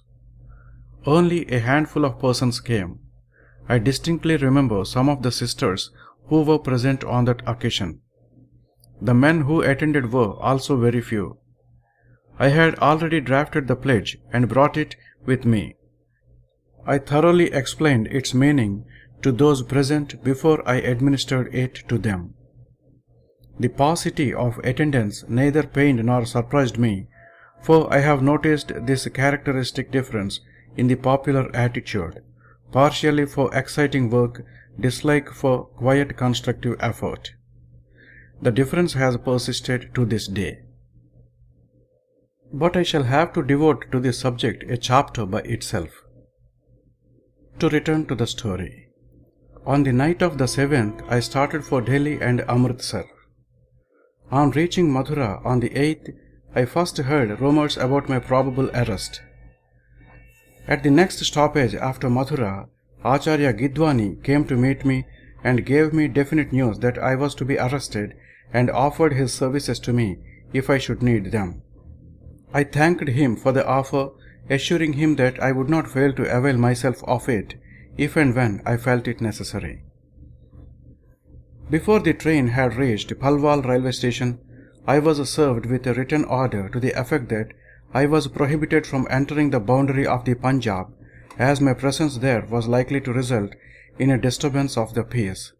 Only a handful of persons came. I distinctly remember some of the sisters who were present on that occasion. The men who attended were also very few. I had already drafted the pledge and brought it with me. I thoroughly explained its meaning to those present before I administered it to them. The paucity of attendance neither pained nor surprised me, for I have noticed this characteristic difference in the popular attitude, partially for exciting work, dislike for quiet constructive effort. The difference has persisted to this day. But I shall have to devote to this subject a chapter by itself. To return to the story. On the night of the 7th, I started for Delhi and Amritsar. On reaching Mathura on the 8th, I first heard rumors about my probable arrest. At the next stoppage after Mathura, Acharya Gidwani came to meet me and gave me definite news that I was to be arrested and offered his services to me if I should need them. I thanked him for the offer, assuring him that I would not fail to avail myself of it if and when I felt it necessary. Before the train had reached Palwal railway station, I was served with a written order to the effect that I was prohibited from entering the boundary of the Punjab, as my presence there was likely to result in a disturbance of the peace.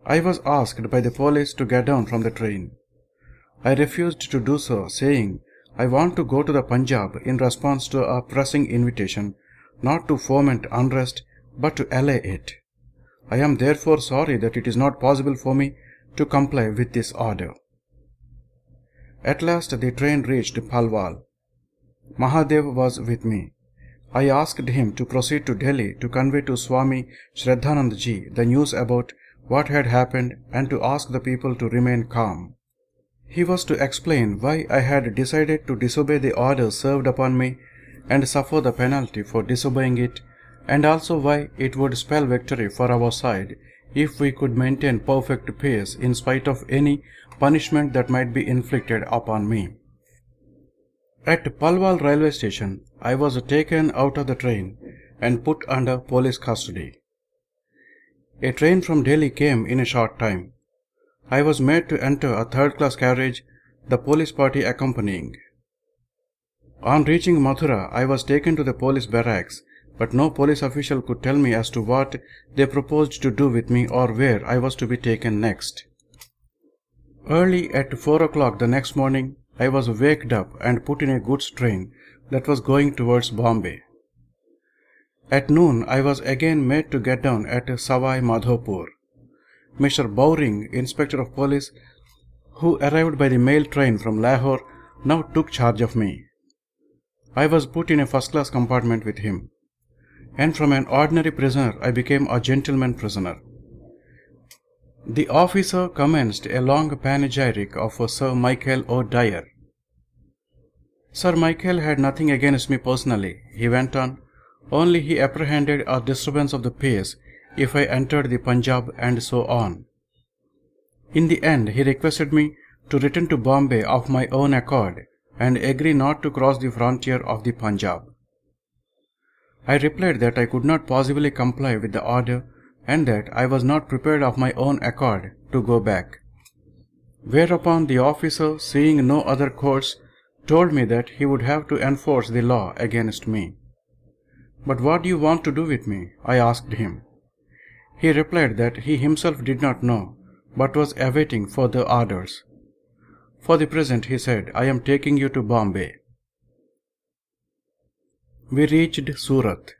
I was asked by the police to get down from the train. I refused to do so, saying, I want to go to the Punjab in response to a pressing invitation, not to foment unrest, but to allay it. I am therefore sorry that it is not possible for me to comply with this order. At last the train reached Palwal. Mahadev was with me. I asked him to proceed to Delhi to convey to Swami Shraddhanand Ji the news about what had happened and to ask the people to remain calm. He was to explain why I had decided to disobey the order served upon me and suffer the penalty for disobeying it, and also why it would spell victory for our side if we could maintain perfect peace in spite of any punishment that might be inflicted upon me. At Palwal railway station, I was taken out of the train and put under police custody. A train from Delhi came in a short time. I was made to enter a third-class carriage, the police party accompanying. On reaching Mathura, I was taken to the police barracks, but no police official could tell me as to what they proposed to do with me or where I was to be taken next. Early at 4 o'clock the next morning, I was waked up and put in a goods train that was going towards Bombay. At noon, I was again made to get down at Savai Madhopur. Mr. Bowring, Inspector of Police, who arrived by the mail train from Lahore, now took charge of me. I was put in a first-class compartment with him, and from an ordinary prisoner I became a gentleman prisoner. The officer commenced a long panegyric of Sir Michael O'Dyer. Sir Michael had nothing against me personally, he went on, only he apprehended a disturbance of the peace if I entered the Punjab, and so on. In the end, he requested me to return to Bombay of my own accord and agree not to cross the frontier of the Punjab. I replied that I could not possibly comply with the order and that I was not prepared of my own accord to go back. Whereupon the officer, seeing no other course, told me that he would have to enforce the law against me. "But what do you want to do with me?" I asked him. He replied that he himself did not know, but was awaiting further orders. "For the present," he said, "I am taking you to Bombay." We reached Surat.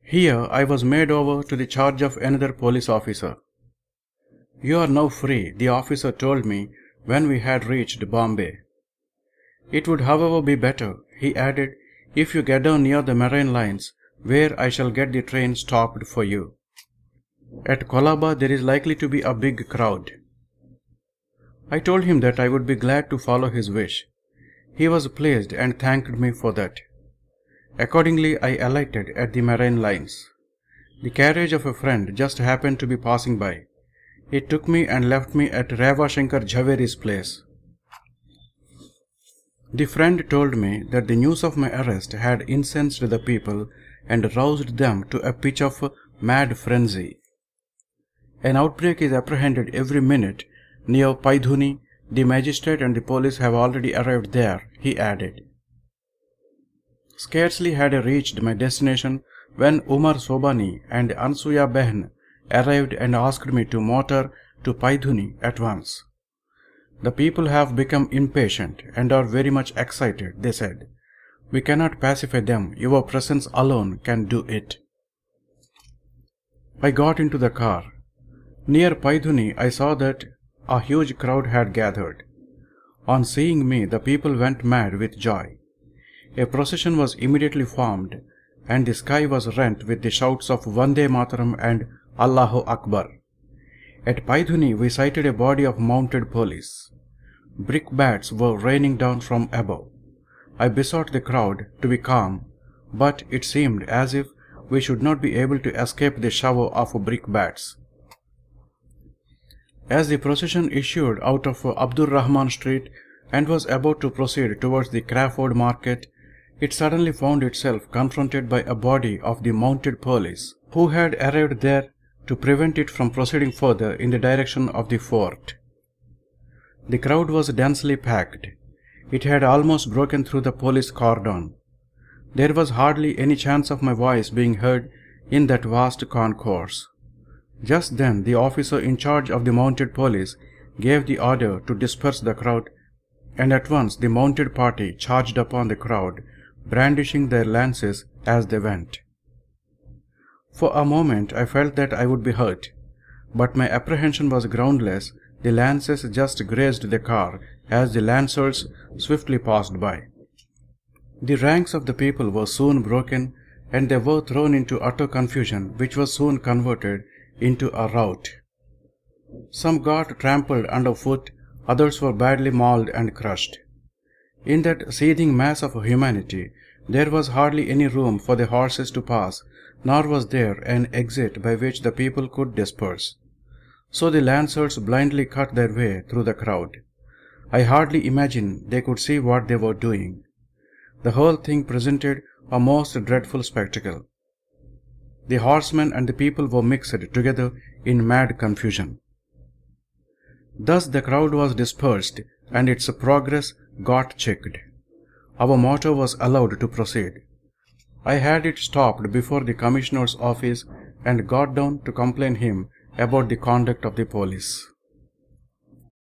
Here I was made over to the charge of another police officer. "You are now free," the officer told me when we had reached Bombay. "It would, however, be better," he added, "if you get down near the marine lines, where I shall get the train stopped for you. At Colaba there is likely to be a big crowd." I told him that I would be glad to follow his wish. He was pleased and thanked me for that. Accordingly, I alighted at the marine lines. The carriage of a friend just happened to be passing by. It took me and left me at Ravashankar Jhaveri's place. The friend told me that the news of my arrest had incensed the people and roused them to a pitch of mad frenzy. "An outbreak is apprehended every minute near Paidhuni. The magistrate and the police have already arrived there," he added. Scarcely had I reached my destination when Umar Sobani and Ansuya Behn arrived and asked me to motor to Paidhuni at once. "The people have become impatient and are very much excited," they said. "We cannot pacify them. Your presence alone can do it." I got into the car. Near Paidhuni, I saw that a huge crowd had gathered. On seeing me, the people went mad with joy. A procession was immediately formed, and the sky was rent with the shouts of Vande Mataram and Allahu Akbar. At Paidhuni, we sighted a body of mounted police. Brickbats were raining down from above. I besought the crowd to be calm, but it seemed as if we should not be able to escape the shower of brickbats. As the procession issued out of Abdur Rahman Street and was about to proceed towards the Crawford Market, it suddenly found itself confronted by a body of the mounted police, who had arrived there to prevent it from proceeding further in the direction of the fort. The crowd was densely packed. It had almost broken through the police cordon. There was hardly any chance of my voice being heard in that vast concourse. Just then the officer in charge of the mounted police gave the order to disperse the crowd, and at once the mounted party charged upon the crowd, brandishing their lances as they went. For a moment I felt that I would be hurt, but my apprehension was groundless. The lances just grazed the car as the lancers swiftly passed by. The ranks of the people were soon broken, and they were thrown into utter confusion, which was soon converted into a rout. Some got trampled underfoot, others were badly mauled and crushed. In that seething mass of humanity, there was hardly any room for the horses to pass, nor was there an exit by which the people could disperse. So the lancers blindly cut their way through the crowd. I hardly imagine they could see what they were doing. The whole thing presented a most dreadful spectacle. The horsemen and the people were mixed together in mad confusion. Thus the crowd was dispersed, and its progress got checked. Our motor was allowed to proceed. I had it stopped before the commissioner's office and got down to complain him about the conduct of the police.